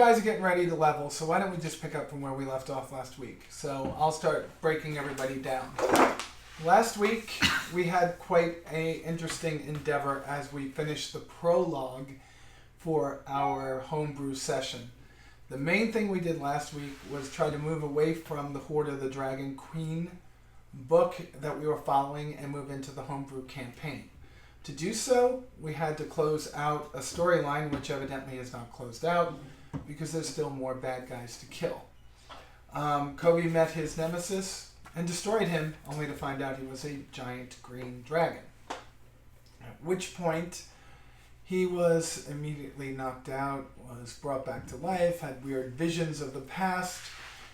guys are getting ready to level, so why don't we just pick up from where we left off last week? So I'll start breaking everybody down. Last week, we had quite an interesting endeavor as we finished the prologue for our homebrew session. The main thing we did last week was try to move away from the Hoard of the Dragon Queen book that we were following and move into the homebrew campaign. To do so, we had to close out a storyline, which evidently is not closed out because there's still more bad guys to kill. Kobe met his nemesis and destroyed him, only to find out he was a giant green dragon. At which point, he was immediately knocked out, was brought back to life, had weird visions of the past,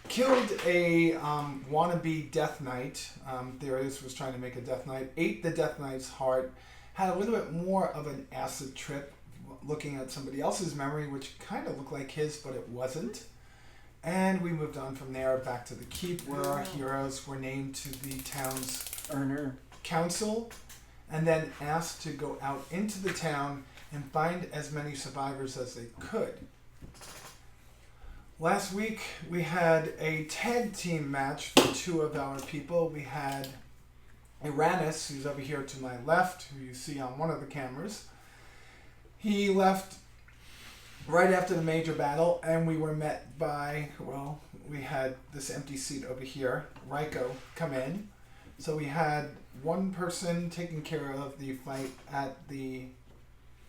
killed a wannabe Death Knight. Theoris was trying to make a Death Knight, ate the Death Knight's heart, had a little bit more of an acid trip looking at somebody else's memory, which kind of looked like his, but it wasn't. And we moved on from there back to the keep, where our heroes were named to the town's council, and then asked to go out into the town and find as many survivors as they could. Last week, we had a tag team match for two of our people. We had Greenest, who's over here to my left, who you see on one of the cameras. He left right after the major battle, and we were met by, well, we had this empty seat over here, Raiko, come in. So we had one person taking care of the fight at the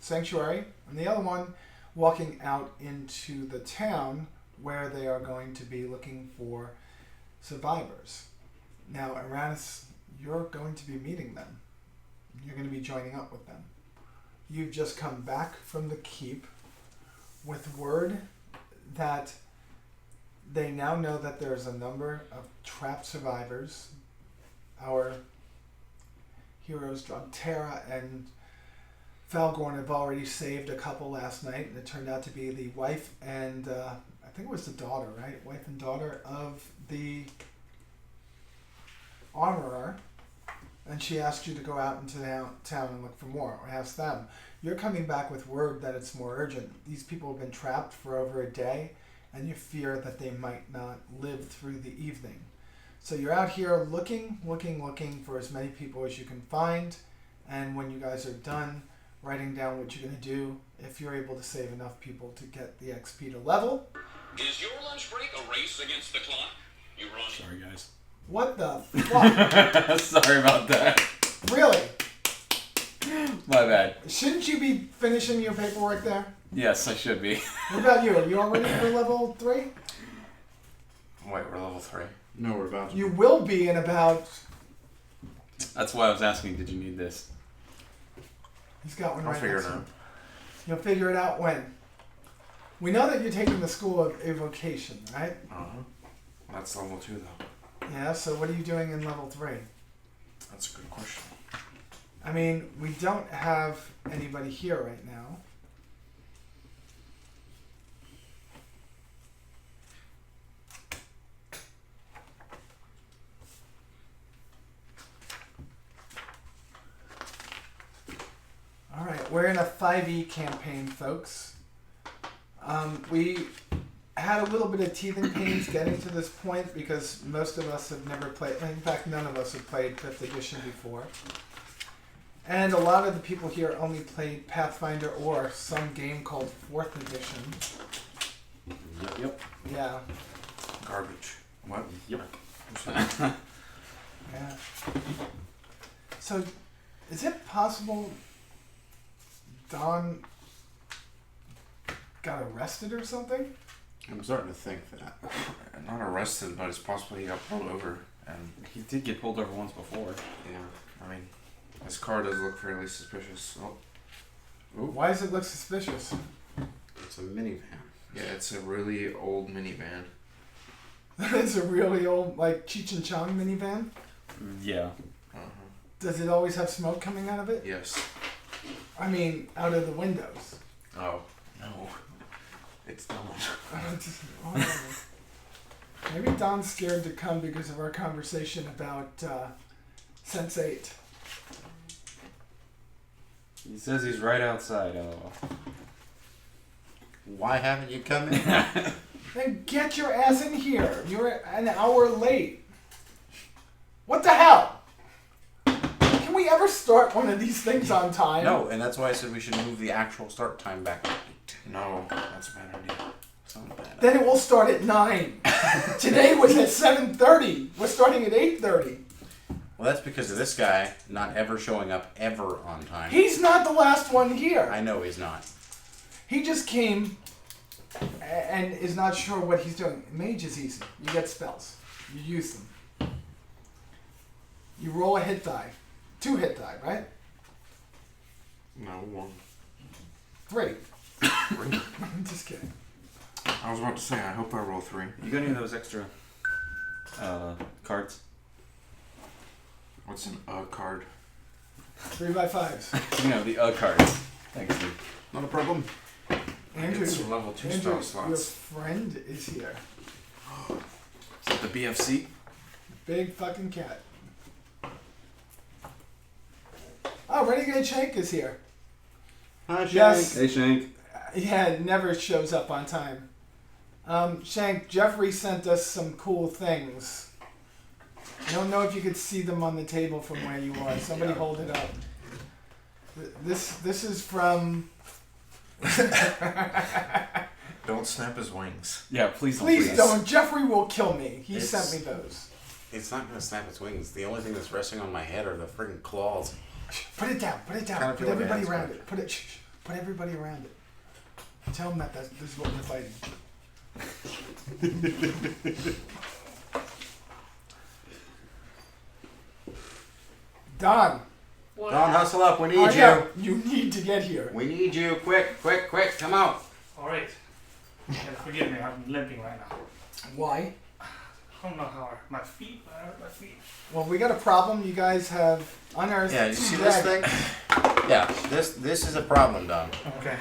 sanctuary, and the other one walking out into the town where they are going to be looking for survivors. Now, Aranis, you're going to be meeting them. You're going to be joining up with them. You've just come back from the keep with word that they now know that there's a number of trapped survivors. Our heroes, Drogtera and Falgorn, have already saved a couple last night, and it turned out to be the wife and I think it was the daughter, right? Wife and daughter of the armorer, and she asked you to go out into the town and look for more, or ask them. You're coming back with word that it's more urgent. These people have been trapped for over a day, and you fear that they might not live through the evening. So you're out here looking for as many people as you can find, and when you guys are done writing down what you're going to do, if you're able to save enough people to get the XP to level. Is your lunch break a race against the clock? You run. Sorry, guys. What the fuck? Sorry about that. Really? My bad. Shouldn't you be finishing your paperwork there? Yes, I should be. What about you? Are you already for level 3? Wait, we're level 3. No, we're about to. You will be in about... That's why I was asking, did you need this? He's got one I'll right figure next it to out. him. You'll figure it out when? We know that you're taking the School of Evocation, right? Uh-huh. That's level 2, though. Yeah, so what are you doing in level 3? That's a good question. I mean, we don't have anybody here right now. Alright, we're in a 5e campaign, folks. We had a little bit of teething pains getting to this point because most of us have never played, in fact none of us have played 5th edition before. And a lot of the people here only played Pathfinder or some game called 4th edition. Yep. Yeah. Garbage. What? Yep. Yeah. So, is it possible Don got arrested or something? I'm starting to think that. Not arrested, but it's possible he got pulled over. And He did get pulled over once before. yeah, I mean, his car does look fairly suspicious. Oh, Why does it look suspicious? it's a minivan. Yeah, it's a really old minivan. It's a really old, like, Cheech and Chong minivan. Yeah. Uh-huh. Does it always have smoke coming out of it? Yes. I mean, out of the windows. Oh, no. It's not. Maybe Don's scared to come because of our conversation about Sense8. He says he's right outside. Oh. Why haven't you come in? Then get your ass in here. You're an hour late. What the hell? Can we ever start one of these things on time? No, and that's why I said we should move the actual start time back. No, that's a bad idea. It's not bad. Then it will start at 9. Today was at 7:30. We're starting at 8:30. Well, that's because of this guy not ever showing up ever on time. He's not the last one here. I know he's not. He just came and is not sure what he's doing. Mage is easy. You get spells. You use them. You roll a hit die. 2 hit die, right? No, 1. 3. 3. I'm just kidding. I was about to say, I hope I roll 3. You got any of those extra cards? What's an card? 3 by 5s. You know, the cards. Thanks, dude. Not a problem. Andrew, Get some level 2 Andrew, spell your slots. friend is here. Is that the BFC? Big fucking cat. Oh, Renegade Shank is here. Hi, Shank. Yes. Hey, Shank. Yeah, it never shows up on time. Shank, Jeffrey sent us some cool things. I don't know if you could see them on the table from where you are. Somebody hold it up. This is from... Don't snap his wings. Yeah, please don't. Please don't. Jeffrey will kill me. He sent me those. It's not going to snap its wings. The only thing that's resting on my head are the friggin' claws. Put it down. Put it down. Kinda Put feel like everybody it has around to. it. Put everybody around it. Tell them that this is what we're fighting. Don. Don, hustle up. We need Oh, you. yeah, you need to get here. We need you. Quick, quick, quick. Come out. All right. Yeah, forgive me, I'm limping right now. Why? I don't know how my feet. I hurt my feet. Well, we got a problem. You guys have unearthed. Yeah, you see two this dragons. thing? Yeah, this is a problem, Don. Okay.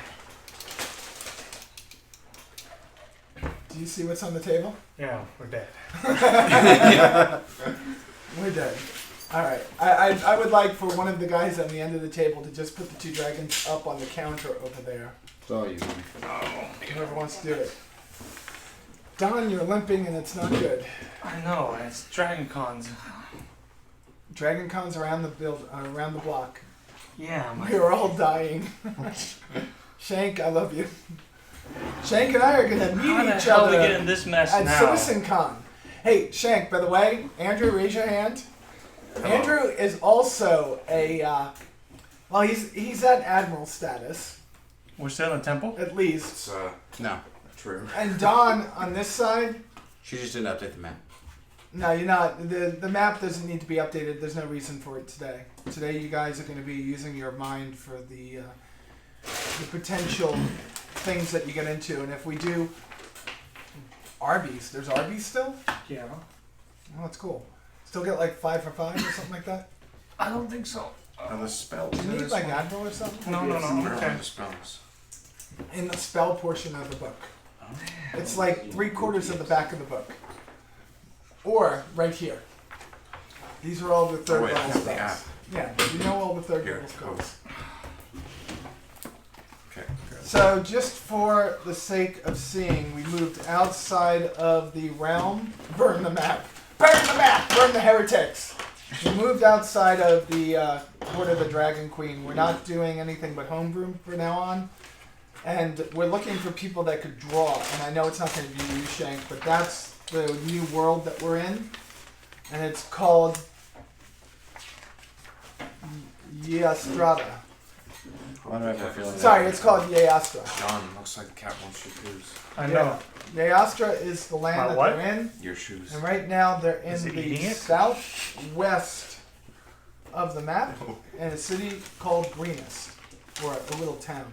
Do you see what's on the table? Yeah, we're dead. We're dead. All right. I would like for one of the guys on the end of the table to just put the 2 dragons up on the counter over there. It's all you. Whoever wants to do it. Don, you're limping and it's not good. I know, and it's Dragon Cons. Dragon Cons around the around the block. Yeah, We are all dying. Shank, I love you. Shank and I are gonna how meet the each hell we get other in this mess at now? Citizen Con. Hey, Shank, by the way, Andrew, raise your hand. Andrew is also a well, he's at admiral status, We're still in the temple? at least. It's No, true. And Don on this side, she just didn't update the map. no, you're not. The map doesn't need to be updated. There's no reason for it today. Today, you guys are going to be using your mind for the potential things that you get into. And if we do Arby's, there's Arby's still? Yeah. Oh, that's cool. Still get like 5 for 5 or something like that? I don't think so. Are the spells Do in you need this like one? Admiral or something? No, no, Where no. are Okay. the spells? In the spell portion of the book. It's like 3/4 of the back of the book. Or right here. These are all the third wait, I level have the spells. app. Yeah, you know all the third Here, level spells. Okay, good. So just for the sake of seeing, we moved outside of the realm. Burn the map! Burn the map! Burn the heretics! We moved outside of the Court of the Dragon Queen. We're not doing anything but homebrew from now on. And we're looking for people that could draw. And I know it's not going to be you, Shank, but that's the new world that we're in. And it's called Yeastrada. Why do I have a feeling? Sorry, it's called Yeastra. John, looks like the cat wants your shoes. I know. Yeastra is the land My that what? they're in. Your shoes. And right now they're Is in it the eating it? southwest of the map Oh. in a city called Greenest, or a little town.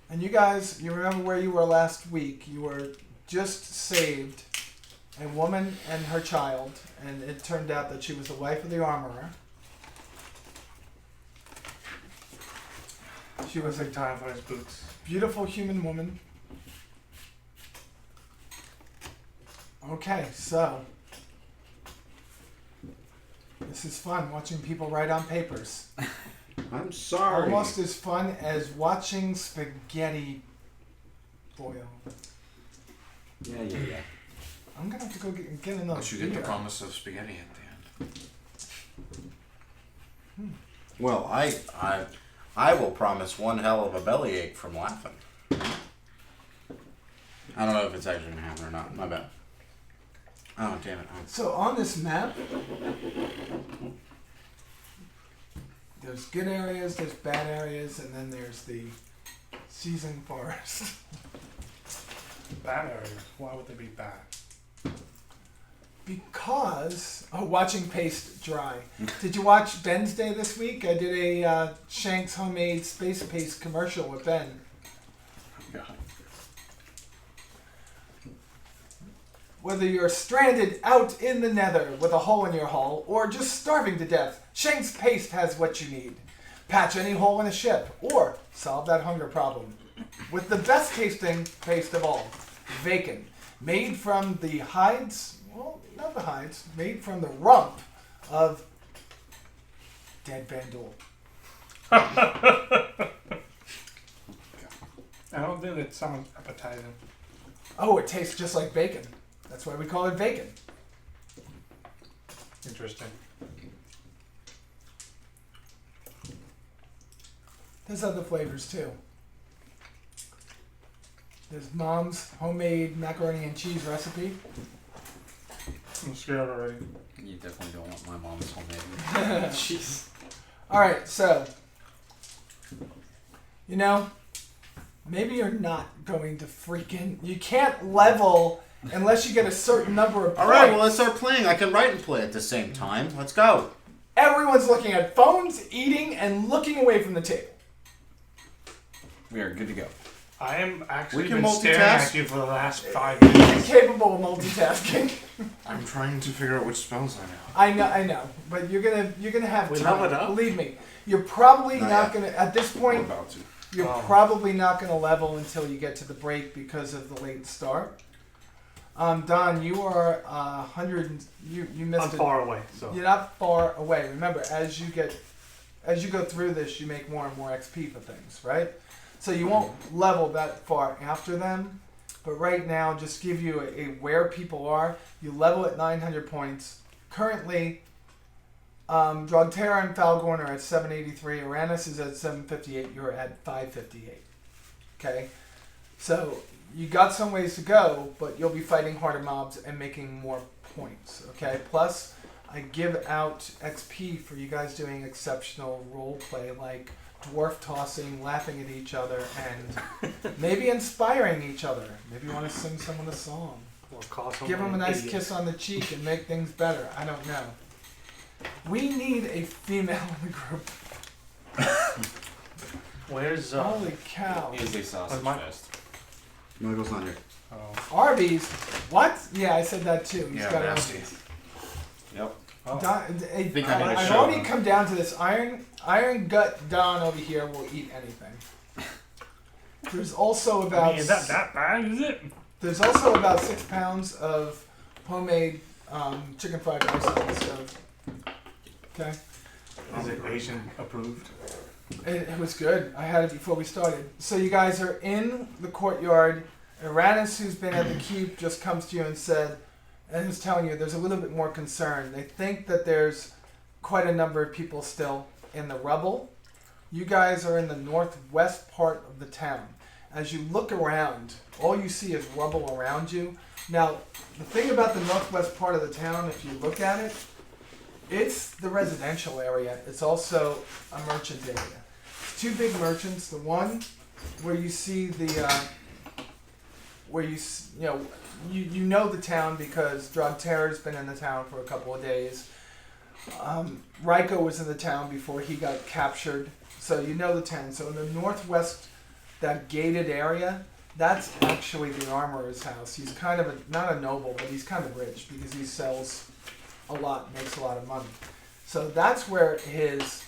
And you guys, you remember where you were last week. You were just saved a woman and her child, and it turned out that she was the wife of the armorer. She was a Perfect time for his boots. beautiful human woman. Okay, so this is fun watching people write on papers. Oh, I'm sorry. Almost as fun as watching spaghetti boil. Yeah. I'm gonna have to go get another But you get the beer. promise of spaghetti at the end. Well, I will promise one hell of a bellyache from laughing. I don't know if it's actually gonna happen or not. My bad. Oh damn it! So on this map, there's good areas, there's bad areas, and then there's the seasoned forest. Bad areas. Why would they be bad? Because watching paste dry. Did you watch Ben's Day this week? I did a Shank's homemade space paste commercial with Ben. God. Whether you're stranded out in the nether with a hole in your hull or just starving to death, Shank's paste has what you need. Patch any hole in a ship or solve that hunger problem with the best tasting paste of all, bacon, made from the hides, well, not the hides, made from the rump of dead Vandal. I don't think that sounds appetizing. Oh, it tastes just like bacon. That's why we call it bacon. Interesting. There's other flavors too. There's Mom's homemade macaroni and cheese recipe. I'm scared already. You definitely don't want my mom's homemade. Jeez. Alright, so, you know, maybe you're not going to freaking... You can't level unless you get a certain number of points. Alright, well let's start playing. I can write and play at the same time. Let's go. Everyone's looking at phones, eating, and looking away from the table. We are good to go. I am actually We can been staring multitask. at you for the last 5 minutes. Capable of multitasking. I'm trying to figure out which spells I know. I know, but you're gonna have We time. level it up? Believe me, you're probably Not not yet. gonna at this I'm point. about to. You're Oh. probably not gonna level until you get to the break because of the late start. Don, you are 100. You I'm missed it. far away, so. You're not far away. Remember, as you go through this, you make more and more XP for things, right? So you won't level that far after them. But right now, just give you a where people are. You level at 900 points. Currently, Drogterra and Falgorn are at 783. Uranus is at 758. You're at 558. Okay? So you got some ways to go, but you'll be fighting harder mobs and making more points. Okay? Plus, I give out XP for you guys doing exceptional role play like dwarf tossing, laughing at each other, and maybe inspiring each other. Maybe you want to sing someone a song. Or call Give someone them a an nice idiot. kiss on the cheek and make things better. I don't know. We need a female in the group. Where's Holy cow. Is a sausage Where's my- fest. Michael's not here. Oh. Arby's. What? Yeah, I said that too. He's Yeah, got nasty. Arby's. Yep. Oh. think I need to I've show already him. come down to this. Iron Gut Don over here will eat anything. There's also about I mean, is that bad, is it? There's also about 6 pounds of homemade chicken fried rice on the stove. Okay, Is it Asian approved? it was good. I had it before we started. So you guys are in the courtyard. Uranus, who's been at the keep, just comes to you and said, and is telling you there's a little bit more concern. They think that there's quite a number of people still in the rubble. You guys are in the northwest part of the town. As you look around, all you see is rubble around you. Now, the thing about the northwest part of the town, if you look at it, it's the residential area. It's also a merchant area. It's two big merchants. The one where you see the, where you know the town because Drogterra's been in the town for a couple of days. Ryko was in the town before he got captured, so you know the town. So in the northwest, that gated area, that's actually the armorer's house. He's kind of not a noble, but he's kind of rich because he sells a lot, makes a lot of money. So that's where his,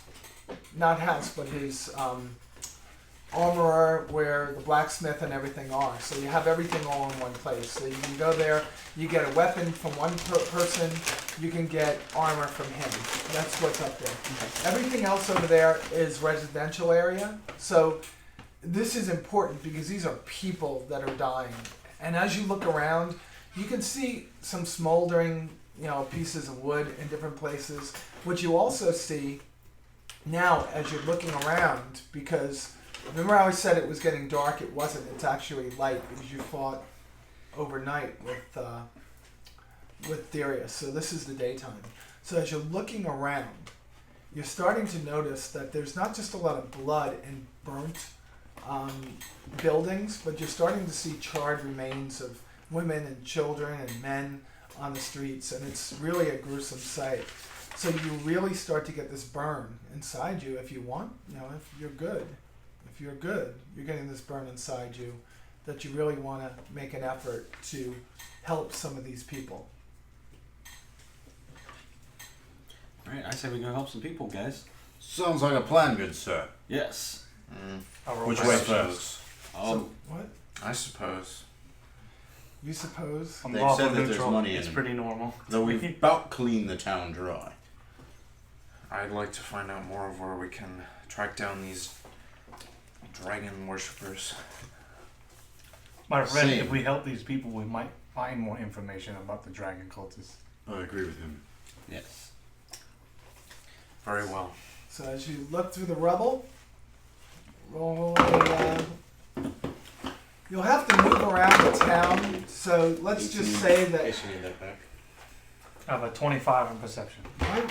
not house, but his armorer, where the blacksmith and everything are. So you have everything all in one place. So you can go there, you get a weapon from one person, you can get armor from him. That's what's up there. Everything else over there is residential area. So this is important because these are people that are dying. And as you look around, you can see some smoldering, pieces of wood in different places. What you also see now as you're looking around, because remember how I said it was getting dark? It wasn't. It's actually light because you fought overnight with Darius. So this is the daytime. So as you're looking around, you're starting to notice that there's not just a lot of blood and burnt buildings, but you're starting to see charred remains of women and children and men on the streets, and it's really a gruesome sight. So you really start to get this burn inside you if you want, if you're good. If you're good, you're getting this burn inside you that you really want to make an effort to help some of these people. Alright, I say we go help some people, guys. Sounds like a plan, good sir. Yes. Which way first? So, what? I suppose. You suppose? I'm They've lawful said that there's neutral. money in It's them. pretty normal. Though we've about cleaned the town dry. I'd like to find out more of where we can track down these dragon worshippers. My friend, Same. if we help these people, we might find more information about the dragon cultists. I agree with him. Yes. Very well. So as you look through the rubble, roll you'll have to move around the town. So let's just say that. Case you need that back. I have a 25 in perception.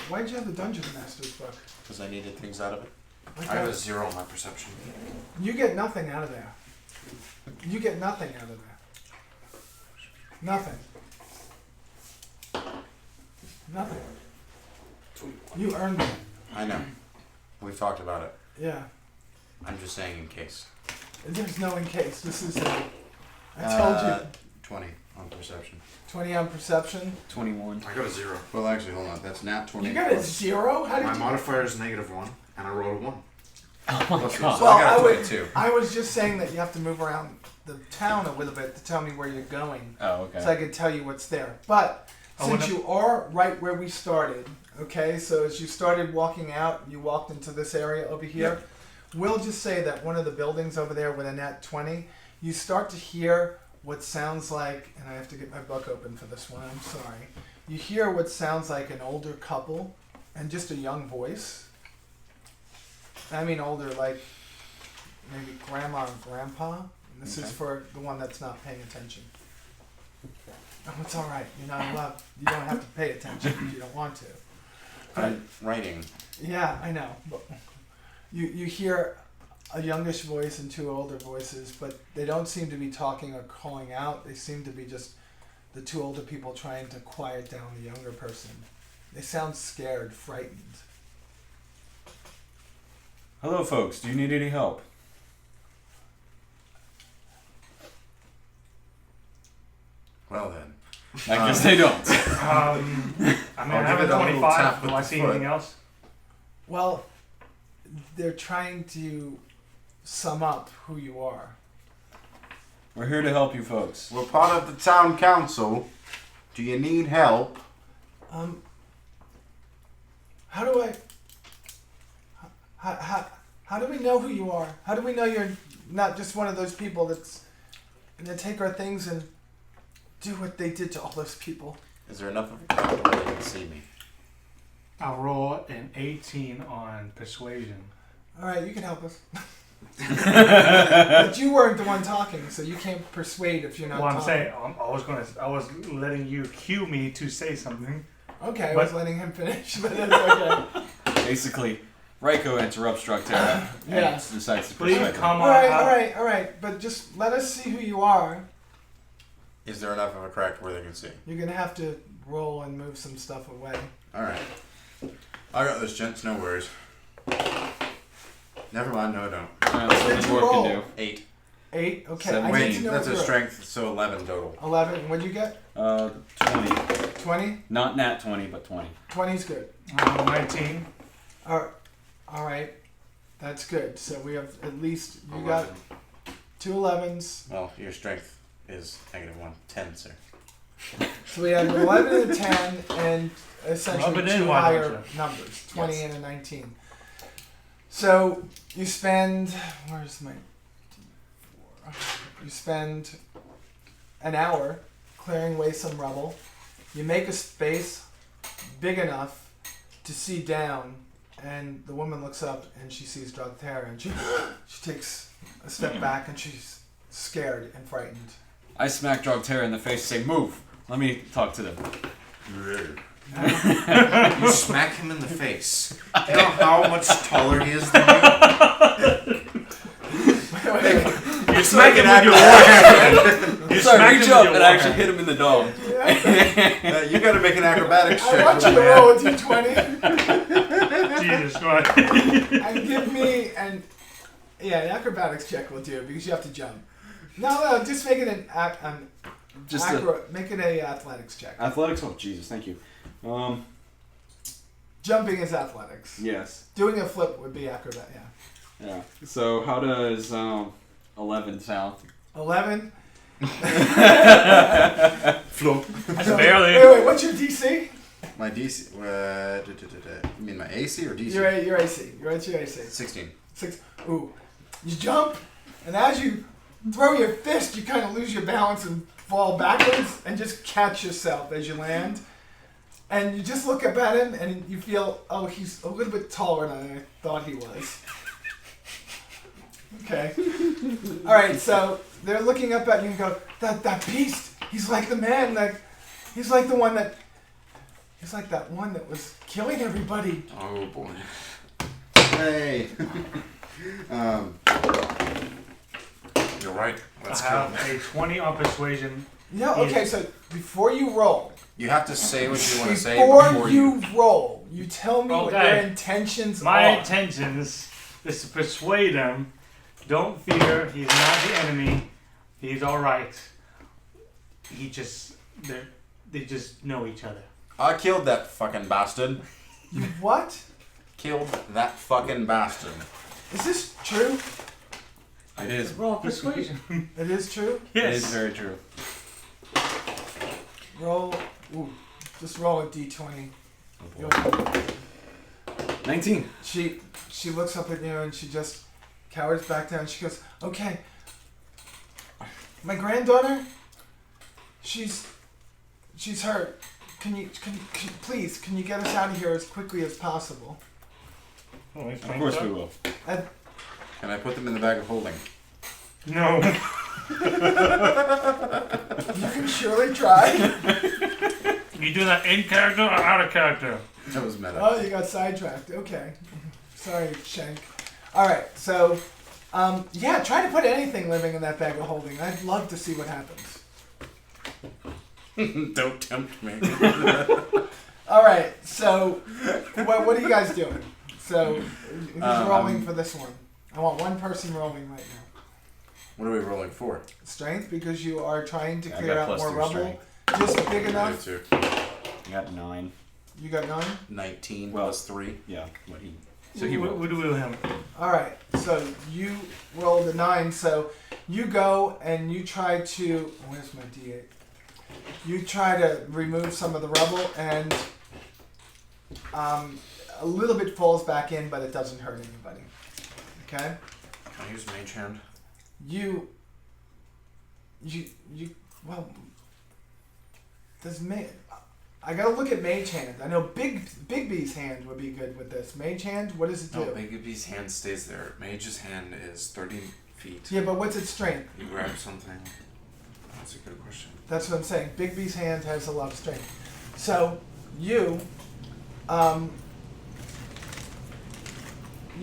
Why'd you have the Dungeon Master's book? Because I needed things out of it. Like I have that? a 0 on my perception. You get nothing out of there. You get nothing out of there. Nothing. Nothing. You earned it. I know. We've talked about it. Yeah. I'm just saying in case. There's no in case. This is I told you. 20 on perception. 20 on perception. 21. I got a 0. Well, actually, hold on. That's nat 20. You got a plus- 0? How did My you? modifier is -1, and I rolled a 1. Oh my Plus- god. So Well, I got I a would- 22. I was just saying that you have to move around the town a little bit to tell me where you're going, Oh, okay. so I could tell you what's there. But I since wanna- you are right where we started, okay, so as you started walking out, you walked into this area over here. We'll just say that one of the buildings over there with a nat 20, you start to hear what sounds like, and I have to get my book open for this one, I'm sorry. You hear what sounds like an older couple and just a young voice. I mean older, like maybe grandma and grandpa. And this is Okay. for the one that's not paying attention. Oh, it's all right. You're not allowed. You don't have to pay attention if you don't want to. I'm writing. Yeah, I know. But you hear a youngish voice and two older voices, but they don't seem to be talking or calling out. They seem to be just the two older people trying to quiet down the younger person. They sound scared, frightened. Hello, folks. Do you need any help? Well then. I guess they don't. I mean, I give have it a a little tap 25. with Do I the see foot. anything else? Well, they're trying to sum up who you are. We're here to help you, folks. We're part of the town council. Do you need help? How do I? How do we know who you are? How do we know you're not just one of those people that's gonna take our things and do what they did to all those people? Is there enough of a crowd where they can see me? I'll roll an 18 on persuasion. All right, you can help us. But you weren't the one talking, so you can't persuade if you're not Well, I'm talking. saying I was letting you cue me to say something. Okay, I But- was letting him finish, but that's okay. Basically, Raiko interrupts Structerra and Yeah. decides to Please persuade come them. All on. right, all right. But just let us see who you are. Is there enough of a crack where they can see? You're gonna have to roll and move some stuff away. Alright. I got this, gents. No worries. Never mind. No, I don't. That's what What'd the you dwarf roll? can do. 8. 8. Okay, Seven. I need Wait, to know that's a your- strength, so 11 total. 11. And what'd you get? 20. 20. Not nat 20, but 20. 20's good. 19. All right. That's good. So we have at least you got 2 11s. Well, your strength is -1. 10, sir. So we have an 11 and a 10, and Rub essentially it in, 2 why higher don't you? numbers, 20 Yes. and a 19. So you spend, where's my You spend an hour clearing away some rubble. You make a space big enough to see down, and the woman looks up and she sees Drogtera, and she takes a step back and she's scared and frightened. I smack Drogtera in the face and say, "Move. Let me talk to them." You smack him in the face. Do you know how much taller he is than you? You smack him with your warhammer. You So I smack reach him up with and your actually warhammer. hit him in the dome. You gotta make an acrobatics check. I want you to man. roll a d20 Jesus Christ. and give me an acrobatics check will do because you have to jump. No, just make it make it a athletics check. Athletics. Oh Jesus, thank you. Jumping is athletics. Yes. Doing a flip would be acrobat. Yeah. Yeah. So how does 11 sound? 11. Float. That's So, barely. wait, what's your DC? My DC. You mean my AC or DC? Your AC. What's your AC? 16. 6. Ooh. You jump, and as you throw your fist, you kind of lose your balance and fall backwards and just catch yourself as you land. And you just look up at him and you feel, oh, he's a little bit taller than I thought he was. Okay. All right, so they're looking up at you and go, that beast, he's like the man, he's like that one that was killing everybody. Oh boy. Hey. You're right. Let's I go. have a 20 on persuasion. No, okay, so before you roll, You have to say what you want to say before before you roll, you tell me what your Okay. intentions My are. intentions is to persuade them. Don't fear. He's not the enemy. He's all right. They just know each other. I killed that fucking bastard. You what? Killed that fucking bastard. Is this true? It is. Roll persuasion. It is true? It is Yes. very true. Roll. Ooh, just roll a d20. Oh, 19. She looks up at you and she just cowers back down. She goes, "Okay, my granddaughter, she's hurt. Can you please get us out of here as quickly as possible?" Of course we will. And Can I put them in the bag of holding? No. you can surely try. You do that in character or out of character? That was meta. Oh, you got sidetracked. Okay, sorry, Shank. All right, so try to put anything living in that bag of holding. I'd love to see what happens. Don't tempt me. All right, so what are you guys doing? So who's rolling for this one? I want one person rolling right now. What are we rolling for? Strength, because you are trying to Yeah, I clear got out more +2 rubble. strength. Just big I enough. do too. I got 9. You got 9. 19 Well- plus 3. Yeah. What he? So he will. What do we do him? All right, so you rolled a 9. So you go and you try to. Where's my D8? You try to remove some of the rubble, and a little bit falls back in, but it doesn't hurt anybody. Okay. Can I use Mage Hand? You well, I gotta look at Mage Hand. I know Big B's hand would be good with this. Mage Hand, what does it do? No, Bigby's hand stays there. Mage's hand is 30 feet. Yeah, but what's its strength? You grab something. That's a good question. That's what I'm saying. Big B's hand has a lot of strength. So you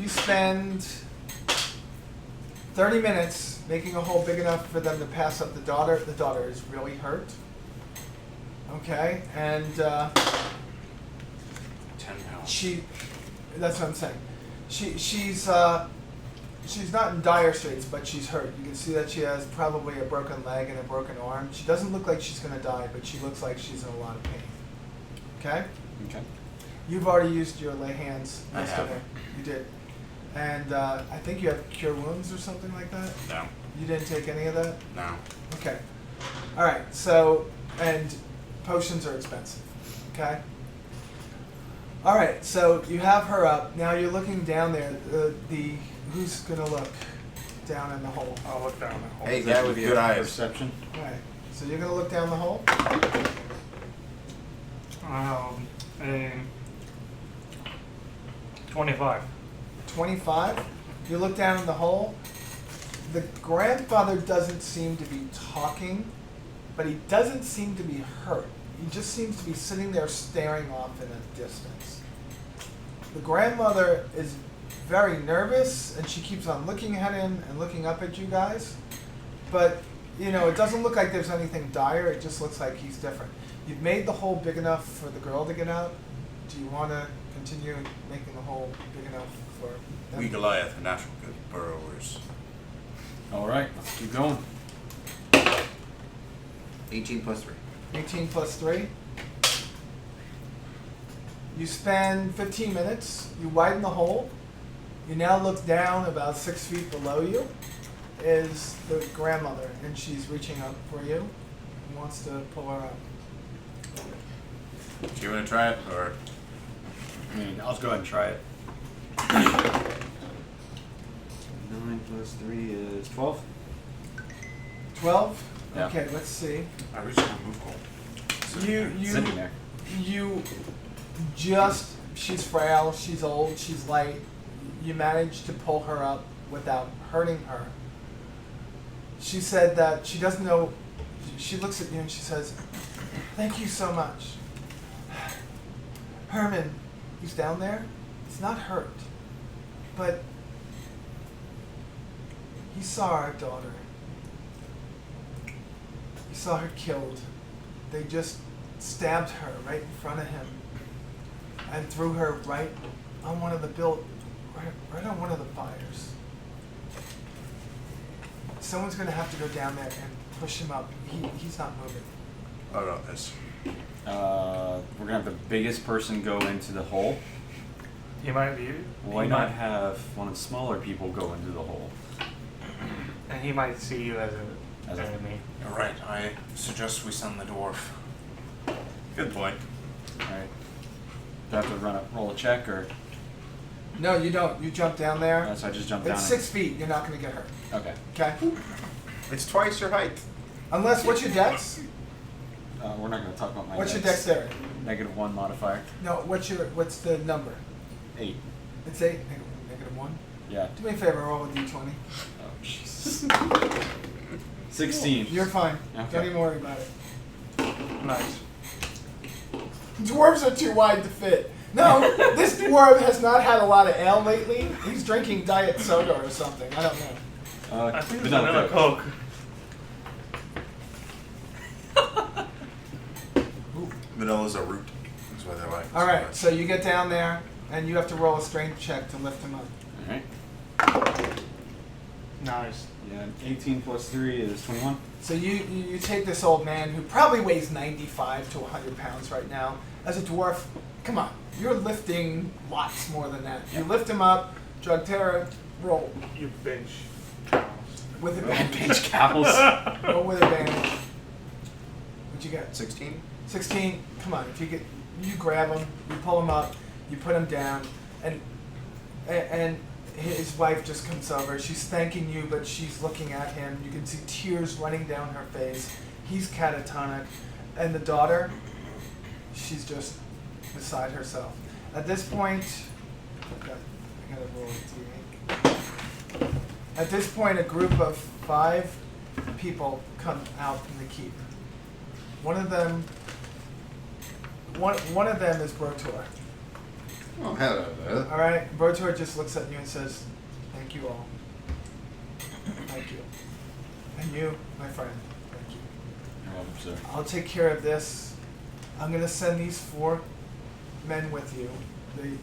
spend 30 minutes making a hole big enough for them to pass up the daughter. The daughter is really hurt. Okay, and 10 pounds. that's what I'm saying. She's not in dire straits, but she's hurt. You can see that she has probably a broken leg and a broken arm. She doesn't look like she's gonna die, but she looks like she's in a lot of pain. Okay? Okay. You've already used your lay hands I yesterday. have. You did. And I think you have cure wounds or something like that. No. You didn't take any of that? No. Okay. Alright, so, and potions are expensive. Okay? Alright, so you have her up. Now you're looking down there. Who's gonna look? down in the hole. I'll look down the hole. Hey, That guy would with be good a eyes. Perception. Alright, so you're gonna look down the hole. And 25. 25. You look down in the hole. The grandfather doesn't seem to be talking, but he doesn't seem to be hurt. He just seems to be sitting there staring off in a distance. The grandmother is very nervous, and she keeps on looking at him and looking up at you guys. But, you know, it doesn't look like there's anything dire. It just looks like he's different. You've made the hole big enough for the girl to get out. Do you want to continue making the hole big enough for them? We Goliath are natural good burrowers. All right, let's keep going. 18 plus 3. 18 plus 3. You spend 15 minutes. You widen the hole. You now look down about 6 feet below you is the grandmother, and she's reaching up for you and wants to pull her up. Do you want to try it, or? I mean, I'll go ahead and try it. 9 plus 3 is 12. 12? Yeah. Okay, let's see. I was gonna move goal. Sitting there. You just, she's frail, she's old, she's light. You managed to pull her up without hurting her. She said that she doesn't know, she looks at you and she says, "Thank you so much. Herman, he's down there, he's not hurt, but he saw our daughter. He saw her killed. They just stabbed her right in front of him and threw her right on one of the right on one of the fires. Someone's gonna have to go down there and push him up. He's not moving." Oh no, this. We're gonna have the biggest person go into the hole. He might be. Why he not might- have one of the smaller people go into the hole? And he might see you as As an a- enemy. All right, I suggest we send the dwarf. Good point. All right. Do I have to roll a check, or No, you don't. You jump down there. so I just jump down? It's 6 feet. You're not gonna get hurt. Okay. Okay. It's twice your height. Unless, what's your dex? We're not gonna talk about my. What's your dex. dexterity? -1 modifier. No, what's the number? 8. It's 8. Negative 1. Yeah. Do me a favor, roll a d20. Oh Jesus. 16. You're fine. Okay. Don't even worry about it. Nice. Dwarves are too wide to fit. No, this dwarf has not had a lot of ale lately. He's drinking diet soda or something. I don't know. I think it's vanilla vanilla Coke. Vanilla's a root. That's why they're like. All right, so you get down there, and you have to roll a strength check to lift him up. All right. Nice. Yeah. 18 plus 3 is 21. So you take this old man who probably weighs 95 to 100 pounds right now. As a dwarf, come on, you're lifting lots more than that. You lift him up, drug terror, roll You bench cows. with advantage. Pinch cows. Roll with advantage. What'd you get? 16. 16. Come on, if you grab him, you pull him up, you put him down, and his wife just comes over. She's thanking you, but she's looking at him. You can see tears running down her face. He's catatonic, and the daughter, she's just beside herself. At this point, I gotta roll a d8. At this point, a group of 5 people come out from the keep. One of them is Brotor. Oh, hello. All right, Brotor just looks at you and says, "Thank you all. Thank you. And you, my friend, thank you. You're welcome, sir. I'll take care of this. I'm gonna send these 4 men with you.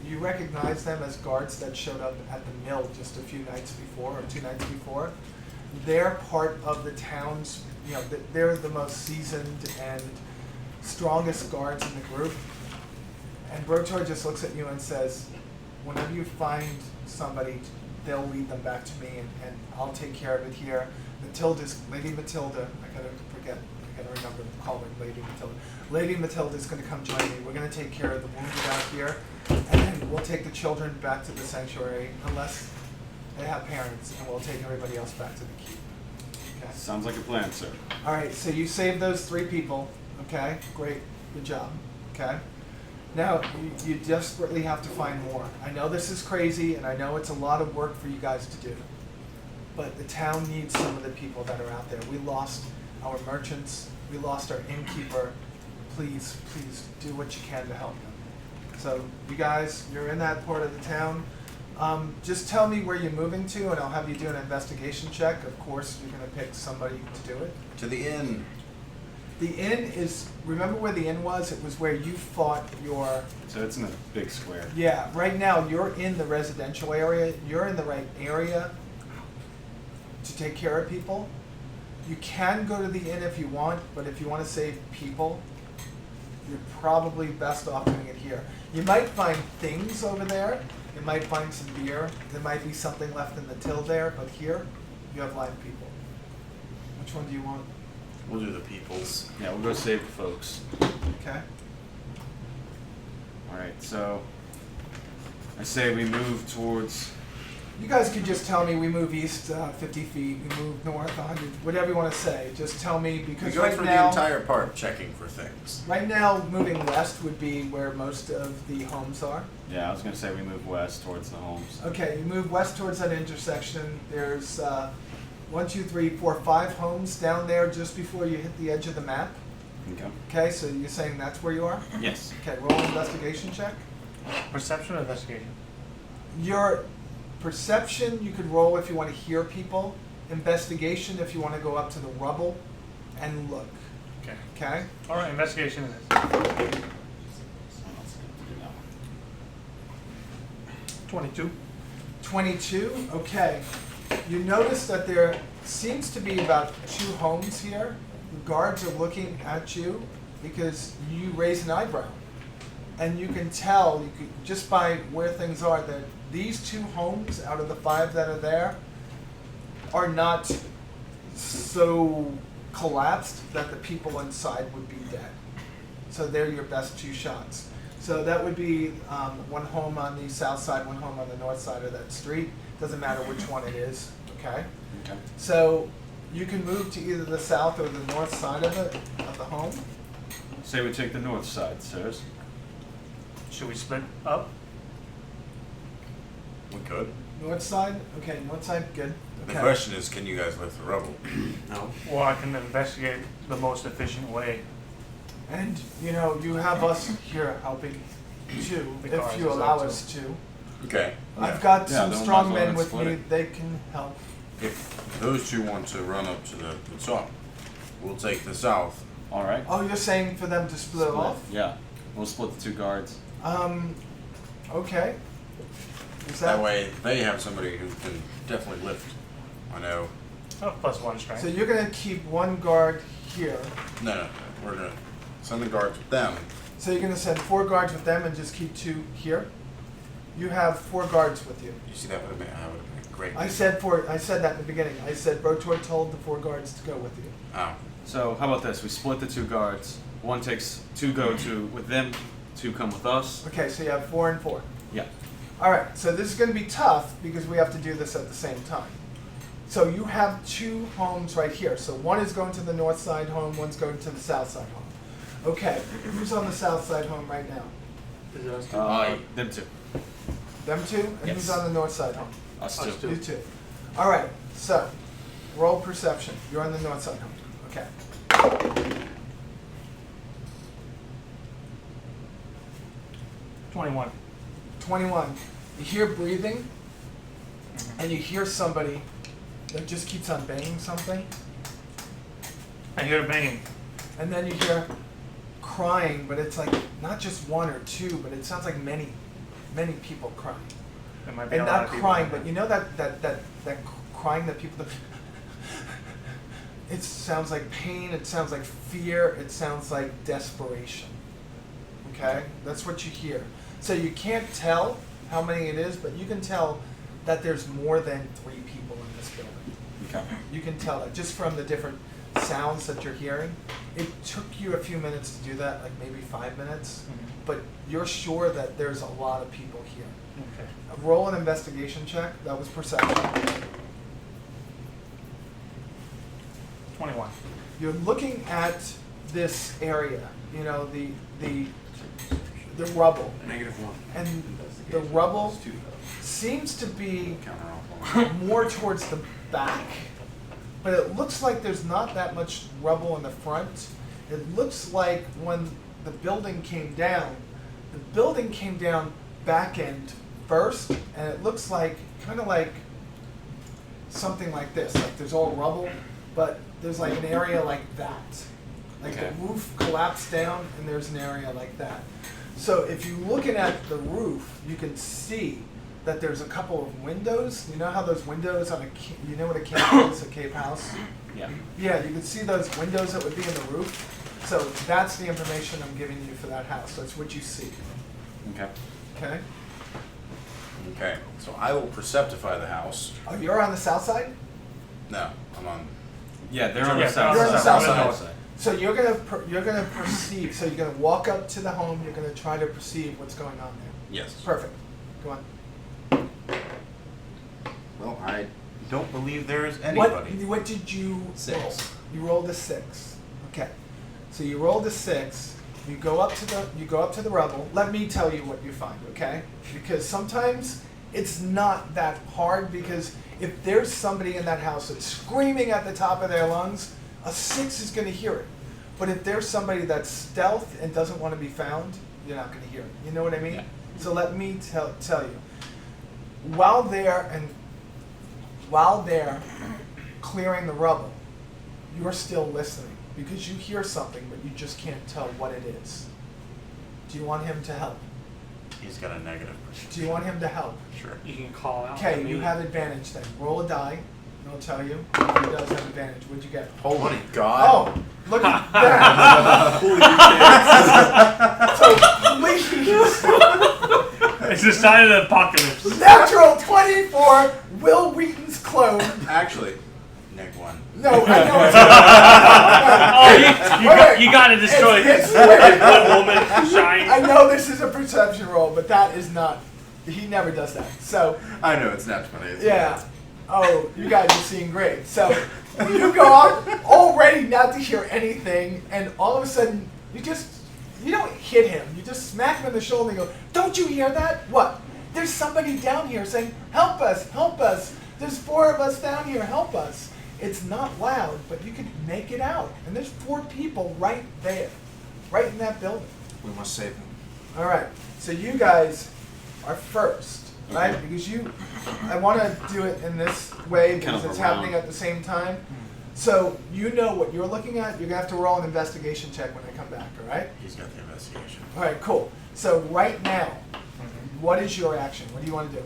You recognize them as guards that showed up at the mill just a few nights before, or 2 nights before. They're part of the town's, they're the most seasoned and strongest guards in the group. And Brotor just looks at you and says, whenever you find somebody, they'll lead them back to me, and I'll take care of it here. Lady Matilda, I gotta remember to call her Lady Matilda. Lady Matilda's gonna come join me. We're gonna take care of the wounded out here, and then we'll take the children back to the sanctuary, They have parents, and we'll take everybody else back to the keep. Okay. Sounds like a plan, sir. All right, so you saved those 3 people. Okay, great, good job. Okay. Now you desperately have to find more. I know this is crazy, and I know it's a lot of work for you guys to do. But the town needs some of the people that are out there. We lost our merchants. We lost our innkeeper. Please, please do what you can to help them. So you guys, you're in that part of the town. Just tell me where you're moving to, and I'll have you do an investigation check. Of course, you're going to pick somebody to do it. To the inn. The inn is, remember where the inn was? It was where you fought your, So it's in a big square. yeah, right now you're in the residential area. You're in the right area to take care of people. You can go to the inn if you want, but if you want to save people, you're probably best off doing it here. You might find things over there. You might find some beer. There might be something left in the till there, but here, you have live people. Which one do you want? We'll do the people's. Yeah, we'll go save the folks. Okay. Alright, so I say we move towards. You guys could just tell me we move east 50 feet, we move north 100, whatever you want to say. Just tell me, We because go right through now, the entire park checking for things. right now, moving west would be where most of the homes are. Yeah, I was gonna say we move west towards the homes. Okay, you move west towards that intersection. There's 1, 2, 3, 4, 5 homes down there just before you hit the edge of the map. Okay. Okay, so you're saying that's where you are? Yes. Okay, roll an investigation check. Perception or investigation? Your perception you could roll if you want to hear people. Investigation if you want to go up to the rubble and look. Okay. Okay? All right, investigation it is. 22. 22, okay. You notice that there seems to be about 2 homes here. The guards are looking at you because you raise an eyebrow. And you can tell, just by where things are, that these 2 homes out of the 5 that are there are not so collapsed that the people inside would be dead. So they're your best 2 shots. So that would be 1 home on the south side, 1 home on the north side of that street. Doesn't matter which one it is, okay? Okay. So you can move to either the south or the north side of it, of the home. Say we take the north side, sirs. Should we split up? We could. North side, okay, north side, good. The Okay. question is, can you guys lift the rubble? No. Or I can investigate the most efficient way. And, you know, you have us here helping too, The if cars you is allow up us to. Okay. I've got Yeah, some then we strong might as well men with split me, it. they can help. If those 2 want to run up to the top, we'll take the south. Alright. Oh, you're saying for them to split off? Yeah. We'll split the 2 guards. Okay. Is That way, they have somebody who can definitely lift. I know. Oh, +1 strength. So you're gonna keep 1 guard here. No. We're gonna send the guards with them. So you're gonna send 4 guards with them and just keep 2 here? You have 4 guards with you. You see, that would have been great. I said that in the beginning. I said Brotor told the 4 guards to go with you. Oh. So how about this? We split the 2 guards. 1 takes 2 go to with them, 2 come with us. Okay, so you have 4 and 4. Yeah. Alright, so this is gonna be tough because we have to do this at the same time. So you have 2 homes right here. So 1 is going to the north side home, 1's going to the south side home. Okay, who's on the south side home right now? Is it us two? Them 2. Them 2? And Yes. who's on the north side home? Us Us 2. two. You 2. Alright, so roll perception. You're on the north side home. Okay. 21. 21. You hear breathing, and you hear somebody that just keeps on banging something, I hear banging. and then you hear crying, but it's like not just 1 or 2, but it sounds like many people crying. There might be And a lot not of people crying, in but there. you know that crying that people do? It sounds like pain, it sounds like fear, it sounds like desperation. Okay? That's what you hear. So you can't tell how many it is, but you can tell that there's more than 3 people in this building. Okay. You can tell it just from the different sounds that you're hearing. It took you a few minutes to do that, like maybe 5 minutes, but you're sure that there's a lot of people here. Okay. Roll an investigation check. That was perception. 21. You're looking at this area, you know, the rubble, -1. and the rubble seems to be more towards the back, but it looks like there's not that much rubble in the front. It looks like when the building came down back end first, and it looks like kind of like something like this. Like there's all rubble, but there's like an area like that. Like Okay. the roof collapsed down, and there's an area like that. So if you're looking at the roof, you can see that there's a couple of windows. You know how those windows on you know what a cape is, a cape house? Yeah. Yeah, you can see those windows that would be in the roof. So that's the information I'm giving you for that house. That's what you see. Okay. Okay? Okay, so I will perceptify the house. Oh, you're on the south side? No, I'm on. Yeah, they're on the Yeah, south you're on the side. south North side. So you're gonna perceive. So you're gonna walk up to the home. You're gonna try to perceive what's going on there. Yes. Perfect. Go on. Well, I don't believe there is anybody. What did you 6. roll? You rolled a 6. Okay. So you rolled a 6. You go up to the rubble. Let me tell you what you find, okay? Because sometimes it's not that hard, because if there's somebody in that house that's screaming at the top of their lungs, a 6 is going to hear it. But if there's somebody that's stealth and doesn't want to be found, you're not going to hear it. You know what I mean? Yeah. So let me tell you. While they're clearing the rubble, you're still listening, because you hear something, but you just can't tell what it is. Do you want him to help? He's got a negative. Do you want him to help? Sure. You can call out. Okay, to me. you have advantage then. Roll a die, and I'll tell you. He does have advantage. What'd you get? Holy God. Oh, look at that! So please, It's the sign of the apocalypse. natural 24, Will Wheaton's clone. Actually, -1. No, I know it's Oh, you got to destroy It's- this. One woman shine. I know this is a perception roll, but that is not. He never does that. So, I know, it's not 20. It's yeah. Oh, you guys are seeing great. So, you go out already not to hear anything, and all of a sudden, you don't hit him. You just smack him in the shoulder and go, "Don't you hear that? What? There's somebody down here saying, 'Help us, help us. There's 4 of us down here, help us.'" It's not loud, but you can make it out. And there's 4 people right there, right in that building. We must save him. All right, so you guys are first, right? Because I want to do it in this way because Kind of it's around. happening at the same time. So you know what you're looking at. You're gonna have to roll an investigation check when I come back. All right? He's got the investigation. All right, cool. So right now, what is your action? What do you want to do?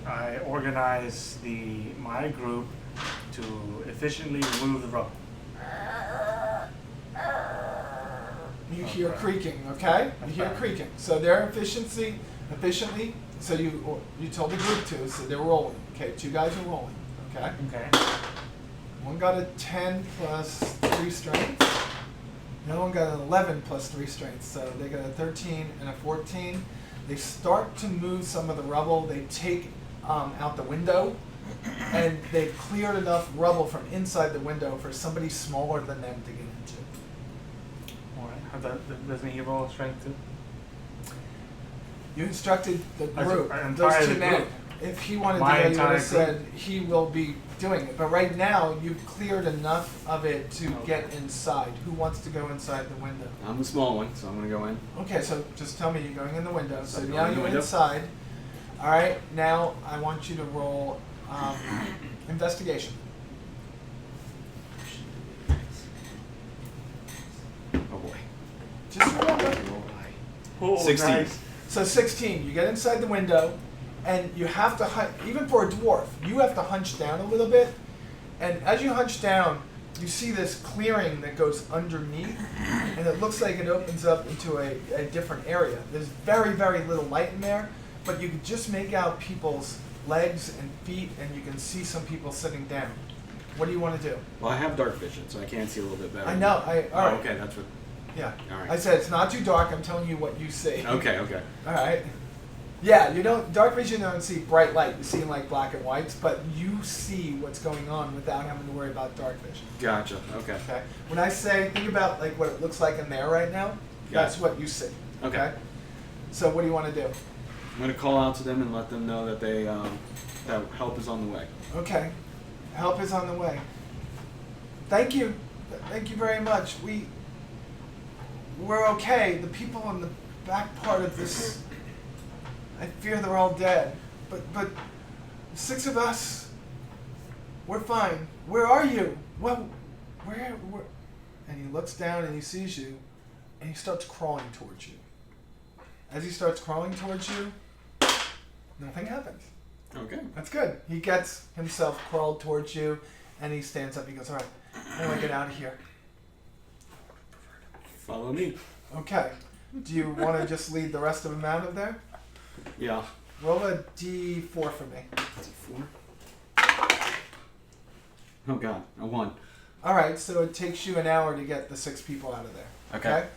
I organize my group to efficiently remove the rubble. You hear creaking, okay? You hear creaking. So they're efficiently. So you told the group to. So they're rolling. Okay, 2 guys are rolling. Okay. Okay. One got a 10 plus 3 strength. The other one got an 11 plus 3 strength. So they got a 13 and a 14. They start to move some of the rubble. They take out the window, and they've cleared enough rubble from inside the window for somebody smaller than them to get into. Alright. Doesn't he roll strength too? You instructed the As group, an those entire 2 men. group. If he wanted My to, you would entire have said he will be doing it. But right now, you've cleared enough of it to get inside. Who wants to go inside the window? I'm the small one, so I'm gonna go in. Okay, so just tell me you're going in the window. So I'm now going in the you're window. inside. All right, now I want you to roll investigation. Oh boy. Just remember. Oh, 16. nice. So 16, you get inside the window, and you have to even for a dwarf, you have to hunch down a little bit. And as you hunch down, you see this clearing that goes underneath, and it looks like it opens up into a different area. There's very, very little light in there, but you can just make out people's legs and feet, and you can see some people sitting down. What do you want to do? Well, I have dark vision, so I can see a little bit better. I know. All right. Okay, that's what. Yeah. All right. I said it's not too dark. I'm telling you what you see. Okay. All right. Yeah, you don't. Dark vision, you don't see bright light. You see like black and whites, but you see what's going on without having to worry about dark vision. Gotcha. Okay. Okay. When I say think about like what it looks like in there right now, that's what you see. Okay. So what do you want to do? I'm gonna call out to them and let them know that they that help is on the way. Okay. Help is on the way. Thank you. Thank you very much. We're okay. The people in the back part of this, I fear they're all dead. But 6 of us, we're fine. Where are you? Well, where? And he looks down and he sees you, and he starts crawling towards you. As he starts crawling towards you, nothing happens. Okay. That's good. He gets himself crawled towards you, and he stands up. He goes, all right, how do I get out of here? Follow me. Okay. Do you want to just lead the rest of them out of there? Yeah. Roll a d4 for me. That's a 4. Oh God, a 1. All right, so it takes you an hour to get the 6 people out of there. Okay.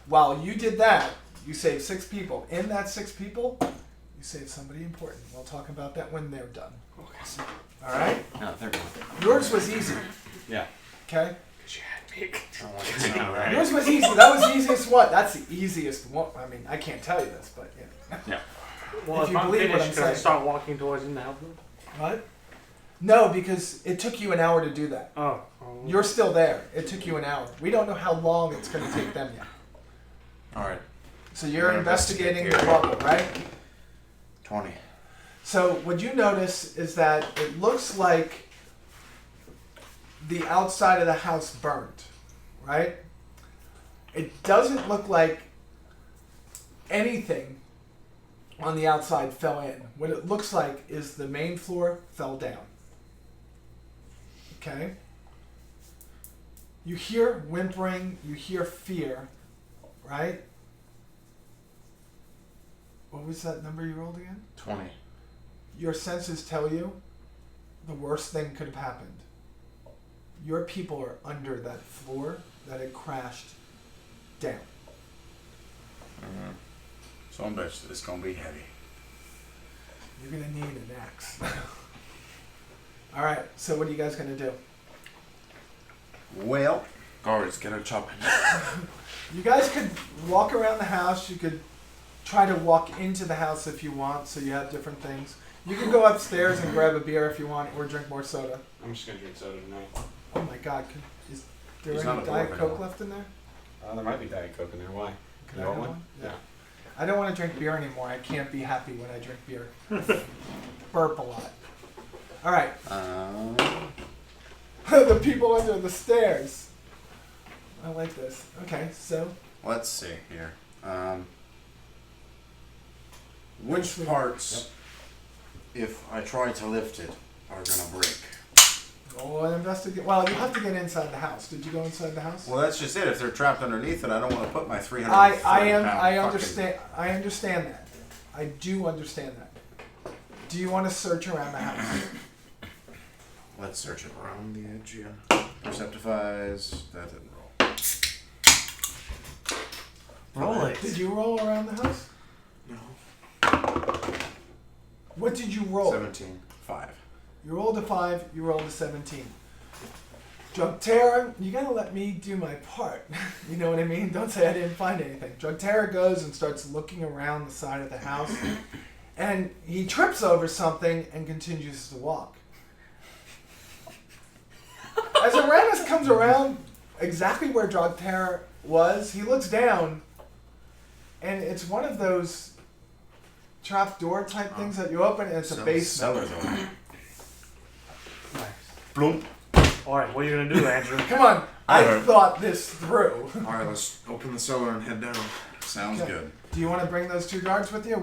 While you did that, you saved 6 people. In that 6 people, you saved somebody important. We'll talk about that when they're done. Okay. All right? No, they're gone. Yours was easy. Yeah. Okay? Because you had me. Right. Yours was easy. That was the easiest one. That's the easiest one. I mean, I can't tell you this, but yeah. Yeah. Well, If if you I'm believe what finished, I'm can I saying. start walking towards him to help him? What? No, because it took you an hour to do that. Oh. You're still there. It took you an hour. We don't know how long it's going to take them yet. Alright, So you're We're investigating the investigating. rubble, right? 20. So what you notice is that it looks like the outside of the house burned, right? It doesn't look like anything on the outside fell in. What it looks like is the main floor fell down. Okay? You hear whimpering, you hear fear, right? What was that number you rolled again? 20. Your senses tell you the worst thing could have happened. Your people are under that floor that had crashed down. So I bet it's gonna be heavy. You're gonna need an axe. All right. So what are you guys gonna do? Well, Guards, get a chopping. You guys could walk around the house. You could try to walk into the house if you want. So you have different things. You can go upstairs and grab a beer if you want, or drink more soda. I'm just gonna drink soda tonight. Oh my God! Is there He's any not a Diet dwarf Coke anymore. left in there? There might be Diet Coke in there. Why? Can You I want have one? Yeah. I don't want to drink beer anymore. I can't be happy when I drink beer. Burp a lot. All right. The people under the stairs. I like this. Okay, so let's see here. Which parts, if I try to lift it, are gonna break? roll and investigate. Well, you have to get inside the house. Did you go inside the house? Well, that's just it. If they're trapped underneath it, I don't want to put my 300. I understand. I understand that. I do understand that. Do you want to search around the house? Let's search it around the edge. Yeah. Perceptifies. That didn't roll. Roll it. Did you roll around the house? No. What did you roll? 17. 5. You rolled a 5, you rolled a 17. Drugterra, you gotta let me do my part. You know what I mean? Don't say I didn't find anything. Drugterra goes and starts looking around the side of the house, and he trips over something and continues to walk. As Uranus comes around exactly where Drugterra was, he looks down, and it's one of those trap door type things that you open, and it's a basement. Cellar door. Nice. Bloom. Alright, what are you going to do, Andrew? Come on, I Alright. thought this through. Alright, let's open the cellar and head down. Sounds Okay. good. Do you want to bring those 2 guards with you?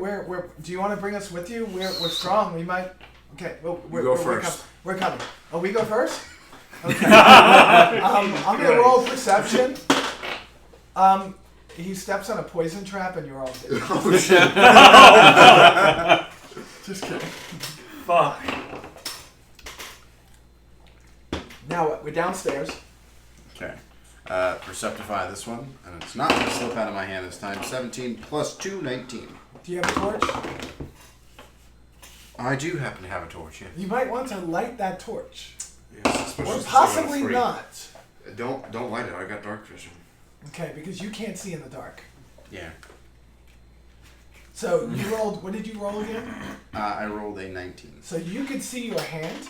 Do you want to bring us with you? We're strong. We might. Okay, well, go first. We're coming. Oh, we go first? Okay. I'm gonna roll perception. He steps on a poison trap, and you're all dead. Oh shit. Just kidding. Fuck. downstairs. Okay. Perceptify this one, and it's not going to slip out of my hand this time. 17 plus 2, 19. Do you have a torch? I do happen to have a torch, yeah. You might want to light that torch. Yes, especially Or since I got a possibly 3. not. Don't light it. I got dark vision. Okay, because you can't see in the dark. Yeah. So you rolled, what did you roll again? I rolled a 19. So you could see your hand.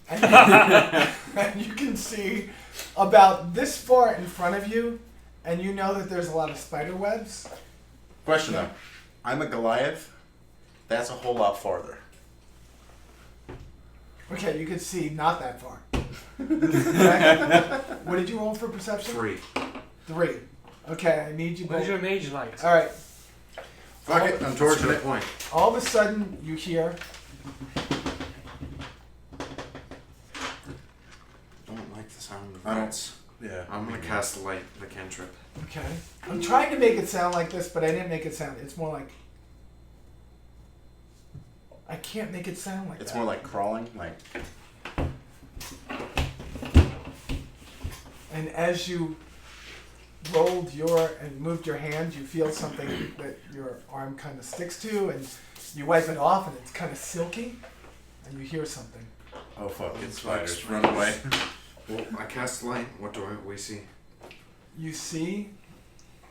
And and you can see about this far in front of you, and you know that there's a lot of spider webs. Question though. I'm a Goliath. That's a whole lot farther. Okay, you could see not that far. Okay. What did you roll for perception? 3. 3. Okay, I need you What is both. your mage light? All right. Fuck it, I'm torching Good it. point. All of a sudden, you hear. Don't like the sound of I don't- rats. Yeah. I'm gonna cast the light, the cantrip. Okay. I'm trying to make it sound like this, but I didn't make it sound. It's more like. I can't make it sound like It's that. more like crawling, like. And as you rolled and moved your hand, you feel something that your arm kind of sticks to, and you wipe it off, and it's kind of silky, and you hear something. Oh fuck, it's It's like spiders. Run away. Well, I cast the light. What do we see? You see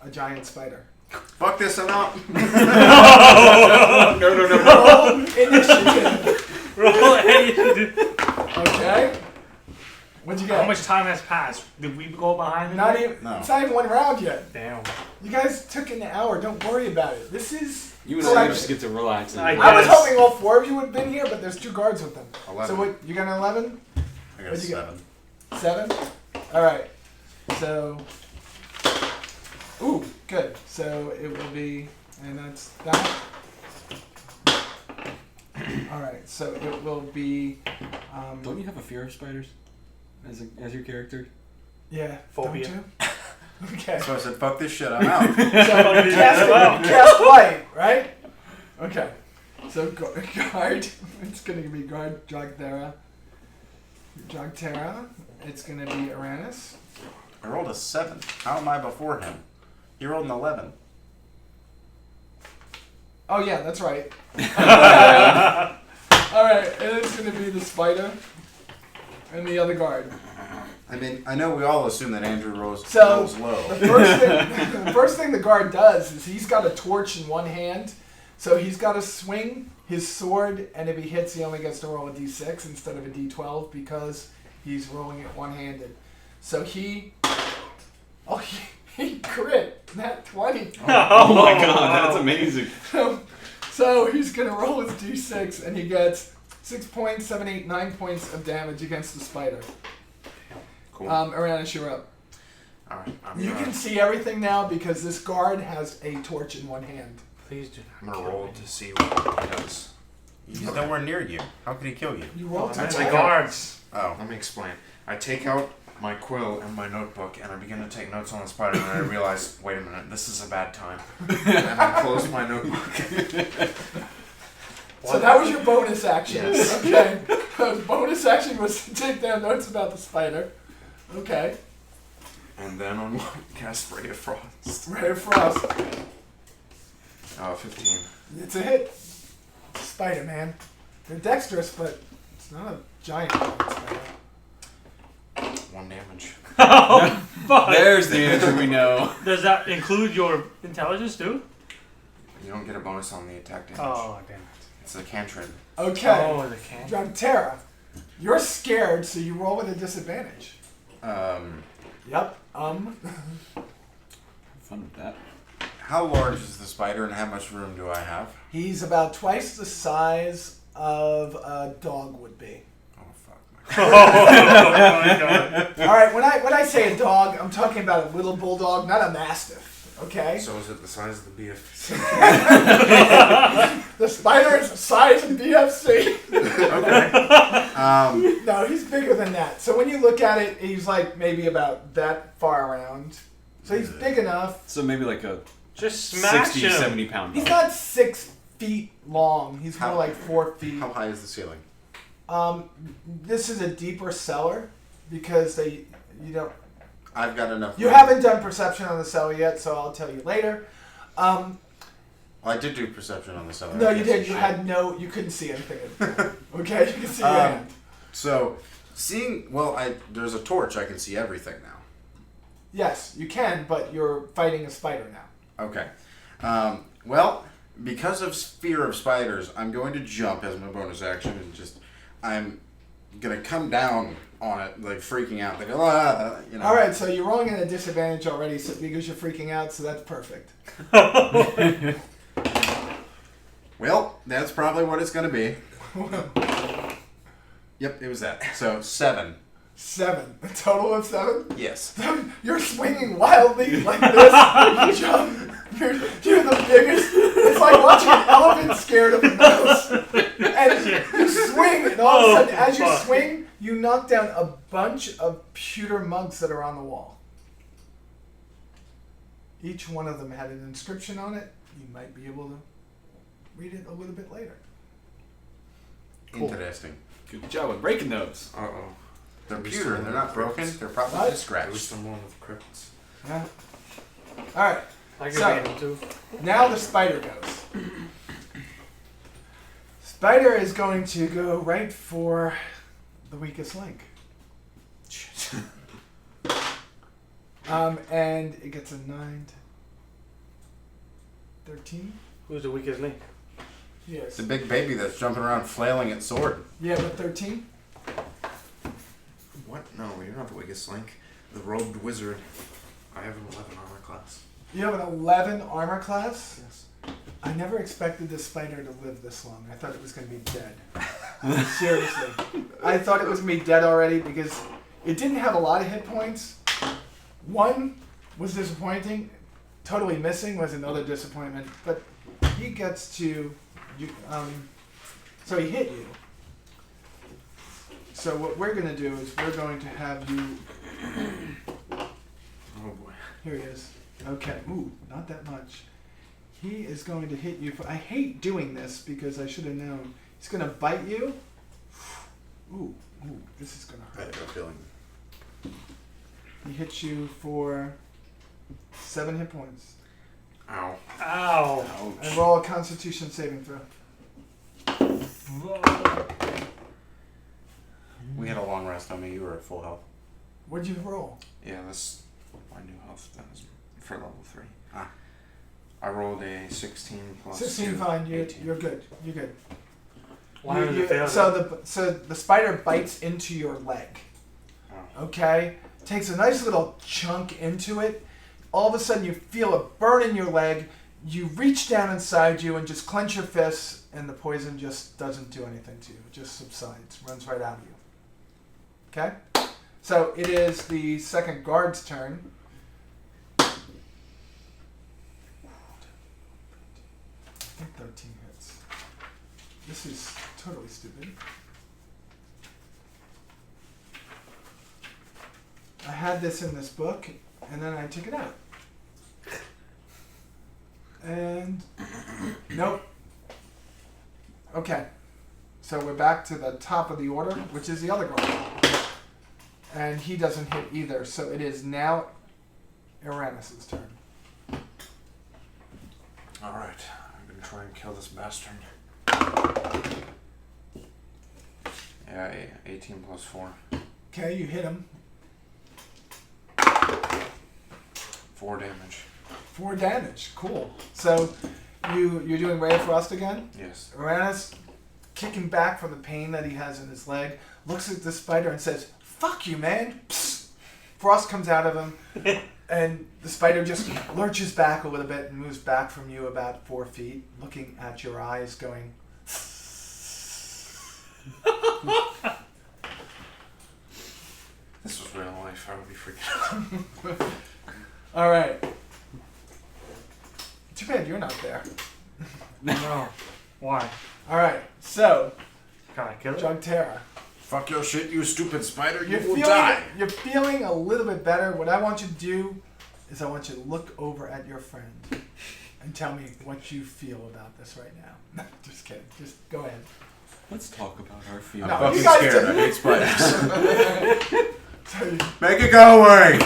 a giant spider. Fuck this, I'm out. No. Roll initiative. Roll initiative. Okay. What'd you get? How much time has passed? Did we go behind? Not it? even. No. It's not even one round yet. Damn. You guys took an hour. Don't worry about it. This is. You and I collective. just get to relax. And I I was Yes. hoping all 4 of you would have been here, but there's 2 guards with them. 11. So what? You got an 11? I got a What'd you get? 7. 7? Alright. So. Ooh, good. So it will be. And that's that. Alright, so it will be. Don't you have a fear of spiders as your character? Yeah. Phobia. Don't you? Okay. So I said, fuck this shit, I'm out. So cast light, right? Okay. So guard. It's gonna be guard Jogterra. It's gonna be Uranus. I rolled a 7. How am I before him? He rolled an 11. Oh yeah, that's right. All right, and it's gonna be the spider and the other guard. I mean, I know we all assume that Andrew rolls So low. the first thing the guard does is he's got a torch in one hand, so he's got to swing his sword, and if he hits, he only gets to roll a d6 instead of a d12 because he's rolling it one-handed. So he crit that 20. Oh my god, that's amazing. So he's gonna roll his d6, and he gets 6 points, 7, 8, 9 points of damage against the spider. Cool. Uranus, you're up. Alright, You can see everything now because this guard has a torch in one hand. Please do I'm not. gonna kill roll me. to see what he does. He's nowhere near you. How could he kill you? You roll to That's I the take guards. Oh. Let me explain. I take out my quill and my notebook and I begin to take notes on the spider and I realize, wait a minute, this is a bad time. And I close my notebook. So that was your bonus action. Yes. Okay. The bonus action was to take down notes about the spider. Okay. And then I'm cast Ray of Frost. Ray of Frost. 15. It's a hit. Spider, man. They're dexterous, but it's not a giant spider. 1 damage. Oh, fuck. There's the answer we know. Does that include your intelligence too? You don't get a bonus on the attack damage. Oh, damn it. It's a cantrip. Okay. Oh, the can. Jogterra, you're scared, so you roll with a disadvantage. Yep. Fun with that. How large is the spider and how much room do I have? He's about twice the size of a dog would be. Oh fuck. Oh, my God. All right, when I say a dog, I'm talking about a little bulldog, not a mastiff. Okay. So is it the size of the BFC? The spider is the size of BFC. Okay. No, he's bigger than that. So when you look at it, he's like maybe about that far around. So he's big enough. So maybe like a Just smash 60, him. 70 pound He's dog. not 6 feet long. He's more How- like 4 feet. How high is the ceiling? This is a deeper cellar because you don't. I've got enough. You haven't done perception on the cellar yet, so I'll tell you later. I did do perception on the cellar. No, I you guess did. You couldn't see anything at the time. Okay, you can see your hand. So, there's a torch. I can see everything now. Yes, you can, but you're fighting a spider now. Okay. Because of fear of spiders, I'm going to jump as my bonus action and I'm going to come down on it, like freaking out. Like, All right, so you're rolling at a disadvantage already because you're freaking out, so that's perfect. Well, that's probably what it's going to be. Yep, it was that. So, 7. 7. A total of 7? Yes. You're swinging wildly like this. You jump. You're the biggest. It's like watching an elephant scared of a mouse. And you swing, and all of a sudden, as you swing, you knock down a bunch of pewter mugs that are on the wall. Each one of them had an inscription on it. You might be able to read it a little bit later. Cool. Interesting. Good job with breaking those. Uh-oh. They're pewter. They're not broken. They're probably What? just At least scratched. I'm one with crypts. Yeah. All right. I can So- read them too. Now the spider goes. Spider is going to go right for the weakest link. And it gets a 9, 13. Who's the weakest link? Yes. It's a big baby that's jumping around flailing its sword. Yeah, but 13. What? No, you're not the weakest link. The robed wizard. I have an 11 armor class. You have an 11 armor class. Yes. I never expected this spider to live this long. I thought it was going to be dead. Seriously. I thought it was going to be dead already because it didn't have a lot of hit points. One was disappointing. Totally missing was another disappointment. But he gets to... so he hit you. So what we're going to do is we're going to have you... Oh boy. Here he is. Okay. Ooh, not that much. He is going to hit you. I hate doing this because I should have known. He's going to bite you. Ooh, this is going to I hurt. have a feeling. He hits you for 7 hit points. Ow. Ow. And roll a Constitution saving throw. We had a long rest on me. You were at full health. What'd you roll? Yeah, that's my new health. That was for level 3. Ah. I rolled a 16 plus 16, 2, fine. 18. You're good. You're good. Why does it fail? So the spider bites into your leg. Oh. Okay? Takes a nice little chunk into it. All of a sudden you feel a burn in your leg. You reach down inside you and just clench your fists, and the poison just doesn't do anything to you. It just subsides, runs right out of you. Okay? So it is the second guard's turn. I think 13 hits. This is totally stupid. I had this in this book, and then I took it out. And nope. Okay. So we're back to the top of the order, which is the other guard. And he doesn't hit either, so it is now Uranus's turn. Alright, I'm gonna try and kill this bastard. Yeah, 18 plus 4. Okay, you hit him. 4 damage. 4 damage. Cool. So you're doing Ray of Frost again? Yes. Uranus, kicking back from the pain that he has in his leg, looks at the spider and says, "Fuck you, man." Psst. Frost comes out of him, and the spider just lurches back a little bit and moves back from you about 4 feet, looking at your eyes, going, This was real life. I would be freaking out. "All right." Too bad you're not there. No. Why? All right, so Can I kill it? Jugterra, Fuck your shit, you stupid spider. You will you're die. feeling a little bit better. What I want you to do is I want you to look over at your friend and tell me what you feel about this right now. Just kidding. Just go ahead. Let's talk about our I'm feelings. No, fucking you guys scared. do. I hate spiders. Make it go away.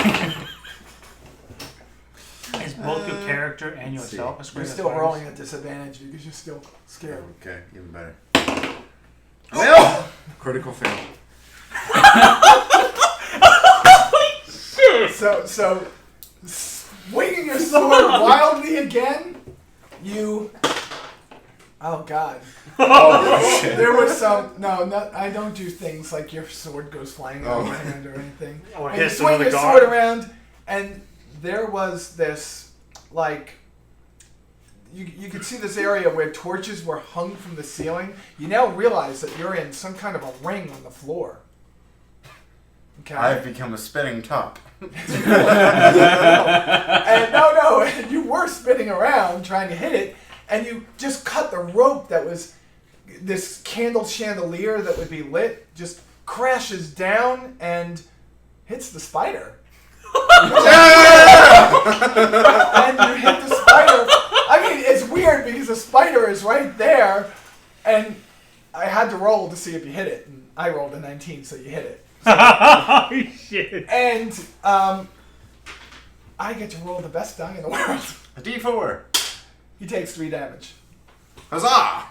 Is both your character and let's see. yourself a square? You're still rolling at disadvantage because you're still scared. Okay, even better. Well, critical fail. So swinging your sword wildly again, you. Oh God. Oh shit. There was some. No, I don't do things like your sword goes flying out of my hand or anything. Or And you hits swing another your guard. sword around, and there was this, like, you could see this area where torches were hung from the ceiling. You now realize that you're in some kind of a ring on the floor. Okay. I've become a spinning top. And no, you were spinning around trying to hit it, and you just cut the rope that was this candle chandelier that would be lit, just crashes down and hits the spider. And you hit the spider. I mean, it's weird because the spider is right there, and I had to roll to see if you hit it, and I rolled a 19, so you hit it. Oh shit! And I get to roll the best die in the world. A D4. He takes 3 damage. Huzzah!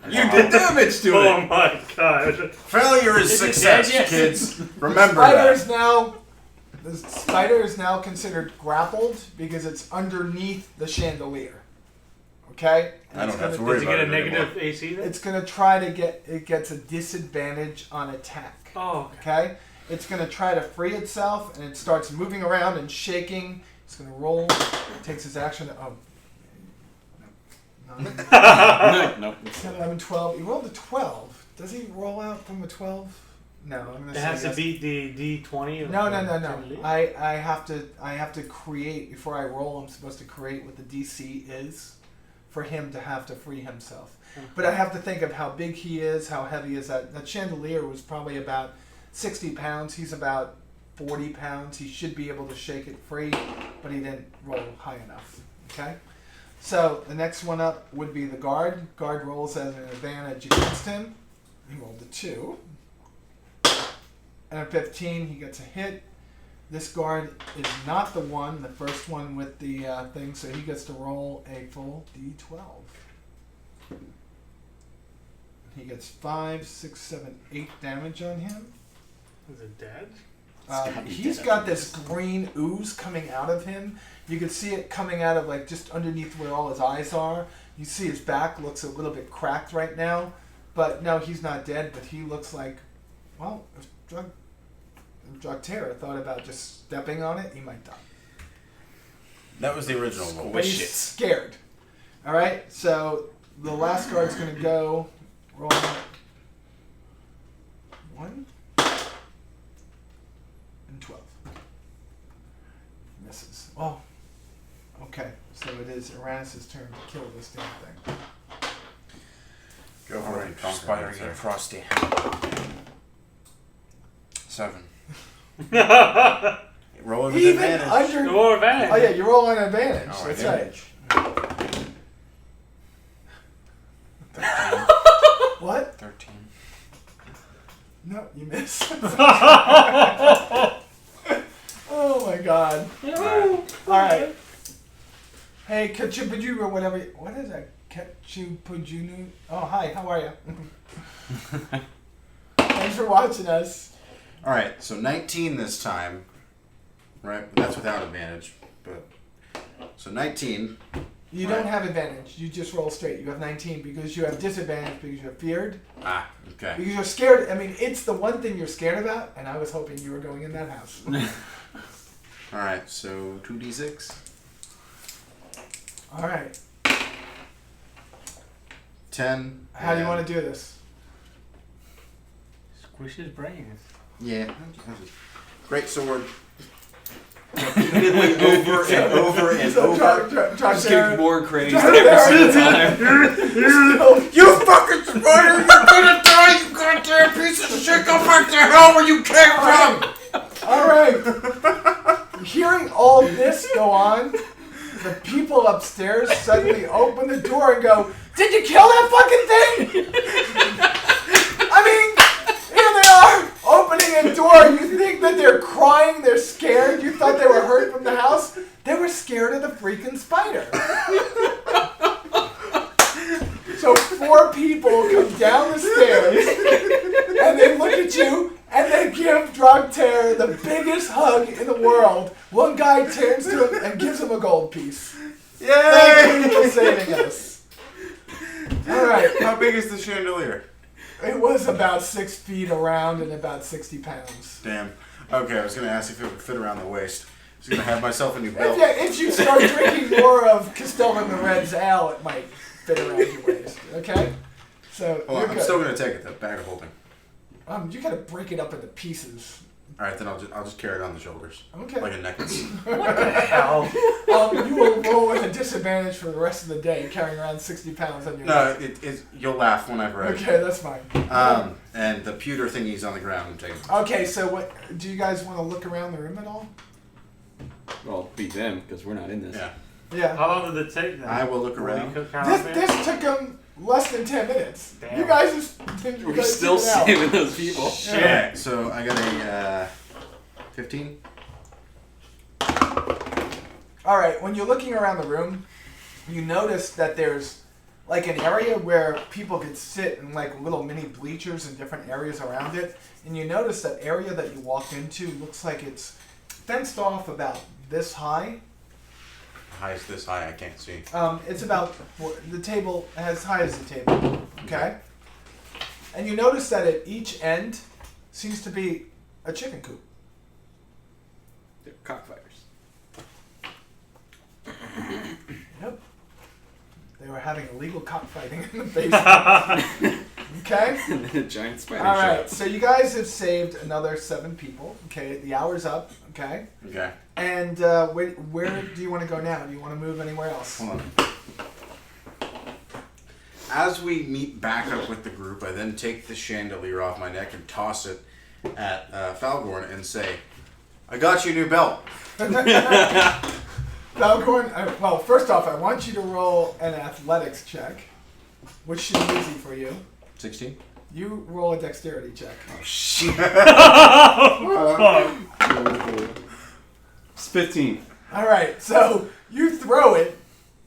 You did damage to Oh it. my god! Failure is Is it success, dead yet? kids. Remember The spider is now considered grappled because it's underneath the chandelier. Okay? I don't have to Does worry it about get a it negative anymore. AC then? It's gonna try to get. It gets a disadvantage on attack. Oh, Okay? It's gonna try to free itself, and it starts moving around and shaking. It's gonna roll. Takes its action. Oh. No. No. 10, 11, 12. He rolled a 12. Does he roll out from a 12? No, I'm gonna it say has to yes. beat the D20. No. I have to create before I roll. I'm supposed to create what the DC is for him to have to free himself. But I have to think of how big he is, how heavy is that. That chandelier was probably about 60 pounds. He's about 40 pounds. He should be able to shake it free, but he didn't roll high enough. Okay. So the next one up would be the guard. Guard rolls at an advantage against him. He rolled a 2. And a 15, he gets a hit. This guard is not the one, the first one with the thing, so he gets to roll a full D12. He gets 5, 6, 7, 8 damage on him. Is it dead? He's got this green ooze coming out of him. You can see it coming out of like just underneath where all his eyes are. You see his back looks a little bit cracked right now. But no, he's not dead, but he looks like, well, if Drugterra thought about just stepping on it, he might die. That was the original one. But he's scared. Alright, so the last guard's going to go. Roll 1 and 12. Misses. Oh. Okay, so it is Uranus' turn to kill this damn thing. Go for Alright, it. Conquer spider it, get sir. frosty. 7. Roll with Even advantage. under. Or advantage. Oh, yeah, you roll on advantage. Oh, That's advantage. right. What? 13. No, you miss. Oh my god. Alright. Hey, Kachupaju or whatever. What is that? Kachupajunu? Oh, hi, how are you? Thanks for watching us. Alright, so 19 this time. Right? That's without advantage. But so 19. You don't have advantage. You just roll straight. You have 19 because you have disadvantage because you're feared. Ah, okay. Because you're scared. I mean, it's the one thing you're scared about, and I was hoping you were going in that house. Alright, so 2d6. Alright. 10. How do you want to do this? Squish his brains. Yeah. Great sword. Repeatedly over and over and So over. Just getting more crazy Try every to- single time. You fucking spider! You're gonna die, you goddamn piece of shit! Go back to hell where you came from! Alright. Hearing all this go on, the people upstairs suddenly open the door and go, "Did you kill that fucking thing?" I mean, here they are, opening a door. You think that they're 4 people come down the stairs and they look at you and they give Drogter the biggest hug in the world. One guy turns to him and gives him a gold piece. Yay! Thank you for saving us. Alright. How big is the chandelier? It was about 6 feet around and about 60 pounds. Damn. Okay, I was gonna ask if it would fit around the waist. I was gonna have myself a new belt. If you start drinking more of Castellan the Red's ale, it might fit around your waist. Okay? So, Hold on, you're I'm good. still gonna take it, the bag of holding. You gotta break it up into pieces. Alright, then I'll just carry it on the shoulders. Okay. Like a necklace. What the hell? You will roll with a disadvantage for the rest of the day, carrying around 60 pounds on your No, back. you'll laugh whenever I... Okay, that's fine. And the pewter thingy's on the ground. I'm taking it. Okay, so what? Do you guys want to look around the room at all? Well, beat them because we're not in this. Yeah. Yeah. How long did it take then? I will look Before you around. cook halibut? This took them less than 10 minutes. Damn. You guys just... you We're guys still figured it out. saving those people. Shit. Alright, so I got a 15. Alright, when you're looking around the room, you notice that there's like an area where people could sit in like little mini bleachers in different areas around it. And you notice that area that you walked into looks like it's fenced off about this high. High is this high? I can't see. It's about the table as high as the table. Okay? And you notice that at each end seems to be a chicken coop. They're cockfighters. Yep. They were having illegal cockfighting in the basement. Okay? And then a giant spider All right. shot. So you guys have saved another 7 people. Okay. The hour's up. Okay. Okay. And where do you want to go now? Do you want to move anywhere else? Hold on. As we meet back up with the group, I then take the chandelier off my neck and toss it at Falgorn and say, I got you a new belt. Falcorn, well, first off, I want you to roll an athletics check, which should be easy for you. 16? You roll a dexterity check. Oh, shit. It's 15. All right, so you throw it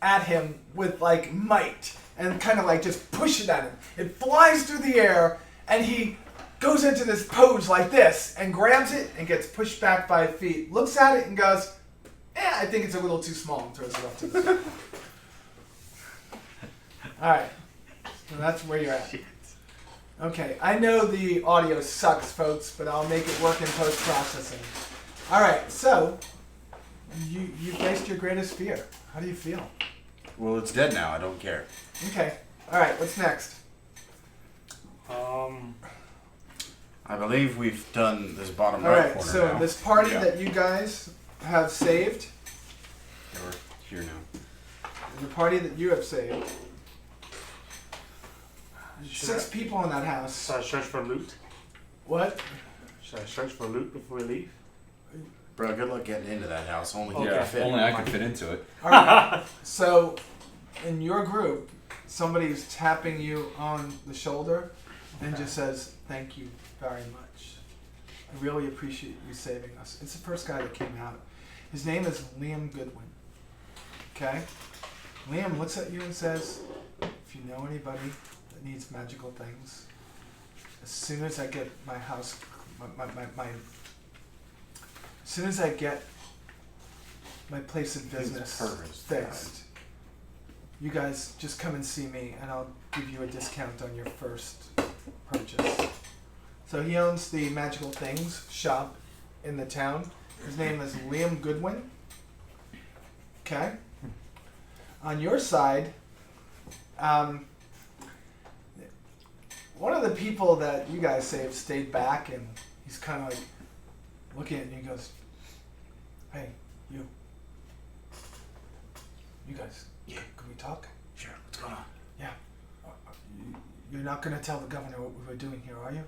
at him with like might and kind of like just push it at him. It flies through the air and he goes into this pose like this and grabs it and gets pushed back 5 feet, looks at it and goes, I think it's a little too small, and throws it up to the side. All right, so that's where you're at. Okay, I know the audio sucks, folks, but I'll make it work in post-processing. All right, so you faced your greatest fear. How do you feel? Well, it's dead now. I don't care. Okay, all right, what's next? I believe we've done this bottom All right right, corner so now. this party Yeah. that you guys have saved, We're here now. the party that you have saved, Should 6 people in that house. I search for loot? What? Should I search for loot before we leave? Bro, good luck getting into that house. Only you Yeah, can fit. only I could fit into it. All right. So, in your group, somebody's tapping you on the shoulder and just says, "Thank you very much. I really appreciate you saving us." It's the first guy that came out. His name is Liam Goodwin. Okay? Liam looks at you and says, "If you know anybody that needs magical things, as soon as I get my house, as soon as I get my place of business fixed, you guys just come and see me and I'll give you a discount on your first purchase." So he owns the Magical Things shop in the town. His name is Liam Goodwin. Okay? On your side, one of the people that you guys saved stayed back and he's kind of like looking at you and he goes, "Hey, you guys, Yeah. can we talk? Sure, what's going on? Yeah. You're not going to tell the governor what we were doing here, are you?"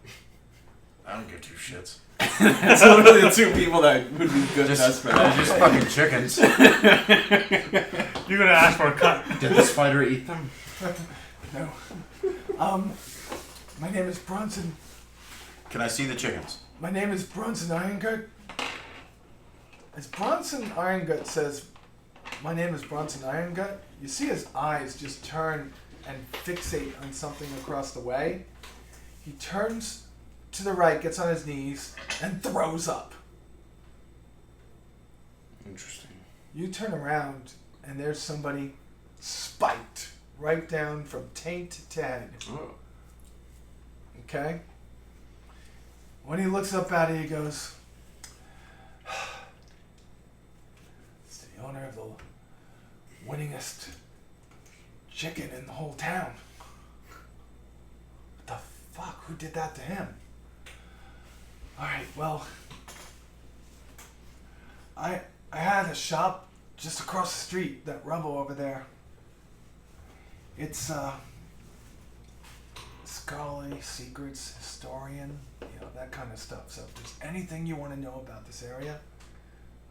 I don't give two shits. It's literally the 2 people that would be good enough for They're that. just fucking chickens. You're gonna ask for a cut. Did the spider eat them? No. My name is Bronson. Can I see the chickens? My name is Bronson Irongut. As Bronson Irongut says, "My name is Bronson Irongut," you see his eyes just turn and fixate on something across the way. He turns to the right, gets on his knees, and throws up. Interesting. You turn around, and there's somebody spiked right down from taint to head. Oh. Okay? When he looks up at it, he goes, it's the owner of the winningest chicken in the whole town. What the fuck? Who did that to him? Alright, well, I had a shop just across the street, that rubble over there. It's scholarly, secrets, historian, that kind of stuff. So if there's anything you want to know about this area,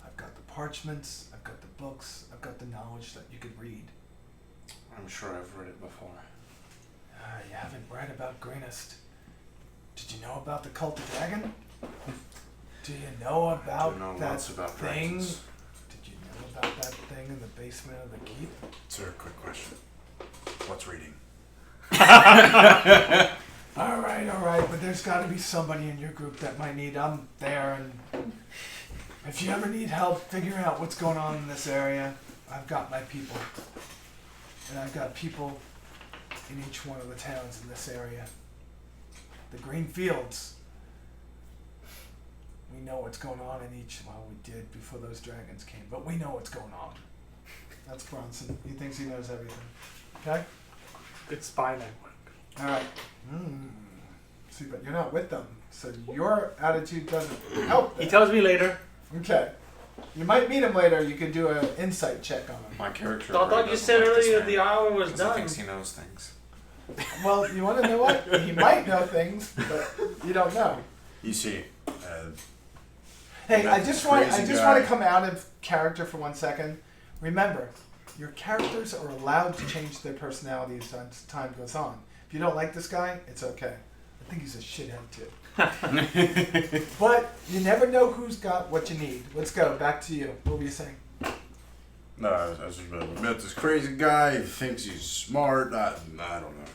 I've got the parchments, I've got the books, I've got the knowledge that you could read. I'm sure I've read it before. You haven't read about Greenest. Did you know about the cult of dragon? Do you know about I do know that lots about thing? dragons. Did you know about that thing in the basement of the keep? Sir, quick question. What's reading? All right, but there's got to be somebody in your group that might need. I'm there, and if you ever need help figuring out what's going on in this area, I've got my people, and I've got people in each one of the towns in this area. The green fields. We know what's going on in each. Well, we did before those dragons came, but we know what's going on. That's Bronson. He thinks he knows everything. Okay. Good spy network. All right. See, but you're not with them, so your attitude doesn't help them. He tells me later. Okay. You might meet him later. You could do an insight check on him. My character. I thought really you doesn't said like this earlier man, the hour was 'cause he done. thinks he knows things. Well, you want to know what? He might know things, but you don't know. You see, Hey, I That's just a want crazy to guy. come out of character for 1 second. Remember, your characters are allowed to change their personalities as time goes on. If you don't like this guy, it's okay. I think he's a shithead too. But you never know who's got what you need. Let's go. Back to you. What were you saying? no, I was just met this crazy guy. He thinks he's smart. I don't know.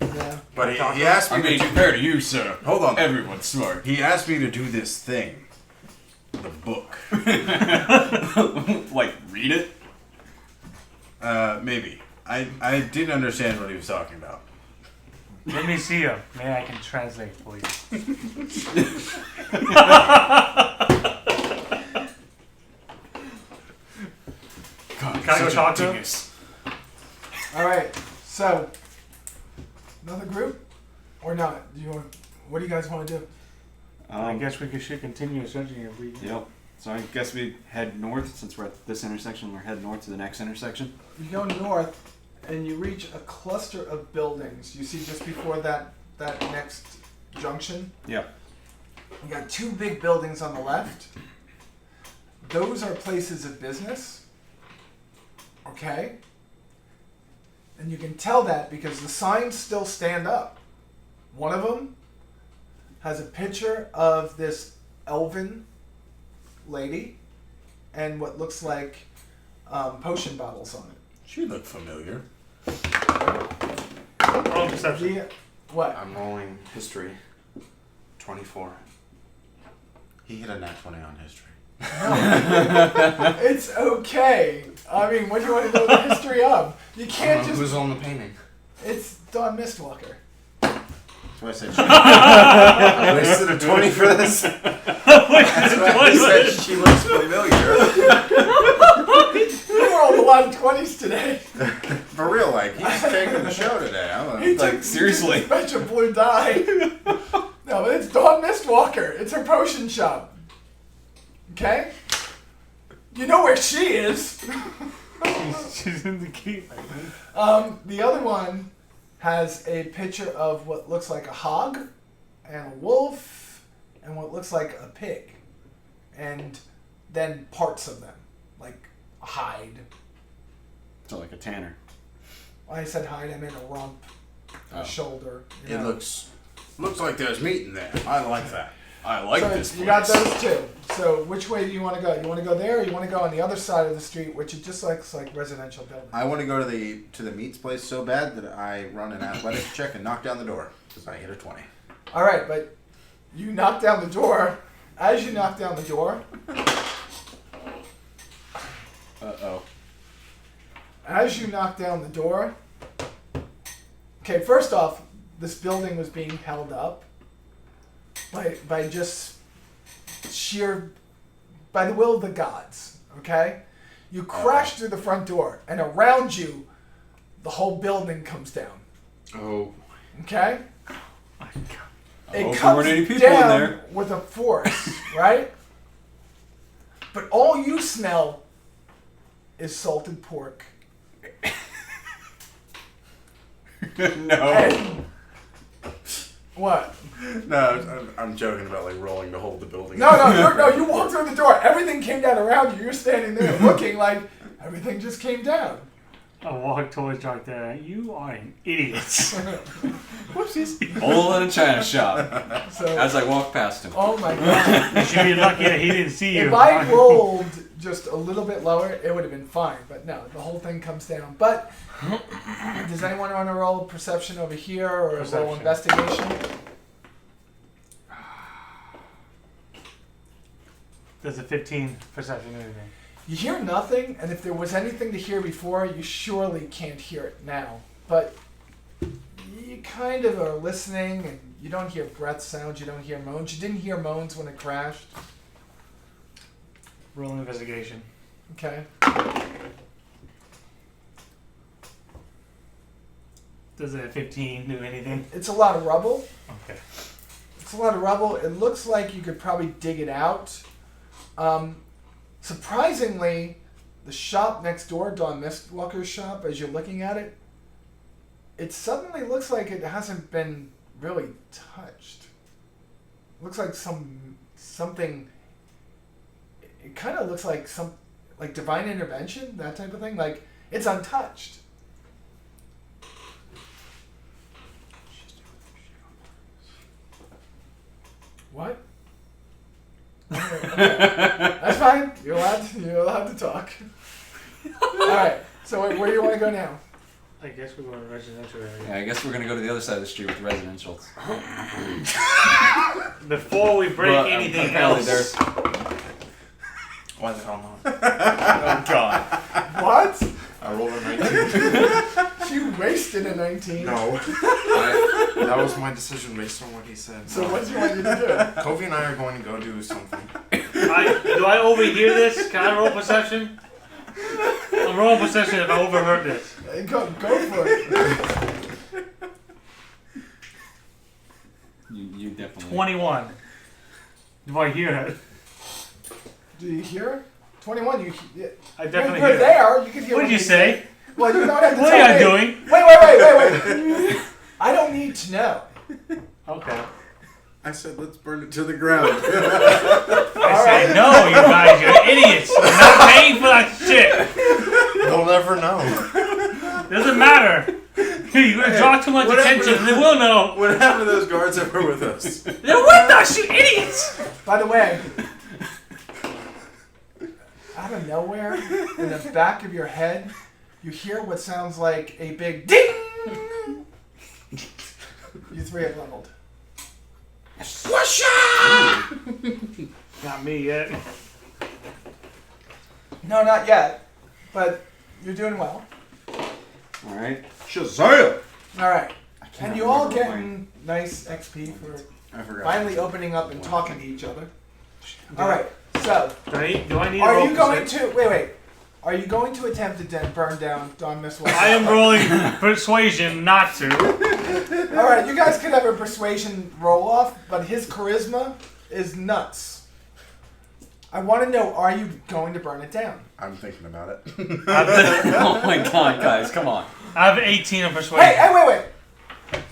Yeah. But he asked me. I mean, to compared to you, sir. hold on. Everyone's smart. He asked me to do this thing. The book. Like, read it? Maybe. I didn't understand what he was talking about. Let me see him. Maybe I can translate for you. God, Can I go such a talk to him? dingus. All right. So, another group or not? Do you want? What do you guys want to do? I guess we should continue searching if we. Yep. So I guess we head north, since we're at this intersection, we'll head north to the next intersection. You go north, and you reach a cluster of buildings. You see just before that next junction. Yep. You got 2 big buildings on the left. Those are places of business. Okay? And you can tell that because the signs still stand up. One of them has a picture of this elven lady and what looks like potion bottles on it. She looked familiar. Roll perception. The, what? I'm rolling history. 24. He hit a nat 20 on history. It's okay. I mean, what do you want to know the history of? You can't just... Who's on the painting? It's Dawn Mistwalker. That's why I said I wasted a 20 for this. That's why I said she looks familiar. You rolled a lot of 20s today. For real, like, he's taking the show today. He Like, took seriously. a bunch of blue dye. No, but it's Dawn Mistwalker. It's her potion shop. Okay? You know where she is. She's in the keep. The other one has a picture of what looks like a hog and a wolf and what looks like a pig. And then parts of them, like a hide. So like a tanner. When I said hide, I meant a rump, a shoulder. You It know. looks like there's meat in there. I like that. I like So this place. you got those two. So which way do you want to go? You want to go there, or you want to go on the other side of the street, which it just looks like residential building? I want to go to the meats place so bad that I run an athletics check and knock down the door because I hit a 20. All right, but you knock down the door. As you knock down the door, Uh-oh. as you knock down the door. Okay, first off, this building was being held up by just by the will of the gods. Okay, you crash through the front door, and around you, the whole building comes down. Oh. Okay. I It hope there comes weren't any people down in there. with a force, right? But all you smell is salted pork. No. And what? No, I'm joking about like rolling to hold the building. No, you walk through the door. Everything came down around you. You're standing there looking like everything just came down. I walk towards right there. You are an idiot. Whoopsies. Hole in a china shop. So, As I walk past him. oh my god. You should be lucky that he didn't see you. If I rolled just a little bit lower, it would have been fine. But no, the whole thing comes down. But does anyone want to roll perception over here or roll Perception. investigation? There's a 15 perception anything. You hear nothing, and if there was anything to hear before, you surely can't hear it now. But you kind of are listening, and you don't hear breath sounds, you don't hear moans. You didn't hear moans when it crashed. Roll an investigation. Okay. Does a 15 do anything? It's a lot of rubble. Okay. It's a lot of rubble. It looks like you could probably dig it out. Surprisingly, the shop next door, Don Mistwalker's shop, as you're looking at it, it suddenly looks like it hasn't been really touched. Looks like something. It kind of looks like like divine intervention, that type of thing. Like it's untouched. What? Okay. That's fine. You're allowed to talk. All right. So where do you want to go now? I guess we're going to residential area. Yeah, I guess we're gonna go to the other side of the street with residential. Before we break Well, anything apparently else. Why the hell not? Oh God. What? I rolled a 19. You wasted a 19. No. That was my decision based on what he said. So No. what do you want you to Kofi and I are going to go do something. Do I overhear this? Can I roll perception? I'm rolling perception if I overheard this. do? Go for it. You definitely. 21. Do I hear it? Do you hear? 21. I definitely You're hear it. there. You can hear. What did you say? Well, you don't have to What tell are you me. doing? Wait. I don't need to know. Okay. I said let's burn it to the ground. I say, no, you guys, you're idiots. You're not paying for that shit. They'll never know. Doesn't matter. You're going to draw too much attention and they will know. What happened to those guards that were with us? They're with us, you idiots. By the way, out of nowhere, in the back of your head, you hear what sounds like a big ding. You three have leveled. Not me yet. No, not yet, but you're doing well. All right. Shazam! All right, I can't and you all remember getting nice XP for I forgot. finally opening up and talking to each other. All right, so Do I need to roll are you going perception? to wait? Are you going to attempt to burn down Don Mistwalker? I am rolling persuasion not to. All right, you guys could have a persuasion roll off, but his charisma is nuts. I want to know: are you going to burn it down? I'm thinking about it. Oh my God, guys, come on. I have 18 on persuasion. Hey, wait!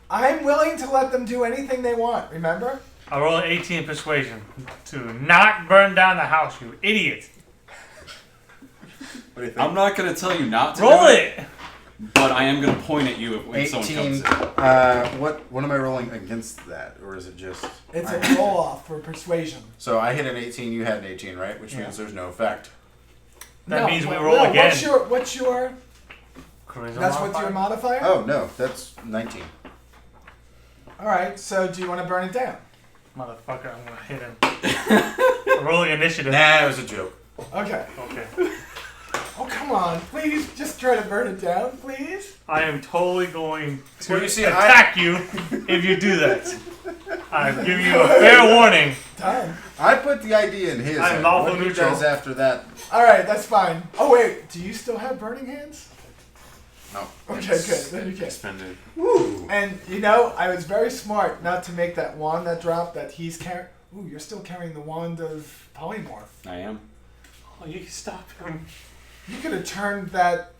I'm willing to let them do anything they want. Remember? I roll an 18 persuasion to not burn down the house, you idiot. What do you think? I'm not gonna tell you not to. Roll do it. but I am going to point at you when someone 18. comes in. What am I rolling against that, or is it just? It's a roll off for persuasion. So I hit an 18. You had an 18, right? Which means there's no effect. That means we roll again. What's your? Charisma That's what's your modifier. Oh no, that's 19. All right. So do you want to burn it down? Motherfucker, I'm gonna hit him. I'm rolling initiative. Nah, it was a joke. Okay. Okay. Oh come on, please just try to burn it down, please. I am totally going to Well, you see, attack you if you do that. I'm giving you a fair warning. Done. I put the idea in his I'm head. lawful What he neutral. does after that? All right, that's fine. Oh wait, do you still have burning hands? No. Okay, good. Then you can. Expended. Woo. And you know, I was very smart not to make that wand that drop that he's carrying. Ooh, you're still carrying the wand of polymorph. I am. Oh, you can stop him. You could have turned that.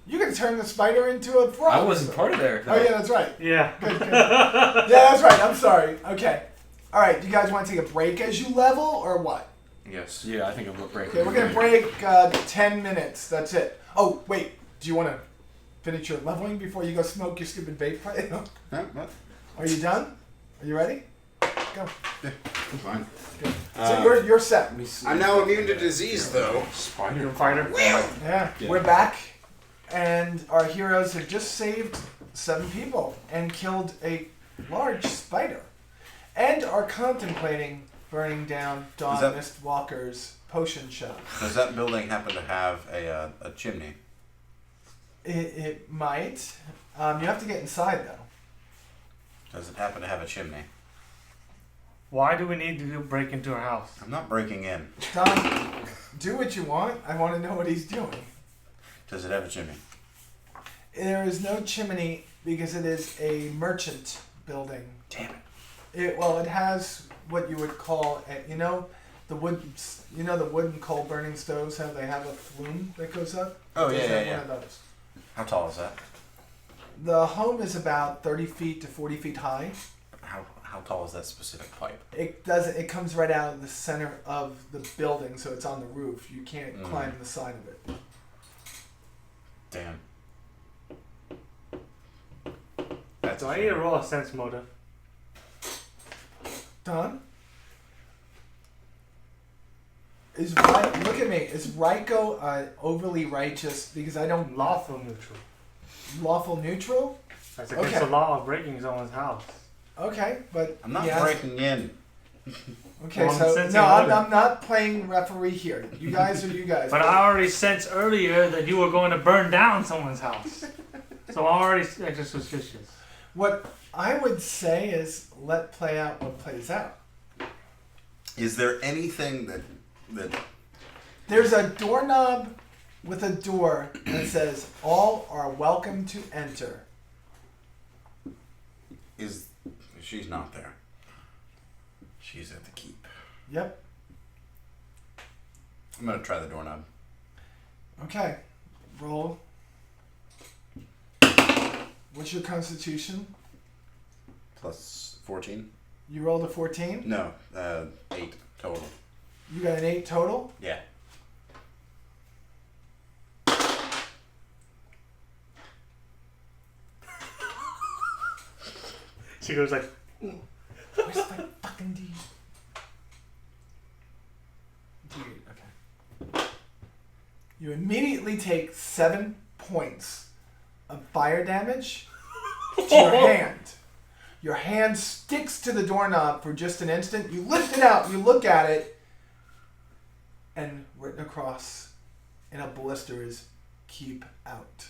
You could have turned the spider into a frog. I wasn't part of there. Oh yeah, that's right. Yeah. Good, good. Yeah, that's right. I'm sorry. Okay. All right. Do you guys want to take a break as you level, or what? Yes. Yeah, I think I'm breaking. Okay, we're gonna break 10 minutes. That's it. Oh wait, do you want to finish your leveling before you go smoke your stupid vape pipe? Huh? What? Are you done? Are you ready? Go. I'm fine. So you're set. I'm now immune to disease, though. Spider. Fighter. Yeah, Yeah. we're back, and our heroes have just saved 7 people and killed a large spider, and are contemplating burning down Dawn that- Mistwalker's potion shop. Does that building happen to have a chimney? It might. You have to get inside though. Does it happen to have a chimney? Why do we need to break into her house? I'm not breaking in. Don, do what you want. I want to know what he's doing. Does it have a chimney? There is no chimney because it is a merchant building. Damn it. It has what you would call, the wooden coal burning stoves. How they have a flume that goes up. Oh, It does yeah, have yeah, One of those. How tall is that? The home is about 30 feet to 40 feet high. How tall is that specific pipe? It comes right out of the center of the building, so it's on the roof. You can't climb the side of it. Damn. Do I need to roll a sense motive? Don? Look at me. Is Raiko overly righteous because I don't Lawful neutral. lawful neutral? That's against Okay. the law of breaking someone's house. Okay, but I'm not yes. breaking in. Okay, Well, so since no, you I'm voted. not playing referee here. You guys are you guys. But I already sensed earlier that you were going to burn down someone's house. So I'm already extra suspicious. What I would say is let play out what plays out. Is there anything that There's a doorknob with a door that says all are welcome to enter. is? She's not there. She's at the keep. Yep. I'm gonna try the doorknob. Okay. Roll. What's your constitution? Plus 14. You rolled a 14? No, 8 total. You got an 8 total? Yeah. She goes like, Where's my fucking D? D8, okay. You immediately take 7 points of fire damage to your hand. Your hand sticks to the doorknob for just an instant. You lift it out, you look at it, and written across in a blister is keep out.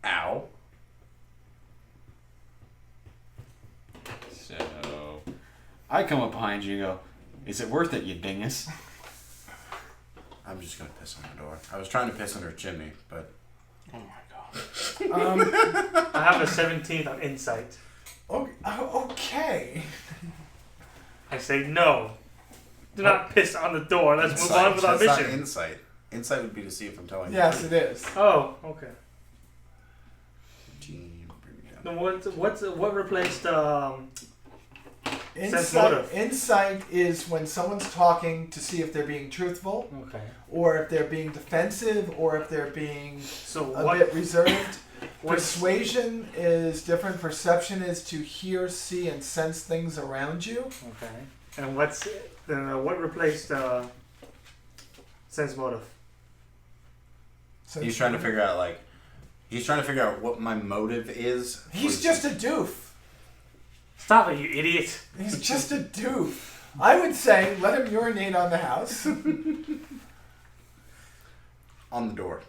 Ow. So I come up behind you and go, "Is it worth it, you dingus?" I'm just gonna piss on the door. I was trying to piss on her chimney, but Oh my god. I have a 17 on insight. Okay. I say no. Do not piss on the door. Let's move on with our That's not mission. insight. Insight would be to see if I'm telling Yes, you. it is. Oh, okay. 15, bring me down. Then what replaced Sense motive. Insight is when someone's talking to see if they're being truthful, Okay. or if they're being defensive, or if they're being So a what? bit reserved. What's Persuasion is different. Perception is to hear, see, and sense things around you. okay? And what replaced sense motive? So He's trying to figure out what my motive is. He's just a doof. Stop it, you idiot! He's just a doof. I would say let him urinate on the house. on the door.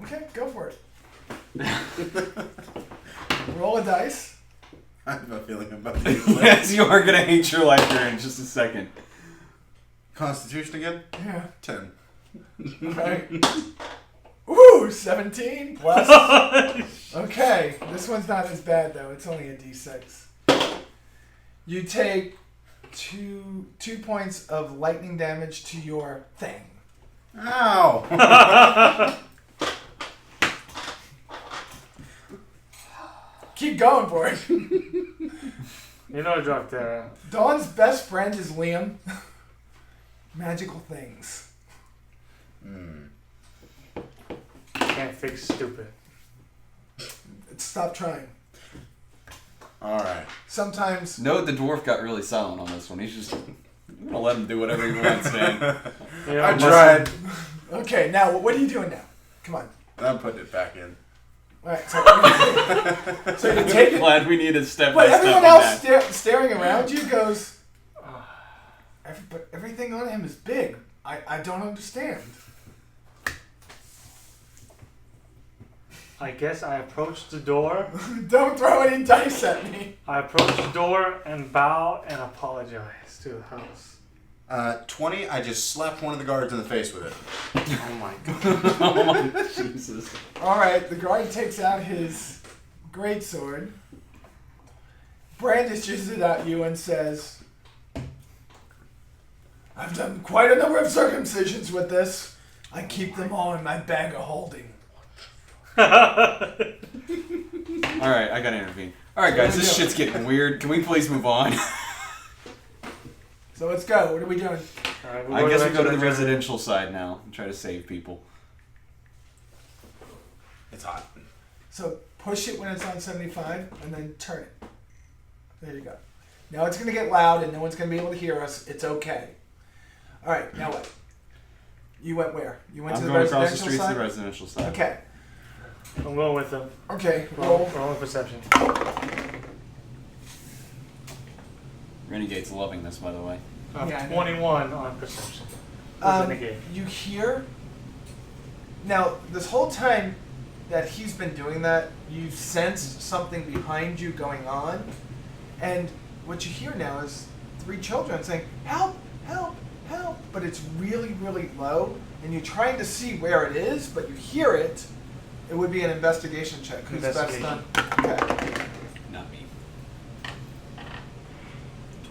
Okay, go for it. Roll a dice. I have a feeling about the Yes, you are gonna hate your life here in just a second. Constitution again? Yeah. 10. Okay. Ooh, 17 plus. Okay, this one's not as bad though. It's only a d6. You take two points of lightning damage to your thing. Ow! Keep going for it. You know, I dropped there. Dawn's best friend is Liam. Magical things. Can't fix stupid. Stop trying. Alright. Sometimes. No, the dwarf got really silent on this one. He's just I'm gonna let him do whatever he wants, man. Yeah, I tried. Okay, now what are you doing now? Come on. I'm putting it back in. Alright, so you take it. Glad we need a step But by step. everyone on else that. staring around you goes, but everything on him is big. I don't understand. I guess I approached the door. Don't throw any dice at me. I approach the door and bow and apologize to the house. 20, I just slapped one of the guards in the face with it. Oh my god. Oh my Jesus. Alright, the guard takes out his greatsword, brandishes it at you, and says, I've done quite a number of circumcisions with this. I keep them all in my bag of holding. Alright, I gotta intervene. Alright guys, this shit's getting weird. Can we please move on? So let's go. What are we doing? Alright, I guess we go to the residential side now and try to save people. It's hot. So push it when it's on 75 and then turn it. There you go. Now it's going to get loud and no one's going to be able to hear us. It's okay. All right, now what? You went where? You went I'm to the going across the residential streets to side? the residential side. Okay. I'm going with them. Okay, roll. Roll perception. Renegade's loving this, by the way. Yeah, I know. 21 on perception. With Renegade. You hear... Now, this whole time that he's been doing that, you've sensed something behind you going on. And what you hear now is 3 children saying, help, help, help. But it's really, really low. And you're trying to see where it is, but you hear it. It would be an investigation check. Who's best done? Okay. Not me.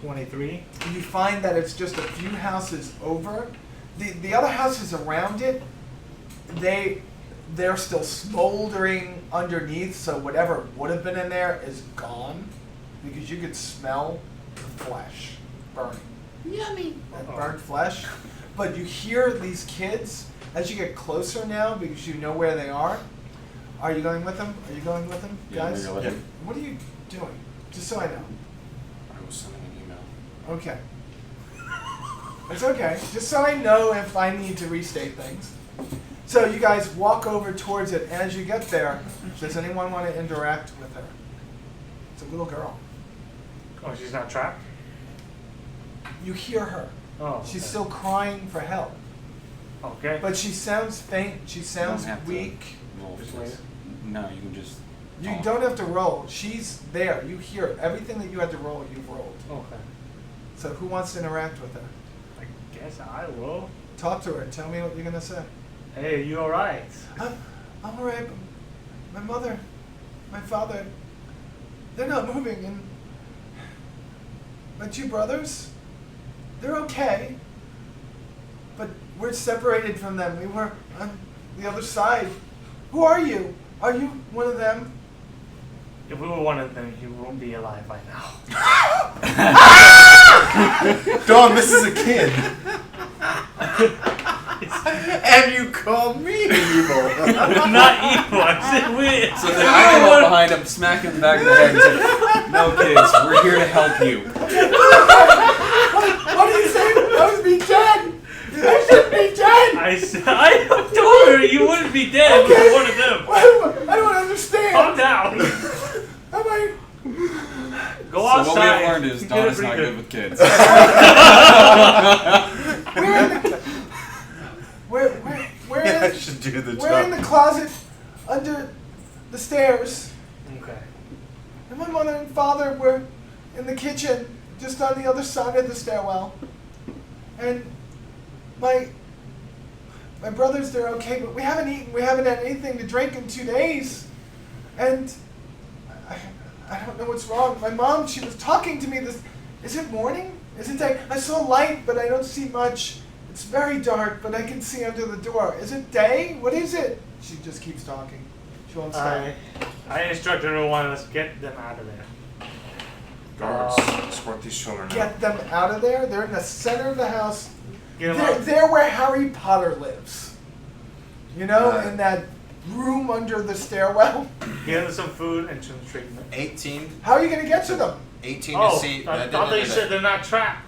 23. You find that it's just a few houses over. The other houses around it, they're still smoldering underneath, so whatever would have been in there is gone because you could smell the flesh burning. Yummy. That burnt flesh. But you hear these kids as you get closer now because you know where they are. Are you going with them? Are you going with them, Yeah, guys? we're going with him. What are you doing? Just so I know. I was sending an email. Okay. It's okay. Just so I know if I need to restate things. So you guys walk over towards it, and as you get there, does anyone want to interact with her? It's a little girl. Oh, she's not trapped? You hear her. Oh. She's okay. still crying for help. Okay. But she sounds faint. She sounds You don't have to weak. roll Just for this. No, you can just. You talk. don't have to roll. She's there. You hear it. Everything that you had to roll, you've rolled. Okay. So who wants to interact with her? I guess I will. Talk to her and tell me what you're going to say. Hey, you alright? I'm alright. My mother, my father, they're not moving, and my 2 brothers, they're okay. But we're separated from them. We were on the other side. Who are you? Are you one of them? If we were one of them, you won't be alive by now. Dom, this is a kid. And you call me evil. I'm not evil. I said weird. So then I come up behind him, smack him in the back of the head, and say, "No, kids, we're here to help you." What are you saying? I would be dead. I should be dead. I told her you wouldn't be dead with one of them. I don't understand. Calm down. Am I? Go So outside. what we have learned is You Don did it is pretty not good with kids. We're Yeah, I in, should do the we're in job. the closet under the stairs. Okay. And my mother and father were in the kitchen, just on the other side of the stairwell. And my brothers, they're okay, but we haven't eaten, we haven't had anything to drink in 2 days. And I don't know what's wrong. My mom, she was talking to me this, is it morning? Is it day? I saw light, but I don't see much. It's very dark, but I can see under the door. Is it day? What is it? She just keeps talking. She won't stop. I instructed everyone, let's get them out of there. Guards, escort these children out. Get them out of there. They're in the center of the house. Get them They're, out. they're where Harry Potter lives. You know, Right. in that room under the stairwell. Get them some food and some treatment. 18 How are you going to get to them? to Oh, see. I thought they said they're not trapped.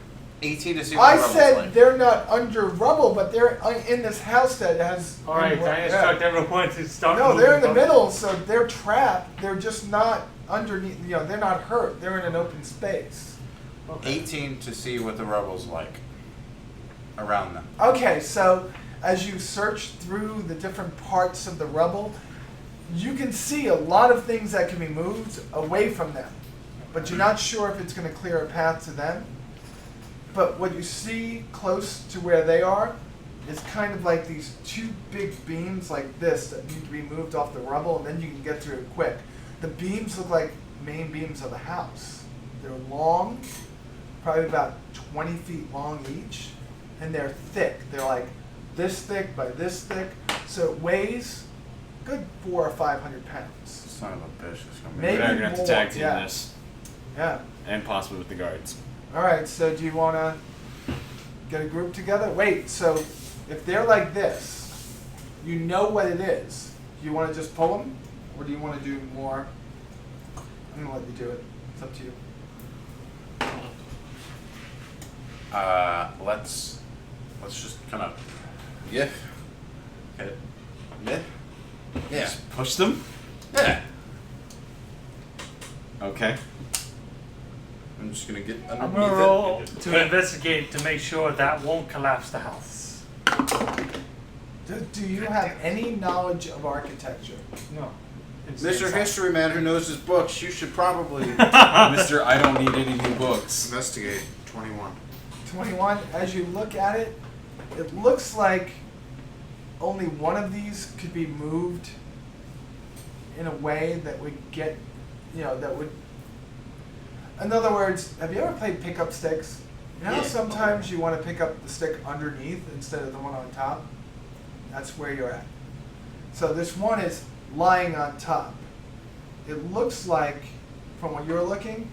18 to see what I the rubble's said like. they're not under rubble, but they're in this house that has. All right, I instruct everyone to start. No, they're in the moving. middle, so they're trapped. They're just not underneath. You know, they're not hurt. They're in an open space. Okay. 18 to see what the rubble's like around them. Okay, so as you search through the different parts of the rubble, you can see a lot of things that can be moved away from them, but you're not sure if it's going to clear a path to them. But what you see close to where they are is kind of like these two big beams like this that need to be moved off the rubble, and then you can get through it quick. The beams look like main beams of the house. They're long, probably about 20 feet long each, and they're thick. They're like this thick by this thick, so it weighs a good 400 or 500 pounds. Son of a bitch is coming. Maybe We're gonna have to more, tag team yeah. this, Yeah. and possibly with the guards. All right, so do you want to get a group together? Wait, so if they're like this, you know what it is. Do you want to just pull them, or do you want to do more? I'm going to let you do it. It's up to you. Let's just kind of hit it. Yeah. Just push them. Yeah. Okay. I'm just gonna get I'm underneath gonna roll it. to investigate to make sure that won't collapse the house. Do you have any knowledge of architecture? No. It's Mr. inside. History Man who knows his books, you should probably Mr. I don't need any new books. investigate. 21. 21, as you look at it, it looks like only one of these could be moved in a way that would get, you know, that would. In other words, have you ever played pick-up sticks? You know how Yeah. sometimes you want to pick up the stick underneath instead of the one on top? That's where you're at. So this one is lying on top. It looks like, from what you're looking,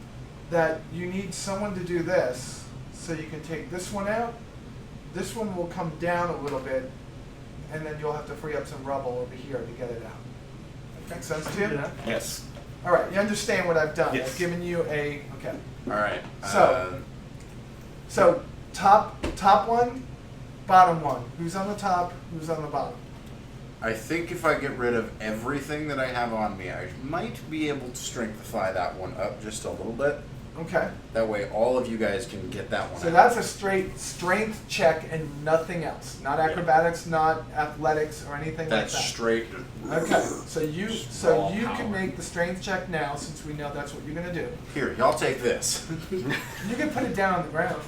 that you need someone to do this, so you can take this one out. This one will come down a little bit, and then you'll have to free up some rubble over here to get it out. Makes sense to you? Yeah. Yes. All right, you understand what I've done. Yes. I've given you a, okay. Alright. So top one, bottom one. Who's on the top, who's on the bottom? I think if I get rid of everything that I have on me, I might be able to strengthify that one up just a little bit. Okay. That way all of you guys can get that one So out. that's a straight strength check and nothing else. Not acrobatics, not athletics or anything That's like that. straight. Okay. So you Raw can power. make the strength check now, since we know that's what you're gonna do. Here, y'all take this. You can put it down on the ground.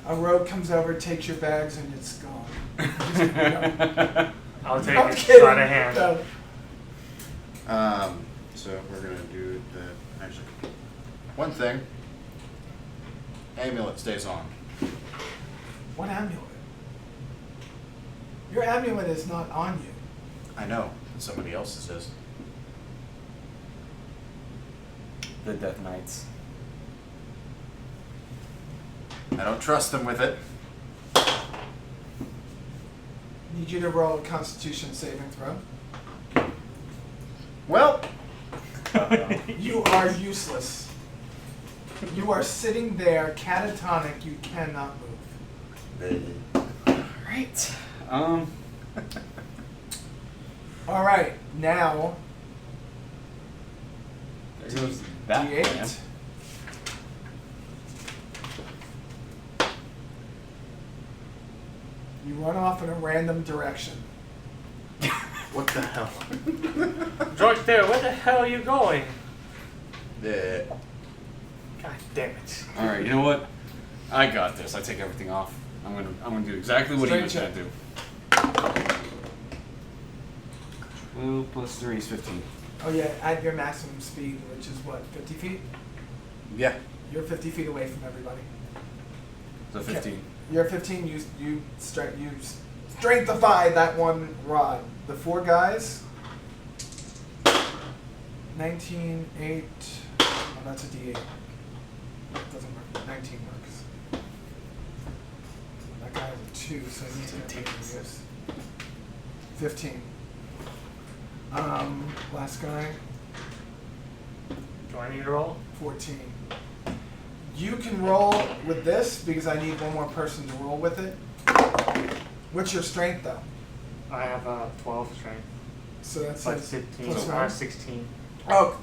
A rogue comes over, takes your bags, and it's gone. Just, you know. I'll take I'm it kidding. by the hand. No. So we're gonna do the actually one thing. Amulet stays on. What amulet? Your amulet is not on you. I know. Somebody else's is. The Death Knights. I don't trust him with it. Need you to roll a Constitution saving throw. Well, You are useless. You are sitting there catatonic. You cannot move. Right. All right, now There goes that plan. D8. You run off in a random direction. What the hell? George, there, where the hell are you going? Yeah. God damn it. All right, you know what? I got this. I take everything off. I'm gonna do exactly what he was Straight gonna do. 12 plus 3 is 15. Oh yeah, at your maximum speed, which is what, 50 feet? Yeah. You're 50 feet away from everybody. So 15. You're 15. You strengthify that one rod. The 4 guys. 19, 8. Oh, that's a D8. That doesn't work. 19 works. That guy has a 2, so he needs to take this. 15. Last guy. Do I need to roll? 14. You can roll with this because I need one more person to roll with it. What's your strength though? I have 12 strength. So that's Like it. 15. Plus So nine? 16. Oh,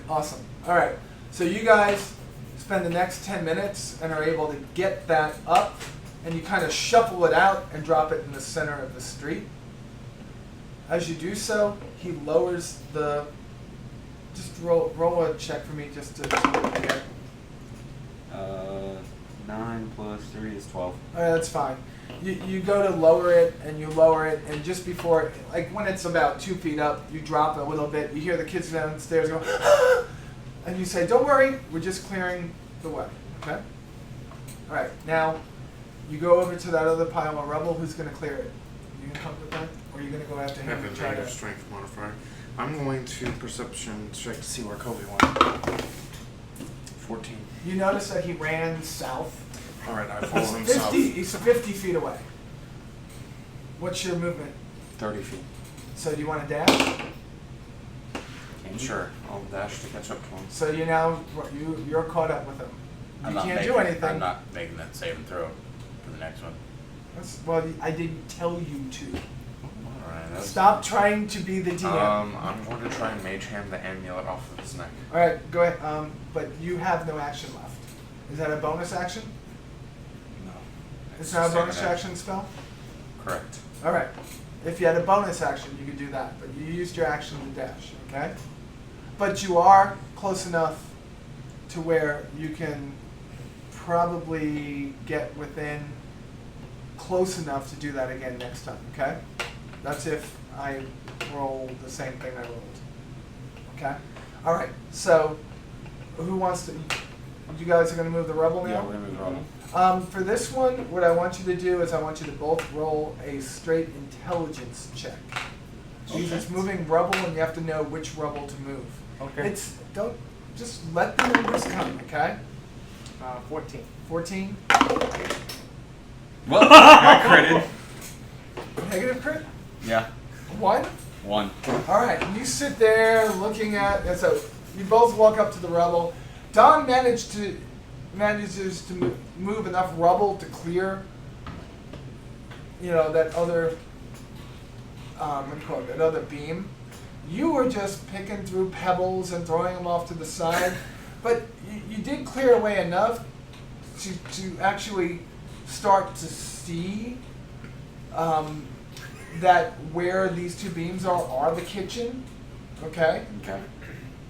awesome. All right. So you guys spend the next 10 minutes and are able to get that up, and you kind of shuffle it out and drop it in the center of the street. As you do so, he lowers the. Just roll a check for me just to. Okay. 9 plus 3 is 12. All right, that's fine. You go to lower it, and you lower it, and just before, like when it's about 2 feet up, you drop it a little bit. You hear the kids downstairs go, ah! And you say, "Don't worry, we're just clearing the way." Okay. All right. Now, you go over to that other pile of rubble. Who's going to clear it? You gonna come with that, or are you going to go after I him have and a try negative to? strength modifier. I'm going to perception check to see where Kobe went. 14. You notice that he ran south. All right, I follow him He's south. 50. He's 50 feet away. What's your movement? 30 feet. So do you want to dash? Sure, I'll dash to catch up to him. So you're caught up with him. You can't do anything. I'm not making that save and throw for the next one. Well, I didn't tell you to. Alright, that's... Stop trying to be the DM. I'm going to try and mage hand the amulet off of his neck. All right, go ahead. But you have no action left. Is that a bonus action? No. It's not a bonus standard action spell? Correct. All right. If you had a bonus action, you could do that. But you used your action to dash, okay? But you are close enough to where you can probably get within close enough to do that again next time, okay? That's if I roll the same thing I rolled. Okay? All right. So, who wants to? You guys are going to move the rubble now? Yeah, we're gonna move the rubble. For this one, what I want you to do is I want you to both roll a straight intelligence check. Because it's moving rubble, and you have to know which rubble to move. Okay. Don't just let the numbers come, okay? 14. 14. Well, got critted. Negative crit. Yeah, 1. 1. All right, and you sit there looking at, and so you both walk up to the rubble. Don manages to move enough rubble to clear, that other, what do you call it, that other beam. You were just picking through pebbles and throwing them off to the side, but you did clear away enough to actually start to see that where these two beams are the kitchen, okay? Okay.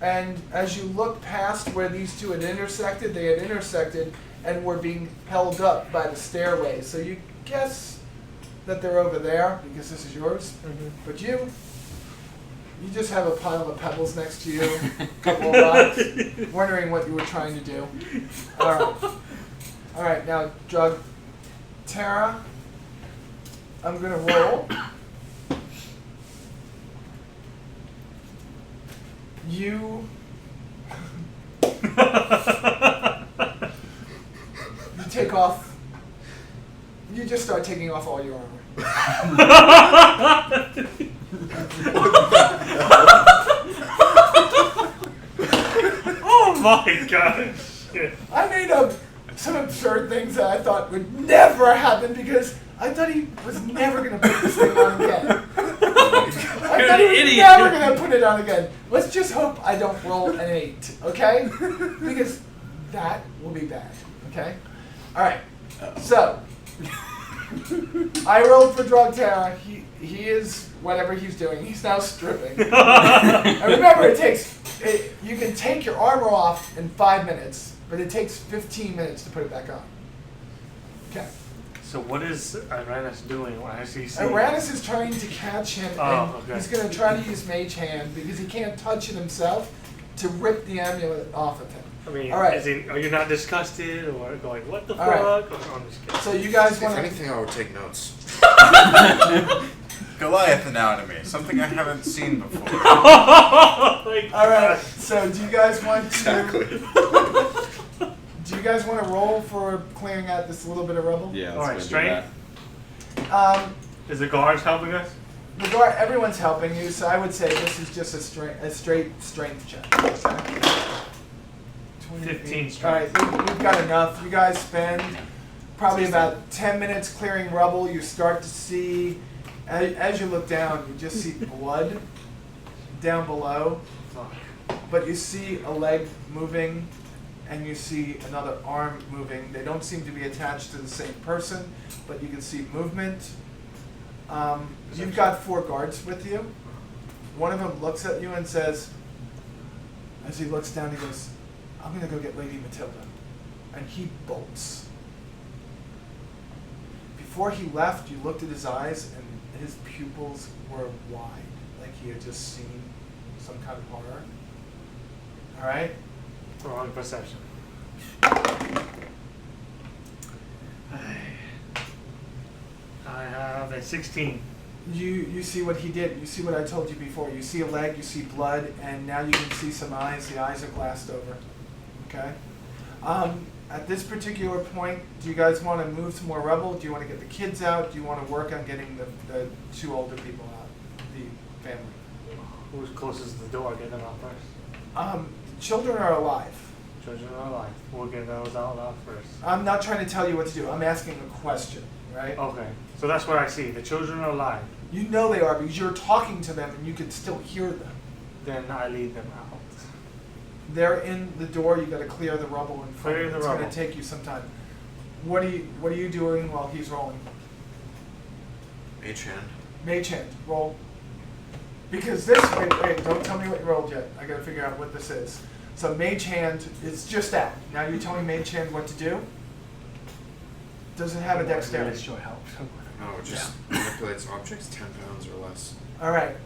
And as you look past where these two had intersected, they had intersected and were being held up by the stairway. So you guess that they're over there because this is yours. Mm-hmm. But you just have a pile of pebbles next to you, a couple of rocks, wondering what you were trying to do. All right, now, Drug Tara, I'm going to roll. You take off just start taking off all your armor. Oh my god. Shit. I made up some absurd things that I thought would never happen because I thought he was never going to put this thing on again. I thought he was never going to put it on again. Let's just hope I don't roll an 8, okay? Because that will be bad, okay? Alright, so I rolled for Drug Terror. He is whatever he's doing. He's now stripping. And remember, you can take your armor off in 5 minutes, but it takes 15 minutes to put it back on. Okay. So what is Iranus doing? Why is he Iranus is trying to catch him, and he's going to try to use Mage Hand because he can't touch it himself to rip the amulet off of him. I mean, all right. Are you not disgusted or going, what the All fuck? right. I'm just kidding. So you guys If want to... anything, I would take notes. Goliath anatomy, something I haven't seen before. All right. So do you guys want to? Exactly. Do you guys want to roll for clearing out this little bit of rubble? Yeah, All right, let's strength. do that. Is the guards helping us? The guard, everyone's helping you, so I would say this is just a straight strength check. Okay. 15 strength. All right, we've got enough. You guys spend probably about 10 minutes clearing rubble. You start to see, as you look down, you just see blood down below. Fuck. But you see a leg moving, and you see another arm moving. They don't seem to be attached to the same person, but you can see movement. You've got 4 guards with you. One of them looks at you and says, as he looks down, he goes, "I'm going to go get Lady Matilda." And he bolts. Before he left, you looked at his eyes, and his pupils were wide, like he had just seen some kind of horror. All right? Wrong perception. I have a 16. You see what he did. You see what I told you before. You see a leg, you see blood, and now you can see some eyes. The eyes are glassed over. Okay? At this particular point, do you guys want to move some more rubble? Do you want to get the kids out? Do you want to work on getting the 2 older people out, the family? Who's closest to the door? Get them out first. Children are alive. Children are alive. We'll get those out first. I'm not trying to tell you what to do. I'm asking a question, right? Okay. So that's what I see. The children are alive. You know they are because you're talking to them and you can still hear them. Then I lead them out. They're in the door. You got to clear the rubble in front. Clear the It's rubble. going to take you some time. What are you doing while he's rolling? Mage hand. Mage hand, roll. Because this, wait, don't tell me what you rolled yet. I gotta figure out what this is. So Mage hand is just out. Now you're telling Mage hand what to do? Does it have a dexterity? Sure helps. No, it just manipulates objects 10 pounds or less. Alright,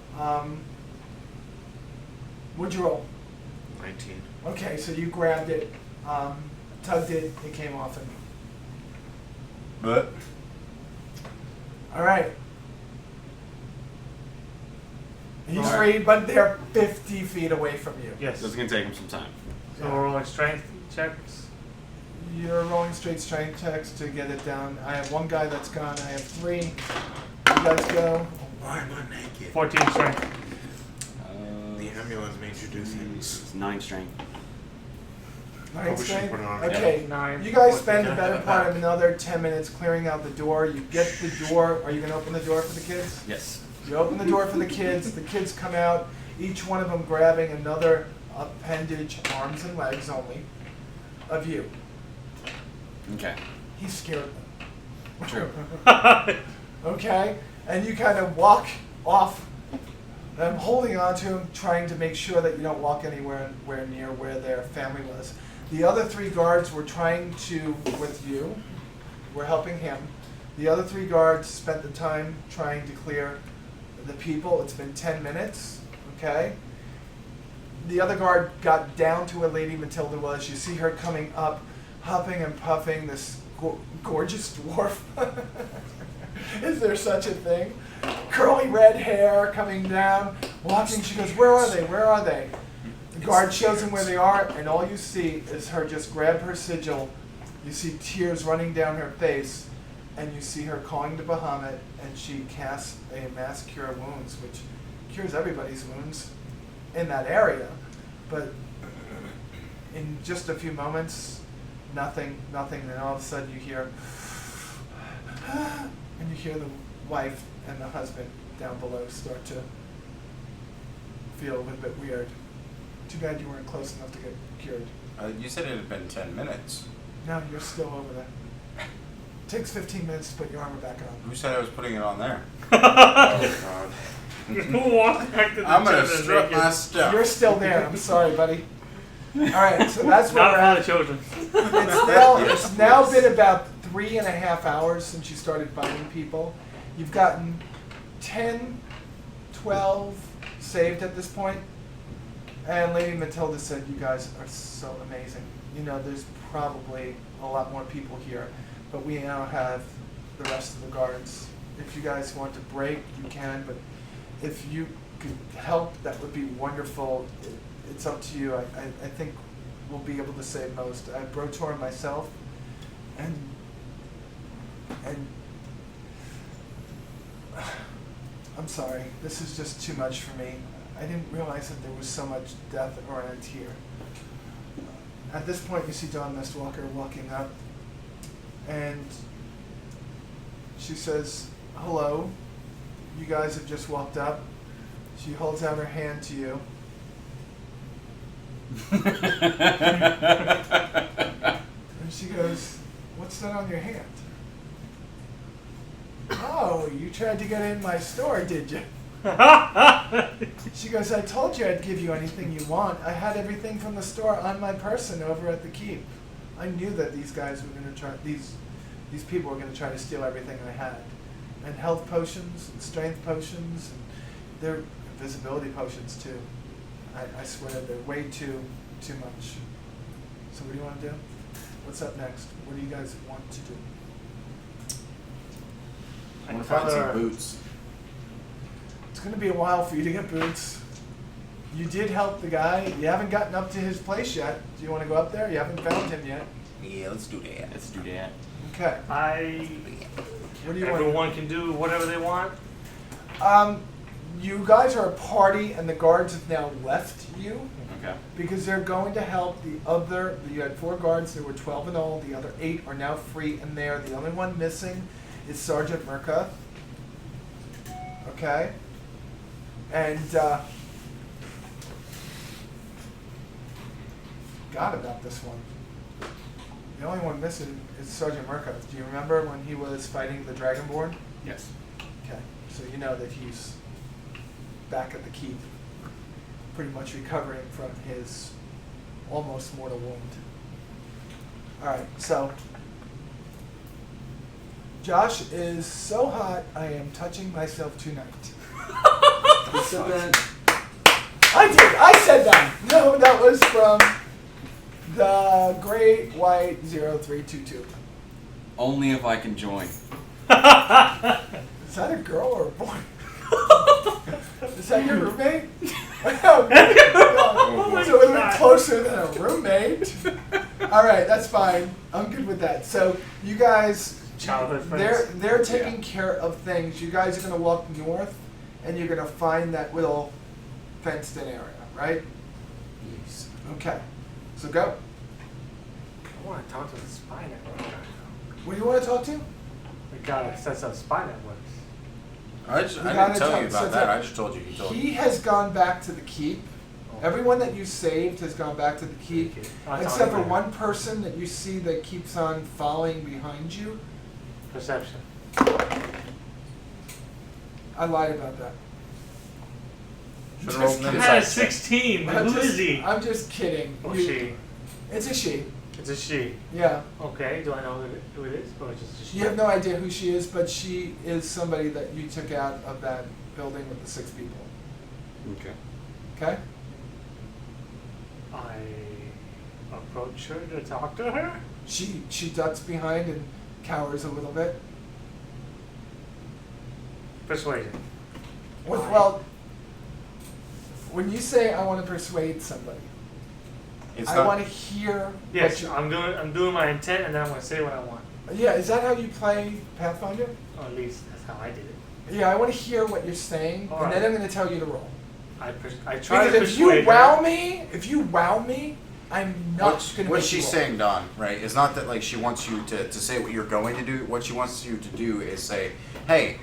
what'd you roll? 19. Okay, so you grabbed it, tugged it came off and... But Alright. He's Alright. free, but they're 50 feet away from you. Yes. So it's gonna take him some time. So we're rolling strength checks. You're rolling straight strength checks to get it down. I have 1 guy that's gone. I have 3. You guys go. why am I naked? 14 strength. The amulet made you do things. It's 9 strength. 9 Probably should strength? put it on Okay. again. 9. You guys spend the better part of another 10 minutes clearing out the door. You get the door. Are you going to open the door for the kids? Yes. You open the door for the kids. The kids come out, each one of them grabbing another appendage, arms and legs only, of you. Okay. He's scared them. True. Okay? And you kind of walk off, them holding on to him, trying to make sure that you don't walk anywhere near where their family was. The other 3 guards were trying to, with you, were helping him. The other 3 guards spent the time trying to clear the people. It's been 10 minutes, okay? The other guard got down to where Lady Matilda was. You see her coming up, huffing and puffing, this gorgeous dwarf. Is there such a thing? Curly red hair coming down, walking. She goes, "Where are they? Where are they?" The guard shows him where they are, and all you see is her just grab her sigil. You see tears running down her face, and you see her calling to Bahamut, and she casts a mass cure wounds, which cures everybody's wounds in that area. But in just a few moments, nothing, and all of a sudden you hear, and you hear the wife and the husband down below start to feel a little bit weird. Too bad you weren't close enough to get cured. You said it had been 10 minutes. No, you're still over there. Takes 15 minutes to put your armor back on. Who said I was putting it on there? Oh God. Walk back to the I'm gonna children strip naked. my stuff. You're still there. I'm sorry, buddy. All right, so that's where Not we're for the at. children. It's now been about 3.5 hours since you started biting people. You've gotten 10, 12 saved at this point. And Lady Matilda said, you guys are so amazing. You know, there's probably a lot more people here, but we now have the rest of the guards. If you guys want to break, you can, but if you could help, that would be wonderful. It's up to you. I think we'll be able to save most. I Brotor myself, and I'm sorry. This is just too much for me. I didn't realize that there was so much death around here. At this point, you see Dawn Mistwalker walking up, and she says, hello, you guys have just walked up. She holds out her hand to you. And she goes, what's that on your hand? Oh, you tried to get in my store, did you? She goes, I told you I'd give you anything you want. I had everything from the store on my person over at the keep. I knew that these guys were going to try, these people were going to try to steal everything I had. And health potions, and strength potions, and they're invisibility potions too. I swear they're way too much. So what do you want to do? What's up next? What do you guys want to do? I want to find some boots. It's going to be a while for you to get boots. You did help the guy. You haven't gotten up to his place yet. Do you want to go up there? You haven't found him yet. Yeah, let's do that. Let's do that. Okay. What do you want? Everyone can do whatever they want. You guys are a party, and the guards have now left you Okay. because they're going to help the other. You had 4 guards. There were 12 in all. The other 8 are now free in there. The only one missing is Sergeant Murka. Okay. And forgot about this one. The only one missing is Sergeant Murka. Do you remember when he was fighting the Dragonborn? Yes. Okay, so you know that he's back at the keep, pretty much recovering from his almost mortal wound. All right, so Josh is so hot, I am touching myself tonight. You said that. I did. I said that. No, that was from the Great White 0322. Only if I can join. Is that a girl or a boy? Is that your roommate? Oh, so a little closer than a roommate. All right, that's fine. I'm good with that. So you guys, Childhood friends. they're taking care of things. You guys are gonna walk north, and you're gonna find that little fenced-in area, right? Yes. Okay. So go. I want to talk to the spy network. What do you want to talk to? We gotta set up spy networks. I We didn't gotta tell tell- you so about that. that- I just told you. He told He you. has gone back to the keep. Everyone that you saved has gone back to the keep, I'll talk except for later. one person that you see that keeps on following behind you. Perception. I lied about that. Should've rolled an I insight had a check. 16. I'm Who just- is he? I'm just kidding. Oh, You- she. It's a she. It's a she. Yeah. Okay. Do I know who it is, or just a she? You have no idea who she is, but she is somebody that you took out of that building with the 6 people. Okay. Okay? I approach her to talk to her. She ducks behind and cowers a little bit. Persuasion. Well, when you say I want to persuade somebody, It's I not. want to hear Yes, what you, I'm doing my intent, and then I'm gonna say what I want. Yeah, is that how you play Pathfinder? Or at least that's how I did it. Yeah, I want to hear what you're saying, and then I'm going to tell you to roll. I try Because to if persuade you wow me, I'm not going to. What she's saying, Don, right, is not that like she wants you to say what you're going to do. What she wants you to do is say, hey,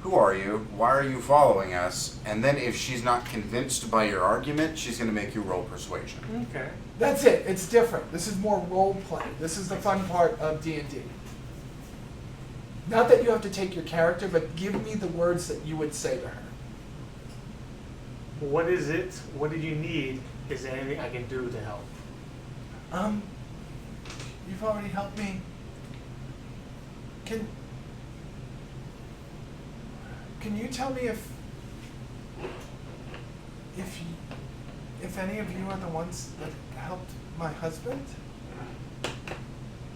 who are you? Why are you following us? And then if she's not convinced by your argument, she's going to make you roll persuasion. Okay. That's it. It's different. This is more role play. This is the fun part of D&D. Not that you have to take your character, but give me the words that you would say to her. What is it? What do you need? Is there anything I can do to help? You've already helped me. Can you tell me if any of you are the ones that helped my husband?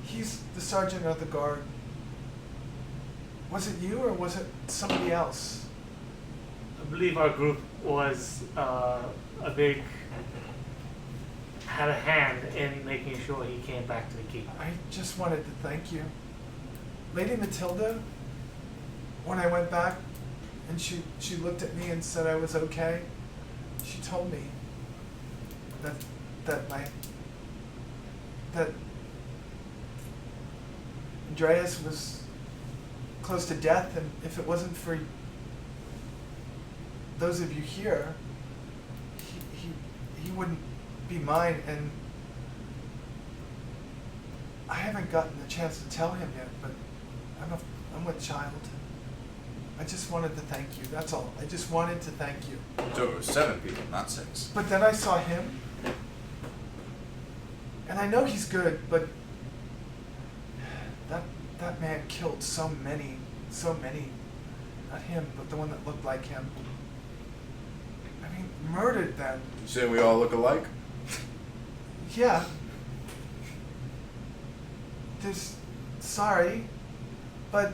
He's the sergeant of the guard. Was it you or was it somebody else? I believe our group was had a hand in making sure he came back to the keep. I just wanted to thank you. Lady Matilda, when I went back and she looked at me and said I was okay, she told me that Andreas was close to death, and if it wasn't for those of you here, he wouldn't be mine. And I haven't gotten the chance to tell him yet, but I'm a child. I just wanted to thank you. That's all. I just wanted to thank you. So it was 7 people, not 6. But then I saw him, and I know he's good, but that man killed so many. Not him, but the one that looked like him. I mean, murdered them. You say we all look alike? Yeah. Sorry, but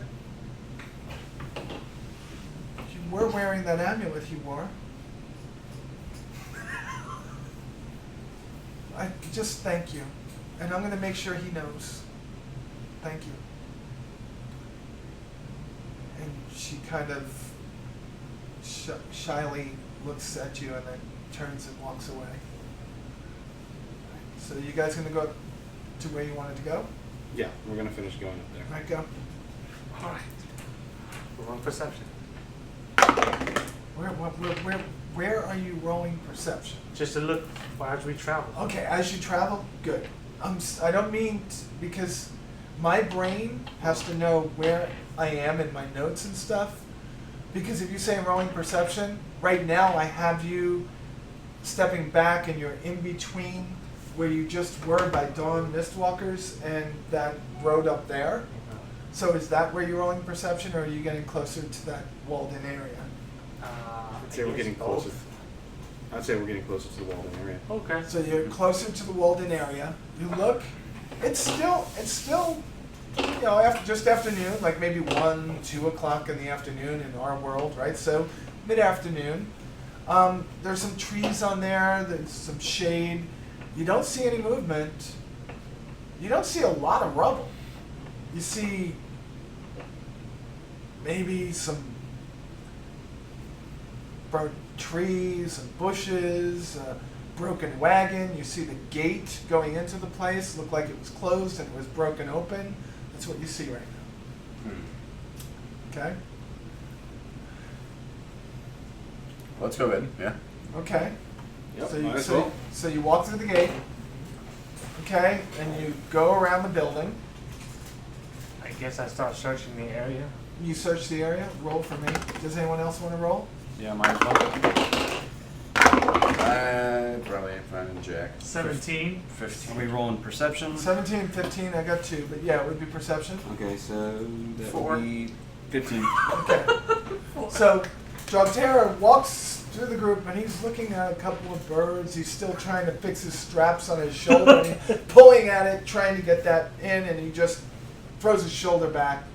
you were wearing that amulet he wore. I just thank you, and I'm going to make sure he knows. Thank you. And she kind of shyly looks at you and then turns and walks away. So you guys going to go up to where you wanted to go? Yeah, we're gonna finish going up there. All right, go. All right. We're on perception. Where are you rolling perception? Just to look as we travel. Okay, as you travel, good. I don't mean because my brain has to know where I am in my notes and stuff. Because if you say rolling perception, right now I have you stepping back and you're in between where you just were by Dawn Mistwalkers and that road up there. So is that where you're rolling perception, or are you getting closer to that walled-in area? I'd say we're getting closer. I'd say we're getting closer to the walled-in area. Okay. So you're closer to the walled-in area. You look. It's still, you know, just afternoon, like maybe 1, 2 o'clock in the afternoon in our world, right? So mid-afternoon. There's some trees on there. There's some shade. You don't see any movement. You don't see a lot of rubble. You see maybe some burnt trees and bushes, a broken wagon. You see the gate going into the place looked like it was closed and it was broken open. That's what you see right now. Okay? Let's go in, yeah. Okay. Yep, So might as well. so you walk through the gate, okay, and you go around the building. I guess I start searching the area. You search the area. Roll for me. Does anyone else want to roll? Yeah, might as well. I probably ain't finding Jack. 17. 15. Are we rolling perception? 17 and 15, I got 2, but yeah, it would be perception. Okay, so that 4. would be 15. Okay. So, Jogterra walks through the group and he's looking at a couple of birds. He's still trying to fix his straps on his shoulder. And he's pulling at it, trying to get that in, and he just throws his shoulder back,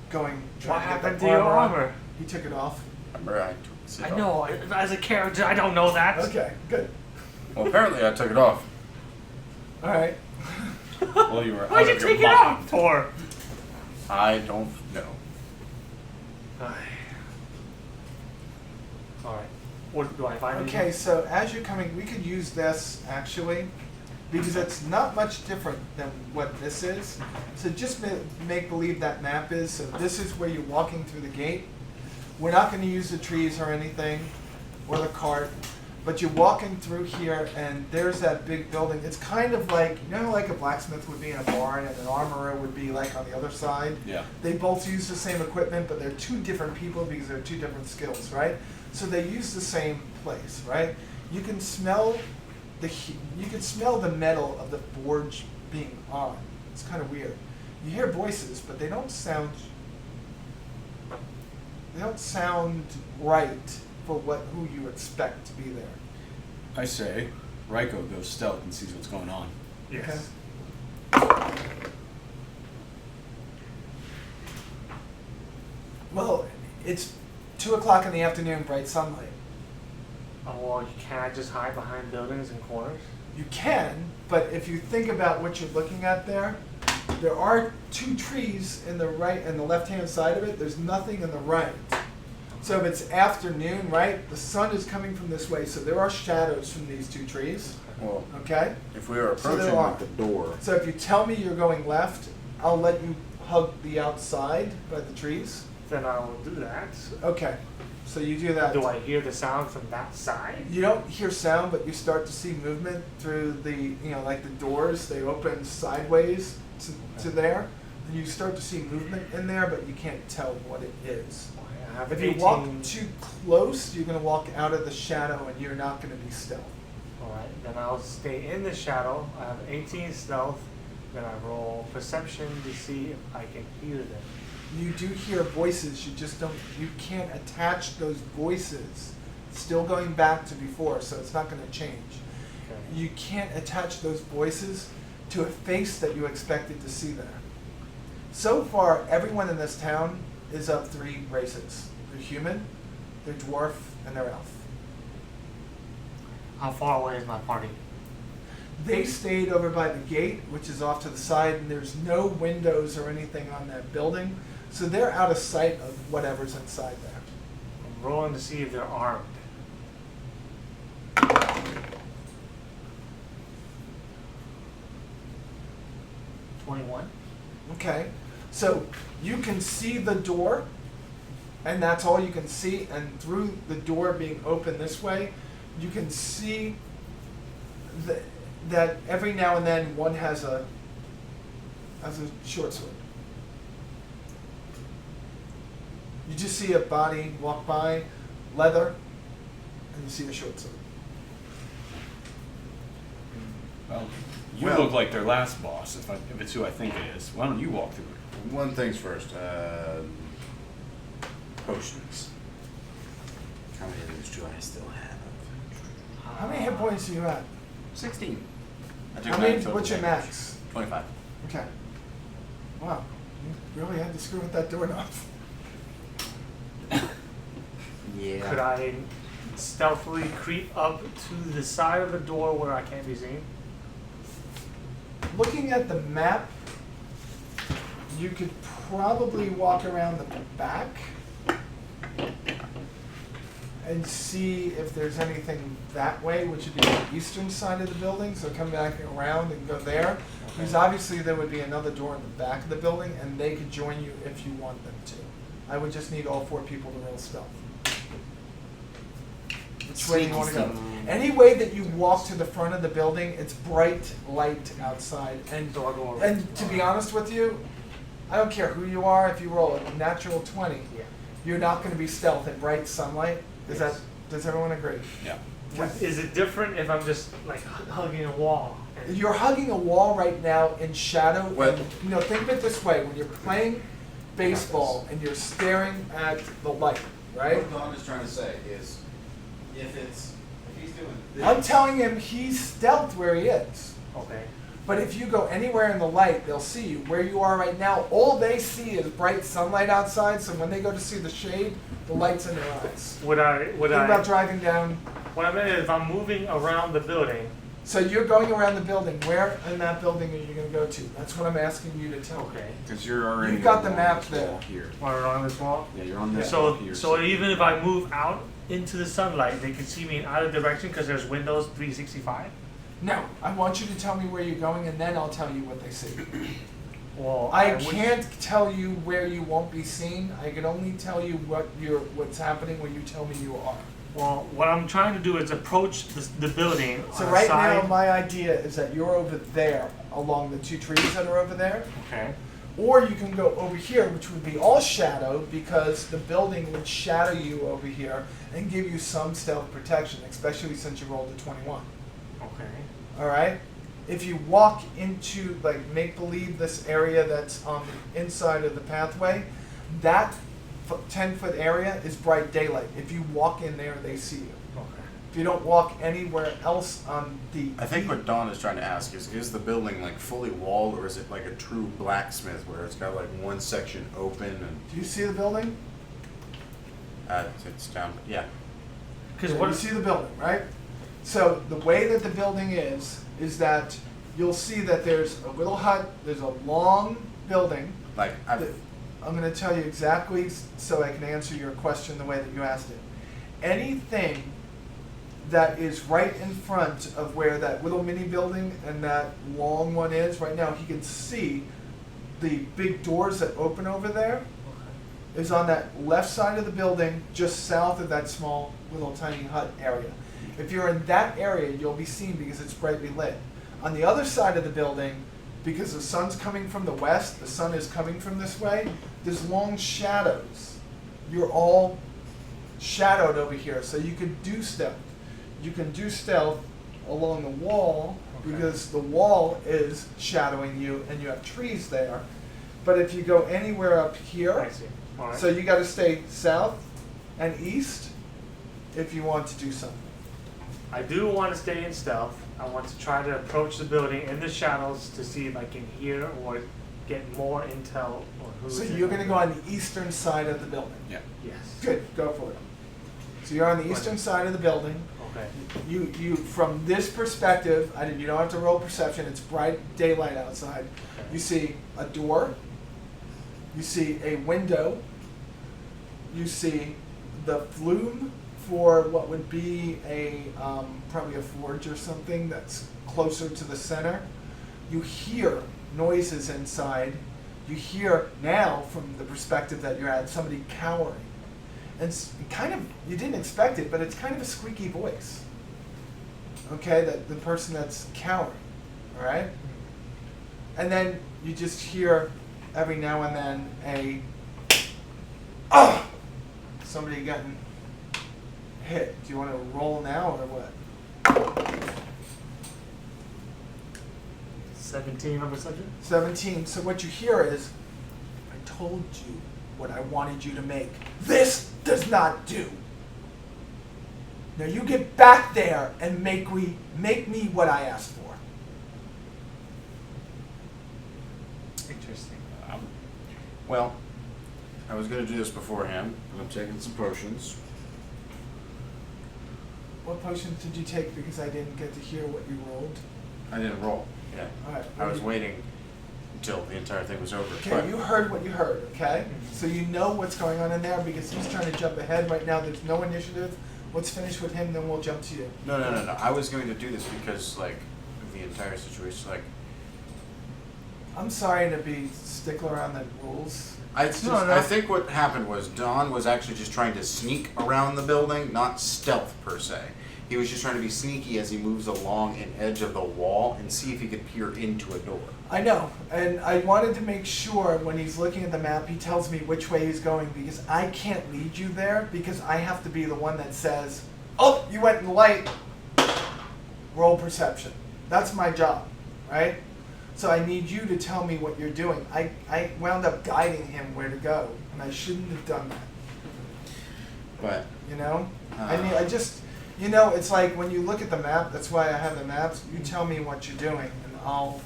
trying What to get happened the to your on. armor? He took it off. Remember, I took it I off. know. As a character, I don't know that. Okay, good. Well, apparently I took it off. All right. Well, you were Why'd out you of your take it mind. off for? I don't know. Alright. What do I find? Okay, so as you're coming, we could use this actually, because it's not much different than what this is. So just make believe that map is, so this is where you're walking through the gate. We're not going to use the trees or anything, or the cart, but you're walking through here and there's that big building. It's kind of like, you know, like a blacksmith would be in a barn and an armorer would be like on the other side. Yeah. They both use the same equipment, but they're two different people because they're two different skills, right? So they use the same place, right? You can smell the metal of the forge being on. It's kind of weird. You hear voices, but they don't sound right for who you expect to be there. I say, Raiko goes stealth and sees what's going on. Yes. Well, it's 2 o'clock in the afternoon, bright sunlight. Oh, well, can I just hide behind buildings and corners? You can, but if you think about what you're looking at there are 2 trees in the right and the left-hand side of it. There's nothing in the right. So if it's afternoon, right, the sun is coming from this way, so there are shadows from these 2 trees. Well, Okay? if we were So there approaching are. like the door, So if you tell me you're going left, I'll let you hug the outside by the trees. Then I will do that. Okay. So you do that. Do I hear the sound from that side? You don't hear sound, but you start to see movement through the, like the doors. They open sideways to there. And you start to see movement in there, but you can't tell what it is. I have If you 18. walk too close, you're going to walk out of the shadow and you're not going to be stealth. Alright, then I'll stay in the shadow. I have 18 stealth. Then I roll perception to see if I can hear them. You do hear voices, you can't attach those voices. Still going back to before, so it's not going to change. Okay. You can't attach those voices to a face that you expected to see there. So far, everyone in this town is of 3 races. They're human, they're dwarf, and they're elf. How far away is my party? They stayed over by the gate, which is off to the side, and there's no windows or anything on that building. So they're out of sight of whatever's inside there. I'm rolling to see if they're armed. 21. Okay, so you can see the door, and that's all you can see, and through the door being open this way, you can see that every now and then one has a short sword. You just see a body walk by, leather, and you see a short sword. Well, you Well- look like their last boss, if it's who I think it is. Why don't you walk through it? one thing's first. Potions. How many of those do I still have? How many hit points do you have? 16. I took How 9 many? total What's your damage. max? 25. Okay. Wow, you really had to screw with that doorknob. Yeah. Could I stealthily creep up to the side of the door where I can't be seen? Looking at the map, you could probably walk around the back and see if there's anything that way, which would be the eastern side of the building. So come back around and go there. Because obviously there would be another door in the back of the building, and they could join you if you want them to. I would just need all 4 people to roll stealth. Which way do you want to go? Any way that you walk to the front of the building, it's bright light outside. And So I'll go over. and to be honest with you, I don't care who you are. If you roll a natural 20, Yeah. you're not going to be stealth in bright sunlight. Yes. Does everyone agree? Yeah. Is it different if I'm just like hugging a wall? And You're hugging a wall right now in shadow. Well- And, think of it this way: when you're playing baseball and you're staring at the light, right? What Don is trying to say is, if he's doing this, I'm telling him he's stealth where he is. Okay. But if you go anywhere in the light, they'll see you. Where you are right now, all they see is bright sunlight outside. So when they go to see the shade, the light's in their eyes. Would I? Think about driving down. What I meant is, if I'm moving around the building, So you're going around the building. Where in that building are you going to go to? That's what I'm asking you to tell me. Okay. Because you're already. You've got the along map this there. wall here. While we're on this wall. Yeah, you're on this So wall here. so even if I move out into the sunlight, they can see me in either direction because there's Windows 365. No, I want you to tell me where you're going, and then I'll tell you what they see. Well, I wish- can't tell you where you won't be seen. I can only tell you what's happening when you tell me you are. Well, what I'm trying to do is approach the building So on the right side. now, my idea is that you're over there, along the two trees that are over there, Okay. or you can go over here, which would be all shadowed because the building would shadow you over here and give you some stealth protection, especially since you rolled a 21. Okay. All right. If you walk into, like, make believe this area that's on the inside of the pathway, that 10-foot area is bright daylight. If you walk in there, they see you. Okay. If you don't walk anywhere else on the, I think what Dawn is trying to ask is the building like fully walled, or is it like a true blacksmith where it's got like one section open and do you see the building? it's down? Yeah. Because Yeah, what you see the building, right? So the way that the building is that you'll see that there's a little hut, there's a long building. Like I've I'm going to tell you exactly so I can answer your question the way that you asked it. Anything that is right in front of where that little mini building and that long one is, right now he can see the big doors that open over there is on that left side of the building, just south of that small little tiny hut area. If you're in that area, you'll be seen because it's brightly lit. On the other side of the building, because the sun's coming from the west, the sun is coming from this way, there's long shadows. You're all shadowed over here, so you can do stealth. You can do stealth along the wall because the wall is shadowing you and you have trees there. But if you go anywhere up here, I see. All right. so you got to stay south and east if you want to do something. I do want to stay in stealth. I want to try to approach the building in the shadows to see if I can hear or get more intel on who's So in you're the going to go on the eastern side of the building. Yeah. Yes. Good, go for it. So you're on the eastern side of the building. Okay. You from this perspective, you don't have to roll perception. It's bright daylight outside. You see a door. You see a window. You see the flume for what would be a probably a forge or something that's closer to the center. You hear noises inside. You hear now from the perspective that you're at somebody cowering. And it's kind of, you didn't expect it, but it's kind of a squeaky voice. Okay, that the person that's cowering, all right? And then you just hear every now and then somebody getting hit. Do you want to roll now or what? 17 on perception? 17. So what you hear is, I told you what I wanted you to make. This does not do. Now you get back there and make me what I asked for. Interesting. well, I was gonna do this beforehand, but I'm taking some potions. What potions did you take? Because I didn't get to hear what you rolled. I didn't roll. Yeah. All right. I was waiting until the entire thing was over. Okay, But you heard what you heard, okay? So you know what's going on in there because he's trying to jump ahead right now. There's no initiative. Let's finish with him, then we'll jump to you. no. I was going to do this because like the entire situation, like I'm sorry to be stickler on the rules. I No. think what happened was Don was actually just trying to sneak around the building, not stealth per se. He was just trying to be sneaky as he moves along an edge of the wall and see if he could peer into a door. I know, and I wanted to make sure when he's looking at the map, he tells me which way he's going because I can't lead you there because I have to be the one that says, "Oh, you went in the light. Roll perception." That's my job, right? So I need you to tell me what you're doing. I wound up guiding him where to go, and I shouldn't have done that. But You know? I just, it's like when you look at the map, that's why I have the maps, you tell me what you're doing, and I'll...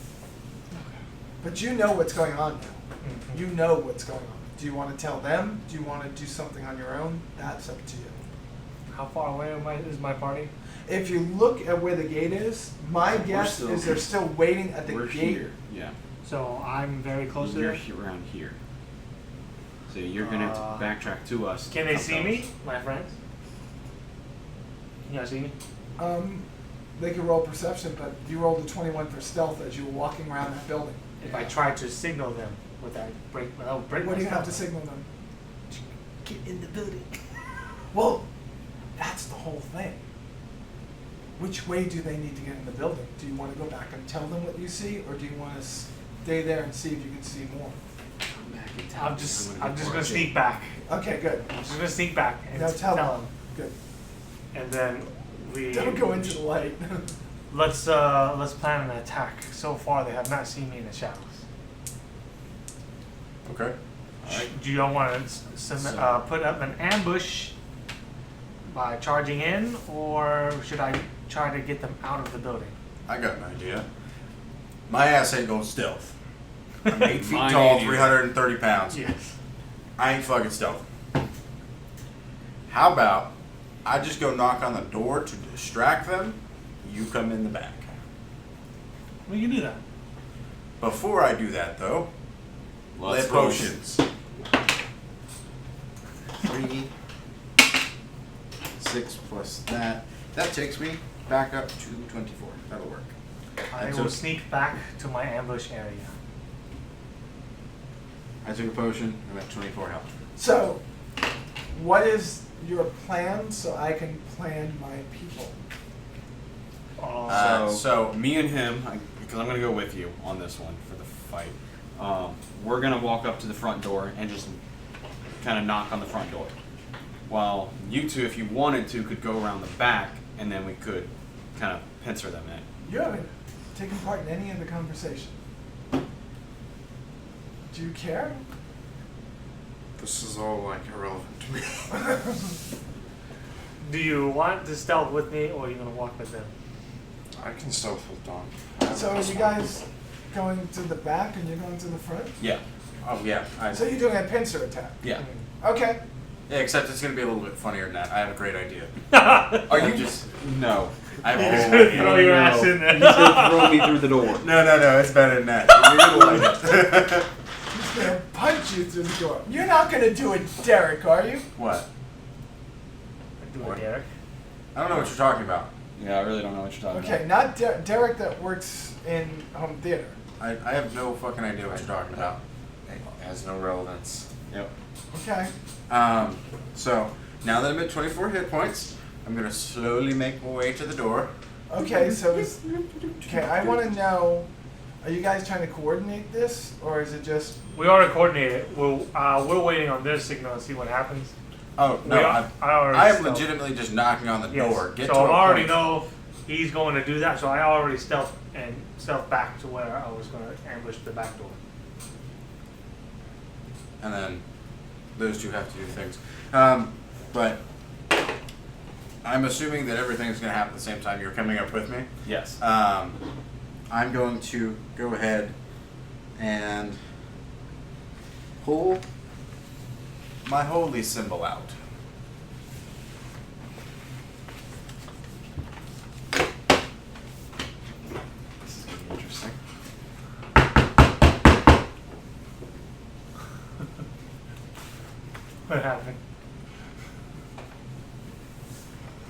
But you know what's going on now. You know what's going on. Do you want to tell them? Do you want to do something on your own? That's up to you. How far away is my party? If you look at where the gate is, my guess still- is they're still waiting at the We're gate. here. Yeah. So I'm very close to You're them. around here. So you're gonna have to backtrack to us. Can they Come see to me, us. my friends? Can y'all see me? They could roll perception, but you rolled a 21 for stealth as you were walking around that building. If I try to signal them, would that break? That would break. What do you my have to stealth. signal them? Get in the building. Well, that's the whole thing. Which way do they need to get in the building? Do you want to go back and tell them what you see, or do you want to stay there and see if you can see more? Come back and tell I'm me. just gonna gonna report sneak you. back. Okay, good. I'm just gonna sneak back and Now tell them. them. Good. And then we Don't go into the light. let's plan an attack. So far they have not seen me in the shadows. Okay. Do y'all want to put up an ambush by charging in, or should I try to get them out of the building? I got an idea. My ass ain't going stealth. I'm 8 feet Mine tall, ain't either. 330 pounds. Yes. I ain't fucking stealth. How about I just go knock on the door to distract them? You come in the back. We can do that. Before I do that, though, Let's lead go. potions. 3, 6 plus that. That takes me back up to 24. That'll work. I And will so- sneak back to my ambush area. I took a potion. I'm at 24 health. So, what is your plan so I can plan my people? So- me and him, because I'm gonna go with you on this one for the fight. We're gonna walk up to the front door and just kind of knock on the front door. While you two, if you wanted to, could go around the back, and then we could kind of pincer them in. You haven't taken part in any of the conversation. Do you care? This is all like irrelevant to me. Do you want to stealth with me, or are you gonna walk with them? I can stealth with Dawn. So are you guys going to the back and you're going to the front? Yeah. Oh yeah. So you're doing a pincer attack? Yeah. Okay. Yeah, except it's gonna be a little bit funnier than that. I have a great idea. Are you just no? I Just throw your ass in there. He's gonna throw me through the door. No, it's better than that. You're gonna like it. He's gonna punch you through the door. You're not gonna do it, Derek, are you? What? Do What? it, Derek. I don't know what you're talking about. Yeah, I really don't know what you're talking Okay, not Derek that works in home theater. I have no fucking idea what you're talking about. It has no relevance. about. Yep. Okay. So now that I'm at 24 hit points, I'm gonna slowly make my way to the door. Okay, so okay, I want to know, are you guys trying to coordinate this, or is it just? We already coordinated. We're waiting on their signal to see what happens. Oh no, I already I am stealth. legitimately just knocking on the Yes. door. Get so to I a already point. know he's going to do that. So I already stealth back to where I was going to ambush the back door. And then those two have to do things. But I'm assuming that everything's gonna happen at the same time. You're coming up with me. Yes. I'm going to go ahead and pull my holy symbol out. This is gonna be interesting. What happened?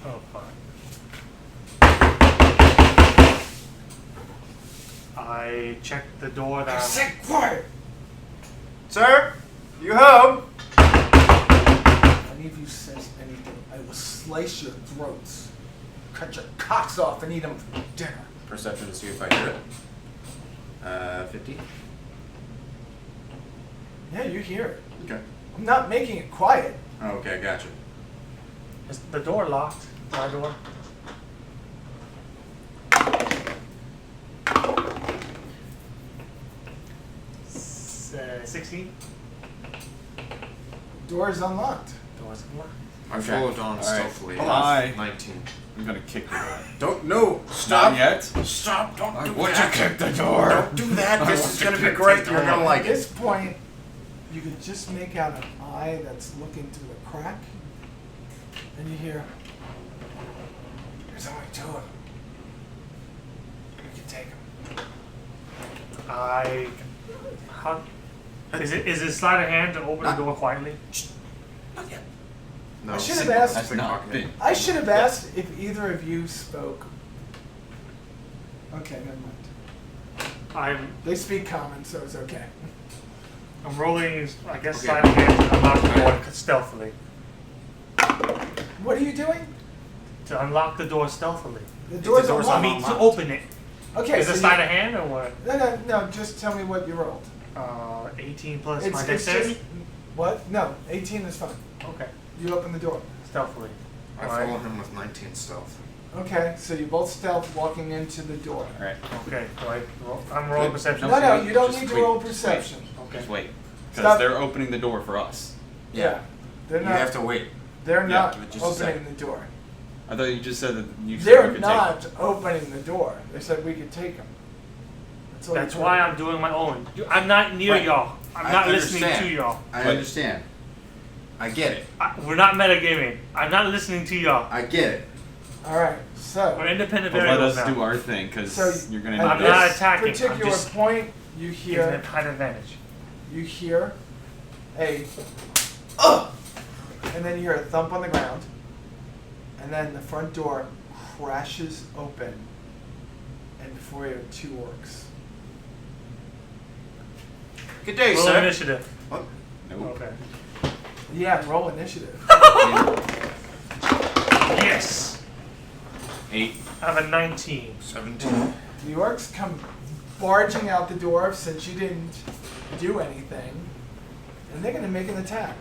Oh, fuck. I checked the door that Sit quiet. Sir, you home? If any of you says anything, I will slice your throats, cut your cocks off, and eat them for dinner. Perception to see if I hear it. 50. Yeah, you hear it. Okay. I'm not making it quiet. Okay, gotcha. is the door locked. Our door. S- 16. Door is unlocked. Door's unlocked. I Okay. follow Dawn All right. stealthily. Hold on. 19. I'm gonna kick the door. Don't no stop Not yet. Stop! Don't I do want that. to kick the door. Don't do that. I This want is to gonna be kick great. the You're door. gonna like At it. this point, you can just make out an eye that's looking through the crack, and you hear, There's only 2 of them. We can take them. How? Is it sleight of hand to open the door quietly? No, I should have asked. That's not big. I should have asked if either of you spoke. Okay, never mind. They speak common, so it's okay. I'm rolling, I guess, Okay. sleight of hand to unlock the door stealthily. What are you doing? To unlock the door stealthily. The door's door's I unlocked. mean, to open it. Okay, Is it so sleight of hand or what? no. Just tell me what you rolled. 18 plus my It's dexterity? just what? No, 18 is fine. Okay. You open the door. Stealthily. I follow him with 19 stealth. Okay, so you both stealth walking into the door. All right. Okay. I'm rolling perception. No, you don't Just need to wait. roll perception. Okay. Just wait. Stop. Because they're opening the door for us. Yeah, they're You not. have to wait. They're Yeah, not but just a opening second. the door. I thought you just said that you said we They're could not opening the door. They said we could take them. That's why I'm doing my own. I'm not near Right. y'all. I'm I not listening understand. to y'all. I But- understand. I get it. We're not metagaming. I'm not listening to y'all. I get it. All right, We're so independent But let variables us now. do our thing, because So you're gonna. at I'm need this not this. attacking, I'm particular just point, you Giving hear it height advantage. a ugh, and then you hear a thump on the ground, and then the front door crashes open, and before you are 2 orcs. Good day, Roll sir. initiative. Nope. Okay. Yeah, roll initiative. Yes. 8. I have a 19. 17. The orcs come barging out the door since you didn't do anything, and they're gonna make an attack.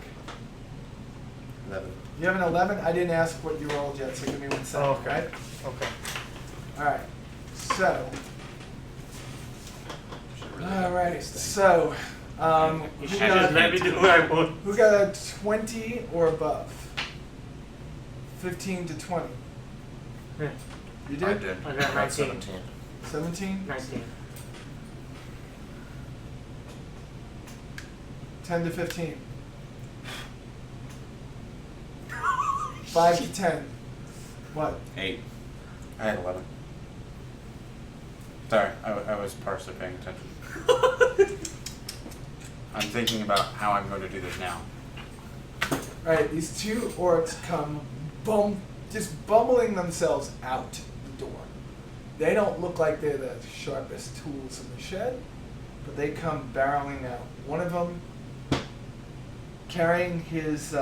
11. You have an 11. I didn't ask what you rolled yet, so give me 1 second. Oh, okay. Right? Okay. All right. So. All right. So. You Who should just let me do what I want. who got a 20 or above? 15 to 20. Yeah. You I did? did. I got 19. 17. 17? 19. 10 to 15. 5 to 10. What? 8. I had 11. Sorry, I was partially paying attention. I'm thinking about how I'm going to do this now. Alright, these 2 orcs come just bumbling themselves out the door. They don't look like they're the sharpest tools in the shed, but they come barreling out. One of them carrying his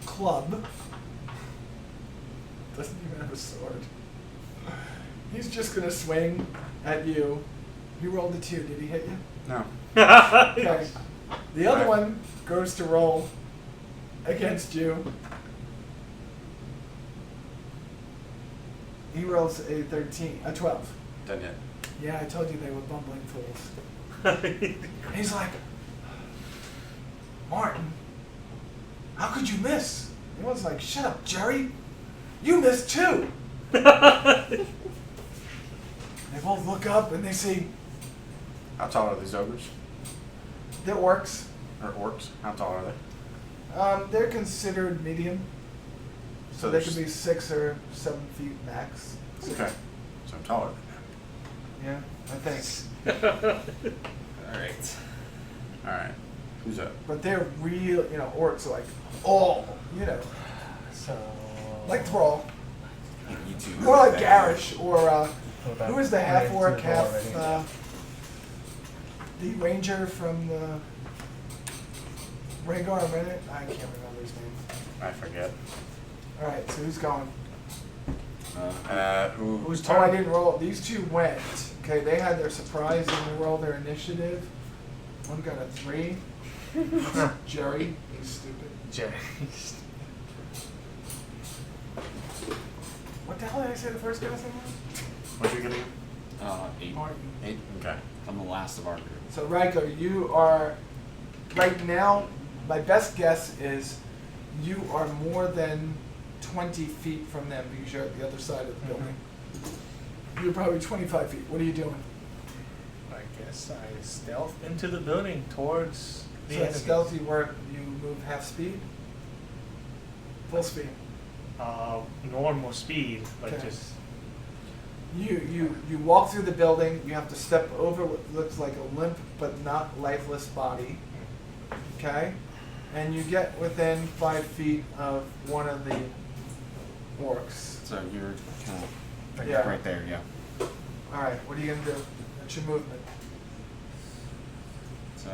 club. Doesn't even have a sword. He's just gonna swing at you. He rolled a 2. Did he hit you? No. Okay. The other Right. one goes to roll against you. He rolls a 13, a 12. Done yet. Yeah, I told you they were bumbling fools. He's like, Martin, how could you miss? The one's like, shut up, Jerry. You missed too. They both look up and they see How tall are these ogres? they're orcs. Or orcs? How tall are they? They're considered medium. So they there's- could be 6 or 7 feet max. Okay. So I'm taller than Yeah, I think. Alright. Alright. Who's up? But they're real, orcs are like, So. like Thrall. You two. More like Garish or, about who is the half way orc, to the door half, already. the ranger from the Rhaegar Minute? I can't remember his name. I forget. Alright, so who's going? Who? Who's Oh, I turn? didn't roll. These 2 went. Okay, they had their surprise and they rolled their initiative. One got a 3. That's Jerry. He's stupid. Jerry. What the hell did I say the first guy's name was? What'd you get again? 8. Martin. 8? Okay. I'm the last of our group. So, Ryko, you are, right now, my best guess is you are more than 20 feet from them because you're at the other side of the building. You're probably 25 feet. What are you doing? I guess I stealth into the building towards the So enemy. that's stealthy where you move half speed? Full speed. normal speed, but Okay. just You walk through the building. You have to step over what looks like a limp but not lifeless body. Okay, and you get within 5 feet of one of the orcs. So you're kind of Yeah. right there, yeah. All right, what are you gonna do? What's your movement? So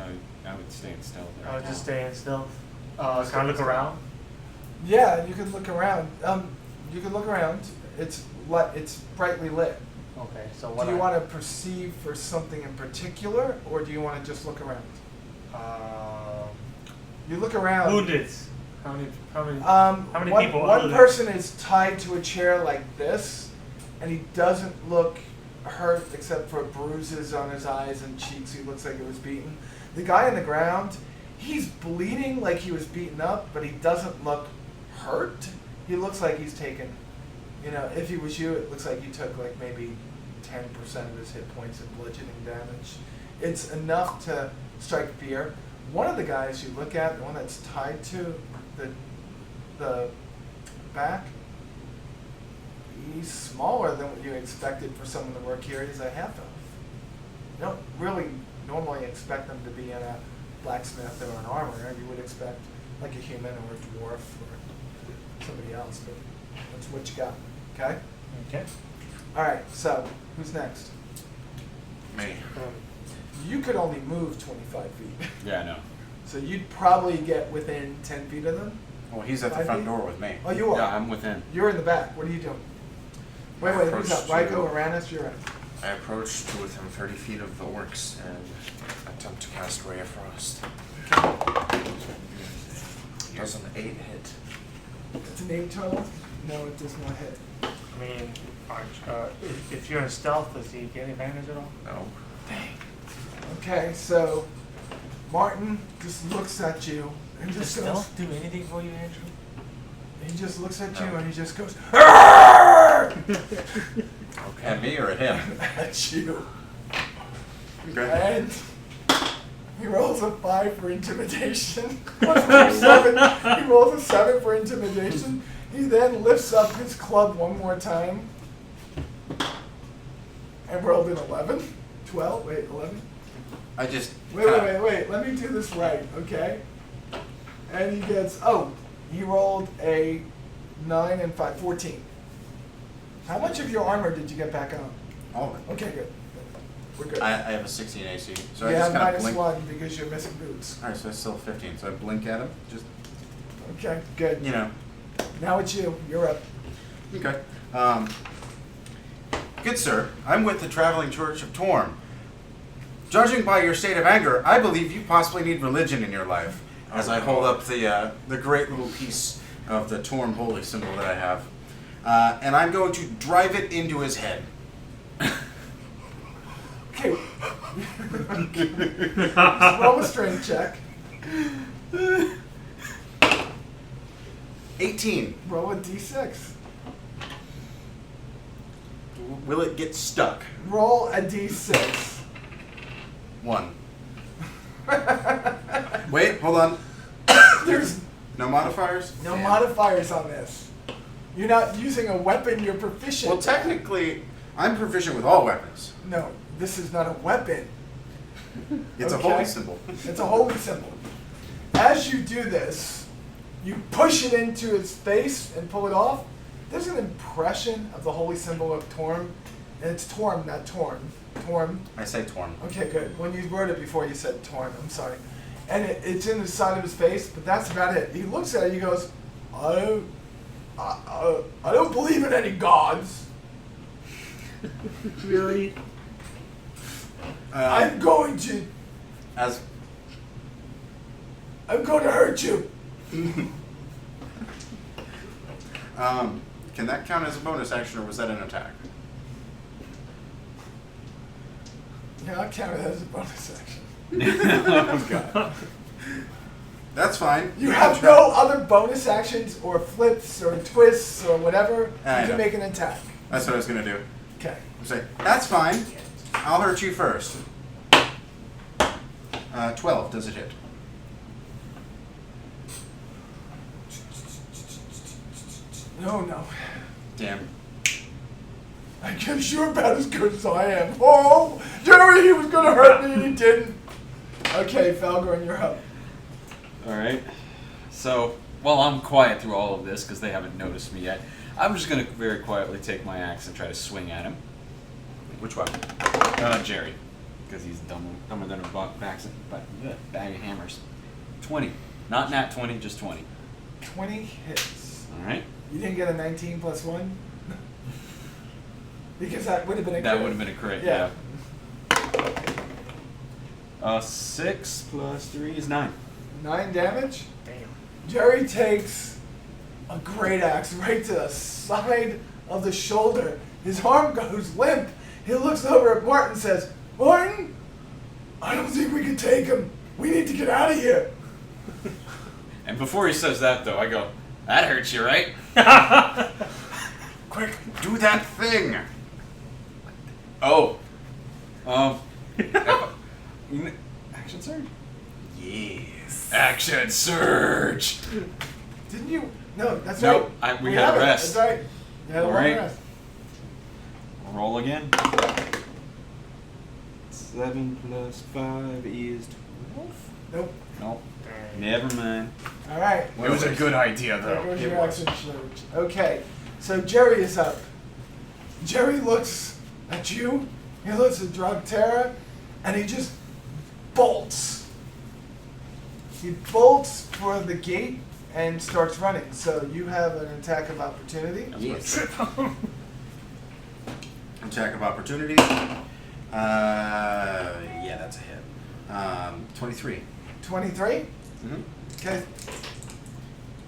I would stay in stealth. I Right was just now. staying still. Can I look around? Yeah, you can look around. You can look around. It's brightly lit. Okay, so Do what? you want to perceive for something in particular, or do you want to just look around? You look around. Wounded. How many? How many one, people One other than- person is tied to a chair like this, and he doesn't look hurt except for bruises on his eyes and cheeks. He looks like he was beaten. The guy on the ground, he's bleeding like he was beaten up, but he doesn't look hurt. He looks like he's taken, if he was you, it looks like you took like maybe 10% of his hit points in bludgeoning damage. It's enough to strike fear. One of the guys you look at, the one that's tied to the back, he's smaller than what you expected for someone to work here. He's a half elf. You don't really normally expect them to be in a blacksmith or an armorer. You would expect like a human or a dwarf or somebody else, but that's what you got. Okay? Okay. All right, so who's next? Me. You could only move 25 feet. Yeah, I know. So you'd probably get within 10 feet of them. Well, he's at the 5 front feet? door with me. Oh, you are? Yeah, I'm within. You're in the back. What are you doing? Wait, who's up? Approach to- Ryko, Uranus, you're in. I approach to within 30 feet of the orcs and attempt to cast Ray of Frost. Does an 8 hit? It's an 8 total? No, it does not hit. I mean, if you're in stealth, does he get advantage at all? No. Okay, so Martin just looks at you and Does just goes. stealth do anything for you, Andrew? He just looks at you No. and he just goes "Arrgh!" At me or at him? at you. Okay. And he rolls a 5 for intimidation. He rolls a 7 for intimidation. He then lifts up his club one more time and rolled an 11. 12? Wait, 11? I just. Wait. Let me do this right, okay? And he gets, he rolled a 9 and 5, 14. How much of your armor did you get back on? All of it. Okay, good. We're good. I have a 16 AC, so you I just have kind of blink. -1 because you're missing boots. All right, so it's still 15. So I blink at him. Just, Okay, good. Now it's you. You're up. Okay. Good sir, I'm with the Traveling Church of Torm. Judging by your state of anger, I believe you possibly need religion in your life. As I hold up the great little piece of the Torm holy symbol that I have, and I'm going to drive it into his head. Okay. Roll a strength check. 18. Roll a d6. Will it get stuck? Roll a d6. 1. Wait, hold on. There's No modifiers? no Damn. modifiers on this. You're not using a weapon. You're proficient. Well, technically, I'm proficient with all weapons. No, this is not a weapon. It's Okay. a holy symbol. It's a holy symbol. As you do this, you push it into its face and pull it off. There's an impression of the holy symbol of Torm, and it's Torm, not Torm. Torm. I say Torm. Okay, good. When you wrote it before, you said Torm. I'm sorry. And it's in the side of his face, but that's about it. He looks at it. He goes, I don't believe in any gods. Really? I'm going to hurt you. Can that count as a bonus action, or was that an attack? Yeah, I'll count it as a bonus action. Oh, God. That's fine. You have no other bonus actions or flips or twists or whatever. I You know. can make an attack. That's what I was going to do. Okay. Say, that's fine. I'll hurt you first. 12. Does it hit? No. Damn. I guess you're about as good as I am. Oh, Jerry, he was gonna hurt me and he didn't. Okay, Falgorn, you're up. Alright. So, while I'm quiet through all of this, because they haven't noticed me yet, I'm just going to very quietly take my axe and try to swing at him. Which one? Jerry. Because he's dumber than a bag of hammers. 20. Not nat 20, just 20. 20 hits. Alright. You didn't get a 19 plus 1? Because that would have been a crit. That would have been a crit, Yeah. 6 plus 3 is 9. 9 damage? Damn. Jerry takes a great axe right to the side of the shoulder. His arm goes limp. He looks over at Martin and says, Martin, I don't think we can take him. We need to get out of here. And before he says that, though, I go, that hurts you, right? Quick, do that thing. Oh. Action surge? Yes. Action surge! Didn't you? No, that's Nope, right. we had a have it. rest. That's right. You had a long Alright. rest. Roll again. 7 plus 5 is 12? Nope. Nope. Never mind. All right. It was a good idea, There though. goes your action surge. Okay, so Jerry is up. Jerry looks at you. He looks at Drogterra, and he just bolts. He bolts for the gate and starts running. So you have an attack of opportunity. Yes. Attack of opportunity. Yeah, that's a hit. 23. 23. Mm-hmm. Okay.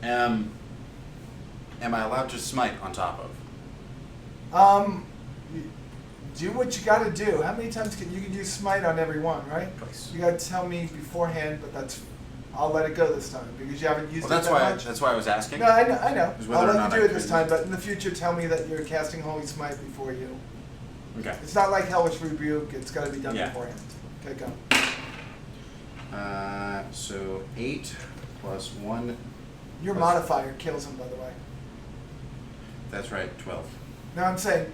Am I allowed to smite on top of? Do what you got to do. How many times can you use smite on every one, right? Twice. You got to tell me beforehand, but I'll let it go this time because you haven't used Well, it that much. that's why I was asking. No, I know. Is whether I'll or let not you do I it this could- time, but in the future, tell me that you're casting Holy Smite before you. Okay. It's not like Hellish Rebuke. It's got to be done Yeah. beforehand. Okay, go. So 8 plus 1. Your Plus- modifier kills him, by the way. That's right, 12. No, I'm saying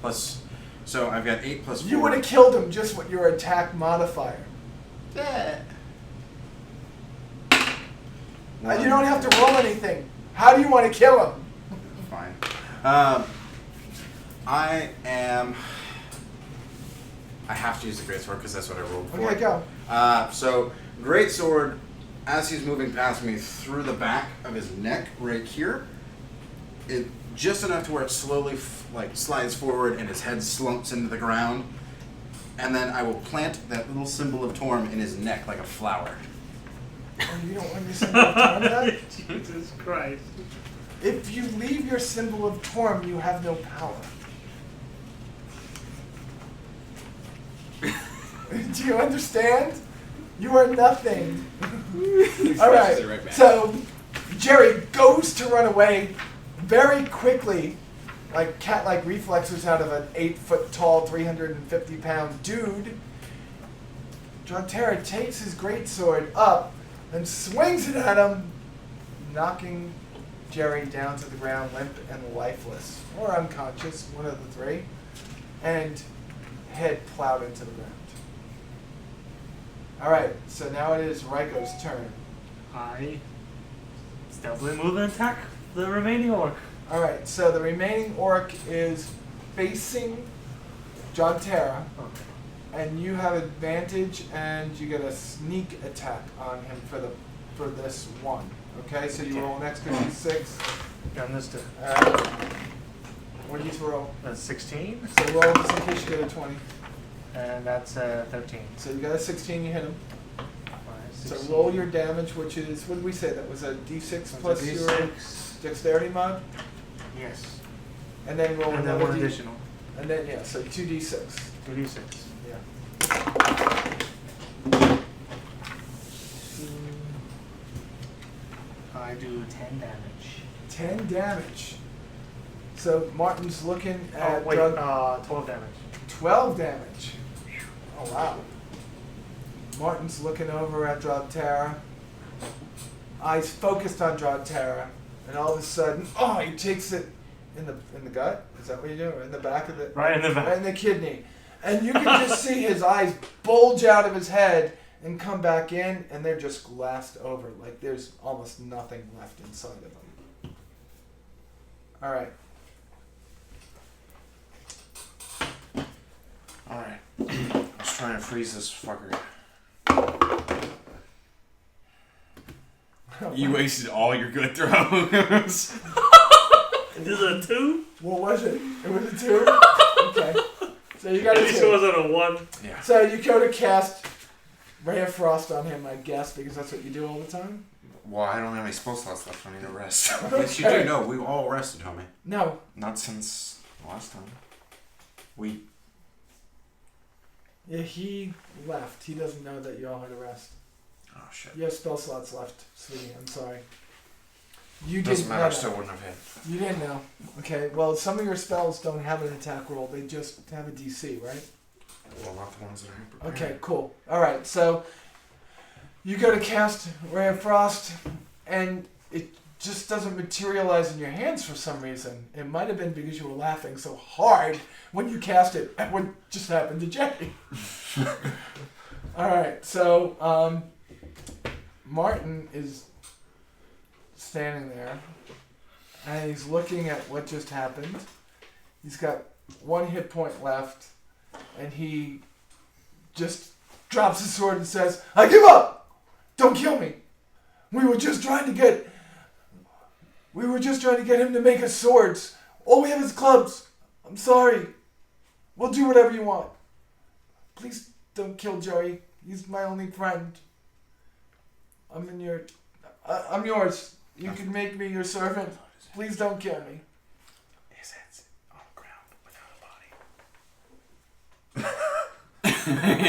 Plus, so I've got 8 plus 4. you would have killed him just with your attack modifier. Yeah. You don't have to roll anything. How do you want to kill him? Fine. I have to use the greatsword because that's what I rolled for. Okay, go. So greatsword, as he's moving past me through the back of his neck, right here, it just enough to where it slowly slides forward and his head slumps into the ground, and then I will plant that little symbol of Torm in his neck like a flower. Oh, you don't want your symbol of Torm that? Jesus Christ. If you leave your symbol of Torm, you have no power. Do you understand? You are nothing. All right. Right back. So Jerry goes to run away very quickly, like cat-like reflexes out of an 8-foot-tall, 350-pound dude. Drogterra takes his greatsword up and swings it at him, knocking Jerry down to the ground, limp and lifeless, or unconscious, one of the three, and head plowed into the ground. All right, so now it is Ryko's turn. I stealthily move and attack the remaining orc. All right, so the remaining orc is facing Drogterra, Okay. and you have advantage, and you get a sneak attack on him for this one. Okay, so you roll an extra d6. Done this to All right. What do you roll? that's 16, So roll just in case you get a 20. and that's 13. So you got a 16, you hit him. So 16. roll your damage, which is, what did we say? That was a d6 plus That's a your D6. dexterity mod? Yes. And then roll And then another one d. additional. And then, yeah, so 2d6. 2d6. Yeah. I do 10 damage. 10 damage. So Martin's looking Oh, at wait, Drug- 12 damage. 12 damage. Oh, wow. Martin's looking over at Drogterra. Eyes focused on Drogterra. and all of a sudden, he takes it in the gut. Is that what you do? Or in the back of the Right in the back. right in the kidney, and you can just see his eyes bulge out of his head and come back in, and they're just glassed over, like there's almost nothing left inside of them. All right. Alright. I was trying to freeze this fucker. You wasted all your good throws. Is it a 2? What was it? It was a 2? Okay. So you got At a least 2. it wasn't a 1. Yeah. So you go to cast Ray of Frost on him, I guess, because that's what you do all the time? Well, I don't have any spell slots left. I need to rest. Yes, you do. No, we all rested, homie. No. Not since last time. We. Yeah, he left. He doesn't know that you all had a rest. Oh shit. You have spell slots left, sweetie. I'm sorry. You Doesn't didn't matter. I know still that. wouldn't have hit. You didn't know. Okay, well, some of your spells don't have an attack roll. They just have a DC, right? Well, not the ones that are prepared. Okay, cool. All right, so you go to cast Ray of Frost, and it just doesn't materialize in your hands for some reason. It might have been because you were laughing so hard when you cast it at what just happened to Jackie. All right, so Martin is standing there, and he's looking at what just happened. He's got 1 hit point left, and he just drops his sword and says, "I give up! Don't kill me! We were just trying to get him to make us swords. All we have is clubs. I'm sorry. We'll do whatever you want. Please don't kill Joey. He's my only friend. I'm yours. You can make me your servant. Please don't kill me." His head's on the ground without a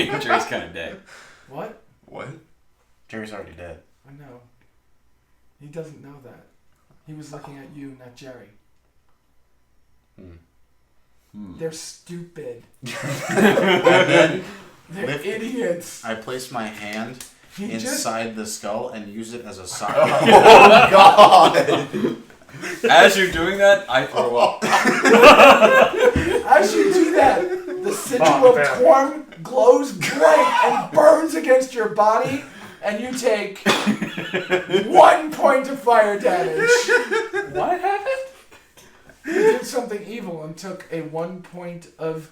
body. Jerry's kind of dead. What? What? Jerry's already dead. I know. He doesn't know that. He was looking at you, not Jerry. They're stupid. And then They're idiots. I placed my hand He just inside the skull and used it as a sock. Oh God! As you're doing that, I throw up. as you do that, the sigil of Torm glows bright and burns against your body, and you take 1 point of fire damage. What happened? You did something evil and took a 1 point of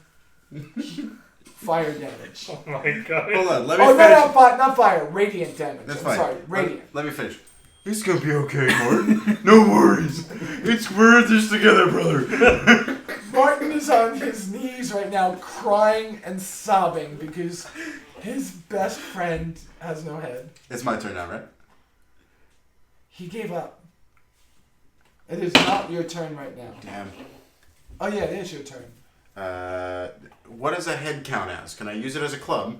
fire damage. Oh my god. Hold on, let me Oh, finish. not fire, radiant damage. That's I'm fine. sorry, radiant. Let me finish. It's gonna be okay, Martin. No worries. We're in this together, brother. Martin is on his knees right now, crying and sobbing because his best friend has no head. It's my turn now, right? He gave up. It is not your turn right now. Damn. Oh yeah, it is your turn. What does a head count as? Can I use it as a club?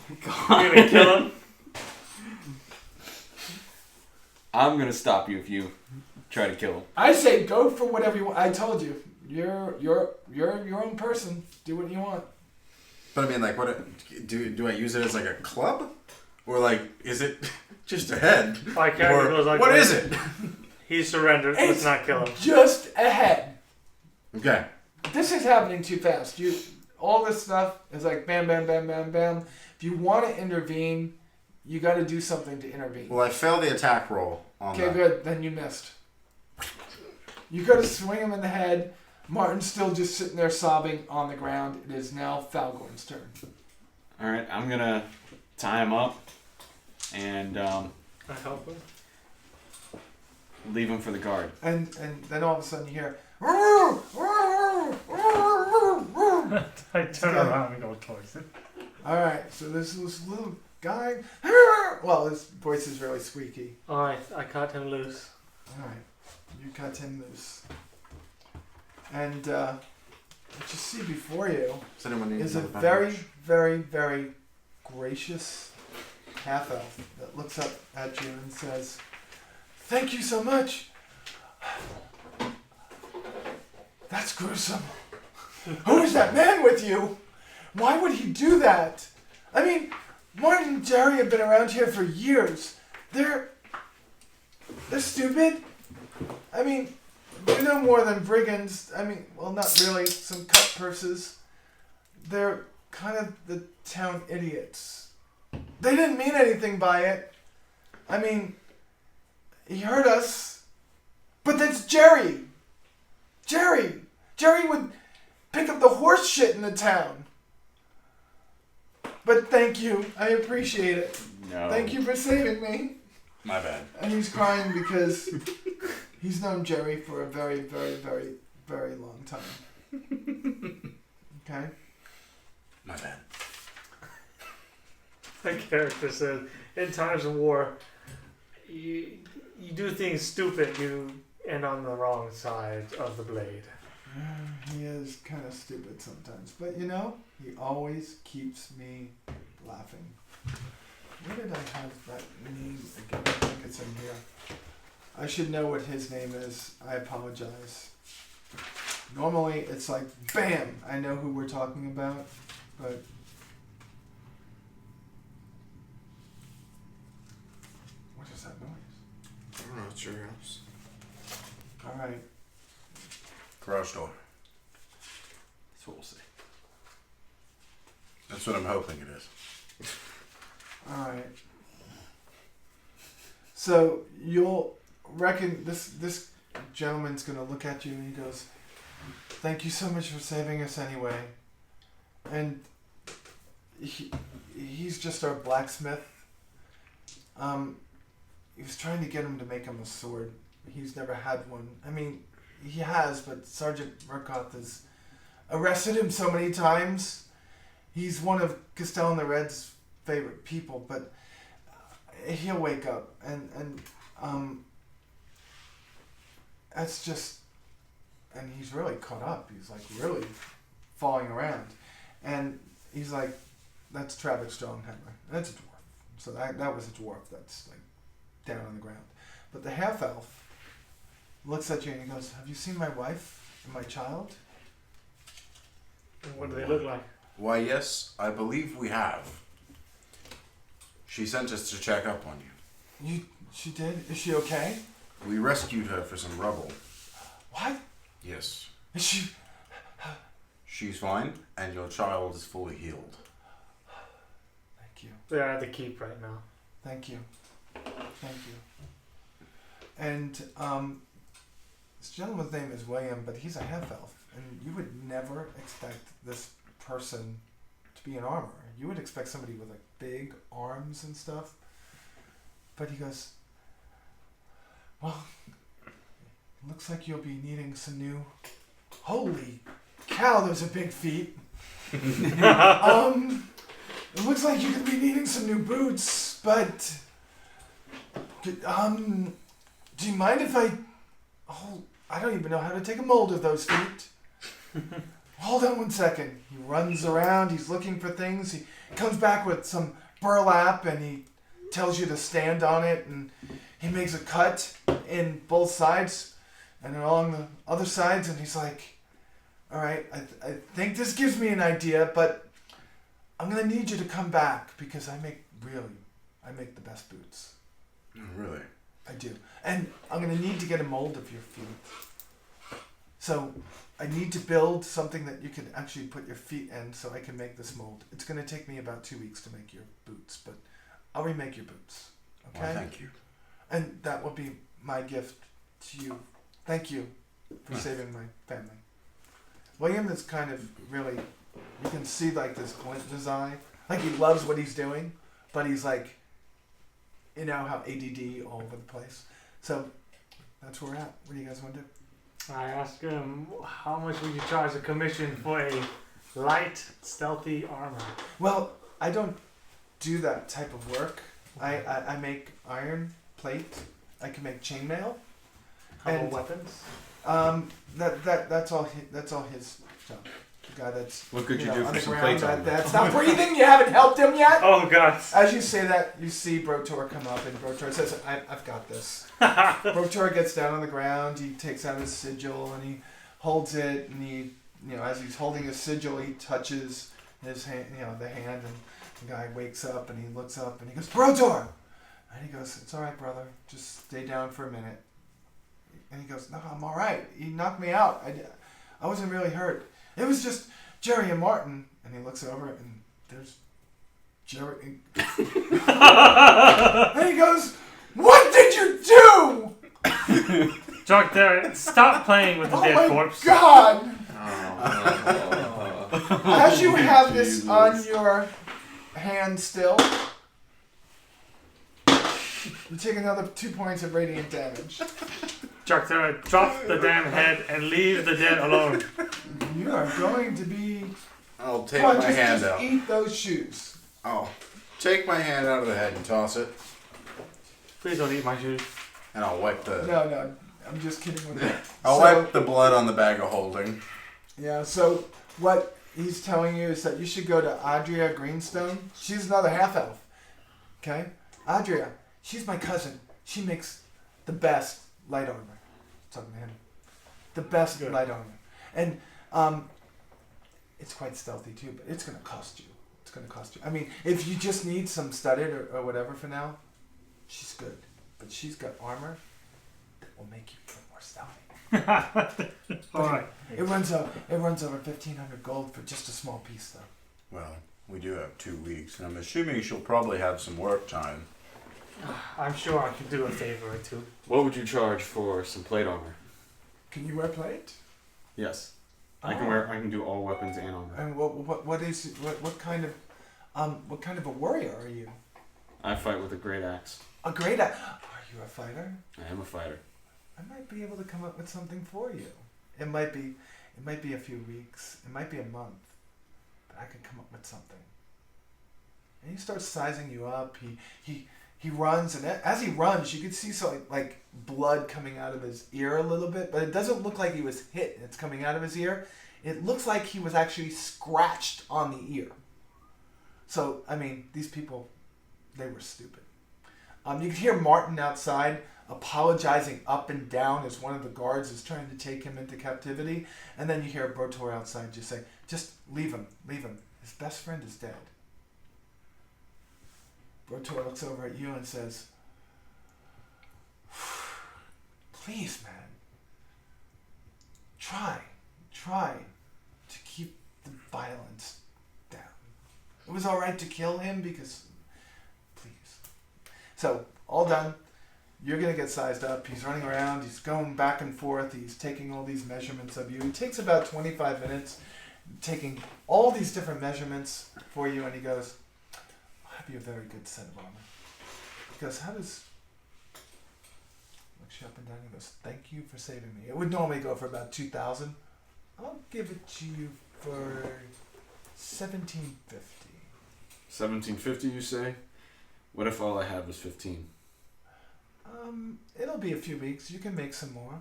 You're gonna kill him? I'm gonna stop you if you try to kill him. I say go for whatever you want. I told you, you're your own person. Do what you want. But I mean, like, what? Do I use it as like a club, or like, is it just a head? My character Or goes like, what is it? He surrendered. Let's not kill him. Just a head. Okay. This is happening too fast. All this stuff is like bam, bam, bam, bam, bam. If you want to intervene, you got to do something to intervene. Well, I failed the attack roll on Okay, that. good. Then you missed. You go to swing him in the head. Martin's still just sitting there sobbing on the ground. It is now Falgorn's turn. All right, I'm gonna tie him up and I help him. leave him for the guard. And then all of a sudden you hear. I turn around and go towards it. Alright, so this little guy. Well, his voice is really squeaky. Alright, I cut him loose. Alright, you cut him loose. And what you see before you Does anyone need is a another very, bandage? very, very gracious half-elf that looks up at you and says, "Thank you so much. That's gruesome. Who is that man with you? Why would he do that? I mean, Martin and Jerry have been around here for years. They're stupid. I mean, they're no more than brigands. I mean, well, not really. Some cut purses. They're kind of the town idiots. They didn't mean anything by it. I mean, he hurt us. But that's Jerry. Jerry would pick up the horse shit in the town. But thank you. I appreciate it. No. Thank you for saving me. My bad. And he's crying because he's known Jerry for a very, very, very, very long time. Okay? My bad. The character says, in times of war, you do things stupid, you end on the wrong side of the blade. He is kind of stupid sometimes. But you know, he always keeps me laughing. Where did I have that name again? I think it's in here. I should know what his name is. I apologize. Normally it's like, bam! I know who we're talking about. But what is that noise? I don't know. It's your house. Alright. Garage door. That's what we'll see. That's what I'm hoping it is. Alright. So you'll reckon this gentleman's gonna look at you and he goes, "Thank you so much for saving us anyway." And he's just our blacksmith. He was trying to get him to make him a sword. He's never had one. I mean, he has, but Sergeant Murkoff has arrested him so many times. He's one of Castellan the Red's favorite people, but he'll wake up, and that's just, and he's really caught up. He's like really falling around, and he's like, "That's Travis Stronghammer. That's a dwarf." So that was a dwarf that's like down on the ground, but the half elf looks at you and he goes, "Have you seen my wife and my child?" And what do they look like? Why, yes, I believe we have. She sent us to check up on you. She did? Is she okay? We rescued her for some rubble. What? Yes. Is she? She's fine, and your child is fully healed. Thank you. They're at the keep right now. Thank you. Thank you. And this gentleman's name is William, but he's a half elf, and you would never expect this person to be in armor. You would expect somebody with like big arms and stuff. But he goes, "Well, looks like you'll be needing some new." Holy cow, those are big feet. It looks like you're gonna be needing some new boots, but do you mind if I don't even know how to take a mold of those feet. Hold on one second. He runs around, he's looking for things, he comes back with some burlap and he tells you to stand on it, and he makes a cut in both sides and along the other sides, and he's like, "Alright, I think this gives me an idea, but I'm gonna need you to come back because I make the best boots. Oh, really? I do. And I'm gonna need to get a mold of your feet. So I need to build something that you can actually put your feet in so I can make this mold. It's gonna take me about 2 weeks to make your boots, but I'll remake your boots. Okay? Well, thank you. And that will be my gift to you. Thank you for saving my family." William is kind of really, you can see like this glint in his eye. Like he loves what he's doing, but he's like, you know how ADD all over the place. So that's where we're at. What do you guys want to do? I asked him, how much would you charge a commission for a light, stealthy armor? Well, I don't do that type of work. I make iron plate. I can make chainmail. How about And- weapons? That's all his job. The guy that's What could you know, do for some underground, plates on that's not breathing. You haven't helped him yet. Oh god. As you say that, you see Brotor come up, and Brotor says, I've got this. Brotor gets down on the ground, he takes out his sigil, and he holds it, and he, as he's holding his sigil, he touches his hand, the hand, and the guy wakes up, and he looks up, and he goes, "Brotor!" And he goes, "It's alright, brother, just stay down for a minute." And he goes, no, I'm all right. He knocked me out. I wasn't really hurt. It was just Jerry and Martin. And he looks over and there's Jerry. And he goes, what did you do? Dark Derek, stop playing with the dead corpse. God! Oh, As you have this on your hand still, you take another 2 points of radiant damage. Dark Derek, drop the damn head and leave the dead alone. You are going to be. I'll take Come on, my hand just out. eat those shoes. I'll take my hand out of the head and toss it, Please don't eat my shoes. and I'll wipe the. No, I'm just kidding with that. I'll So- wipe the blood on the bag of holding. Yeah, so what he's telling you is that you should go to Adria Greenstone. She's another half elf. Okay? Adria, she's my cousin. She makes the best light armor. Talking to him. The best Good. light armor. And it's quite stealthy too, but it's gonna cost you. It's gonna cost you. I mean, if you just need some studded or whatever for now, she's good. But she's got armor that will make you feel more stealthy. Alright. It runs over 1,500 gold for just a small piece, though. Well, we do have 2 weeks, and I'm assuming she'll probably have some work time. I'm sure I can do a favor or two. What would you charge for some plate armor? Can you wear plate? Yes. I Oh. can do all weapons and armor. And what kind of a warrior are you? I fight with a great axe. A great. Are you a fighter? I am a fighter. I might be able to come up with something for you. It might be a few weeks. It might be a month, but I could come up with something. And he starts sizing you up. He runs, and as he runs, you can see like blood coming out of his ear a little bit, but it doesn't look like he was hit. It's coming out of his ear. It looks like he was actually scratched on the ear. So I mean, these people, they were stupid. You can hear Martin outside apologizing up and down as one of the guards is trying to take him into captivity, and then you hear Brotor outside just say, "Just leave him. His best friend is dead." Brotor looks over at you and says, "Please, man, try to keep the violence down. It was all right to kill him because, please." So, all done. You're going to get sized up. He's running around. He's going back and forth. He's taking all these measurements of you. It takes about 25 minutes taking all these different measurements for you, and he goes, "I'll have you a very good set of armor." He goes, "How does..." Looks you up and down. He goes, "Thank you for saving me. It would normally go for about 2,000. I'll give it to you for 1,750. 1750, you say? What if all I had was 15? It'll be a few weeks. You can make some more."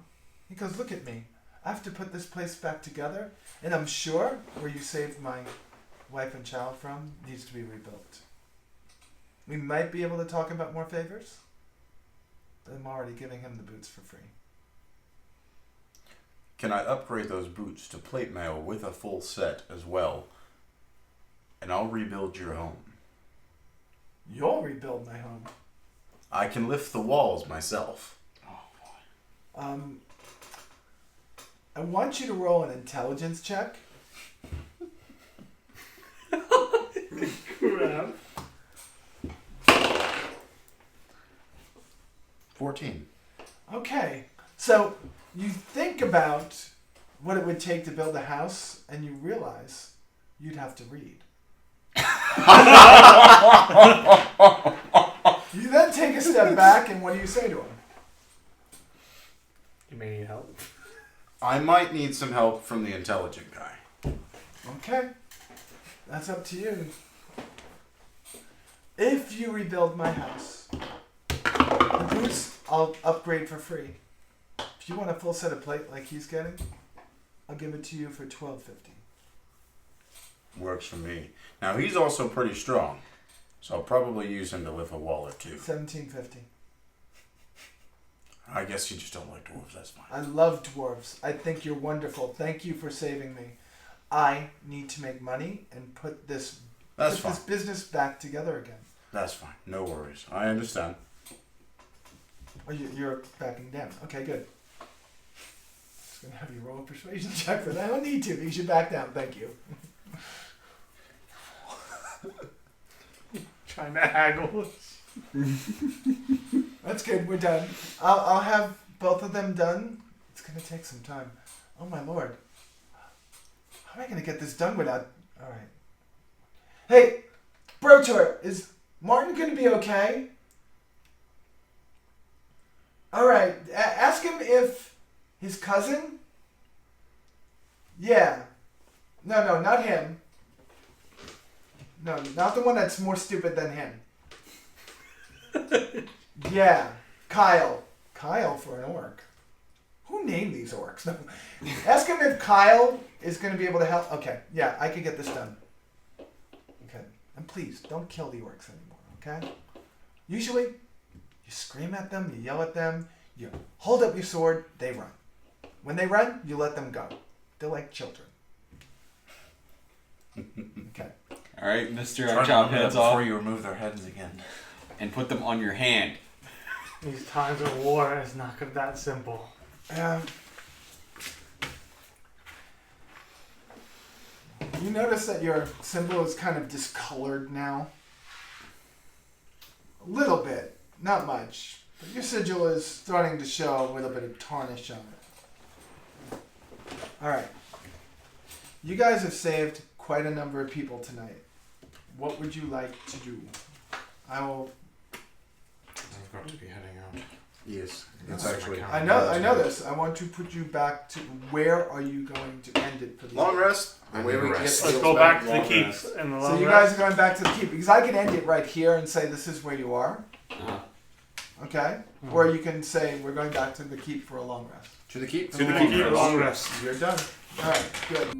He goes, "Look at me. I have to put this place back together, and I'm sure where you saved my wife and child from needs to be rebuilt. We might be able to talk about more favors, but I'm already giving him the boots for free." Can I upgrade those boots to plate mail with a full set as well? And I'll rebuild your home. "You'll rebuild my home." I can lift the walls myself. I want you to roll an intelligence check. Crap. 14. Okay, so you think about what it would take to build a house, and you realize you'd have to read. You then take a step back, and what do you say to him? You may need help. I might need some help from the intelligent guy. Okay, that's up to you. If you rebuild my house, the boots I'll upgrade for free. If you want a full set of plate like he's getting, I'll give it to you for 1,250. Works for me. Now, he's also pretty strong, so I'll probably use him to lift a wall or two. 1,750. I guess you just don't like dwarves, that's fine. I love dwarves. I think you're wonderful. Thank you for saving me. I need to make money and put this That's fine. this business back together again. That's fine. No worries. I understand. Oh, you're backing down. Okay, good. gonna have you roll a persuasion check, but I don't need to. You should back down. Thank you. Trying to haggle. That's good. We're done. I'll have both of them done. It's gonna take some time. Oh my lord. How am I gonna get this done without? All right. Hey, Brotor, is Martin gonna be okay? All right. Ask him if his cousin. Yeah. No, not him. No, not the one that's more stupid than him. Yeah, Kyle. Kyle for an orc. Who named these orcs? No. Ask him if Kyle is going to be able to help. Okay, yeah, I can get this done. Okay, and please don't kill the orcs anymore. Okay. Usually, you scream at them, you yell at them, you hold up your sword, they run. When they run, you let them go. They're like children. Okay. All right, Mr. Try to Chop remove heads that off before you remove their heads again. and put them on your hand. These times of war is not that simple. You notice that your symbol is kind of discolored now? A little bit, not much. But your sigil is starting to show a little bit of tarnish on it. Alright. You guys have saved quite a number of people tonight. What would you like to do? I will... I've got to be heading out. Yes. That's That's actually. actually. I know this. I want to put you back to... Where are you going to end it for the Long rest. I And where need we a can get rest. Let's skills go back to the long keep rest. and the So long you rest. guys are going back to the keep. Because I can end it right here and say this is where you are. Uh-huh. Okay? Or you can say we're going back to the keep for a long rest. To the keep. To the Keep keep. long rest. You're done. Alright, good.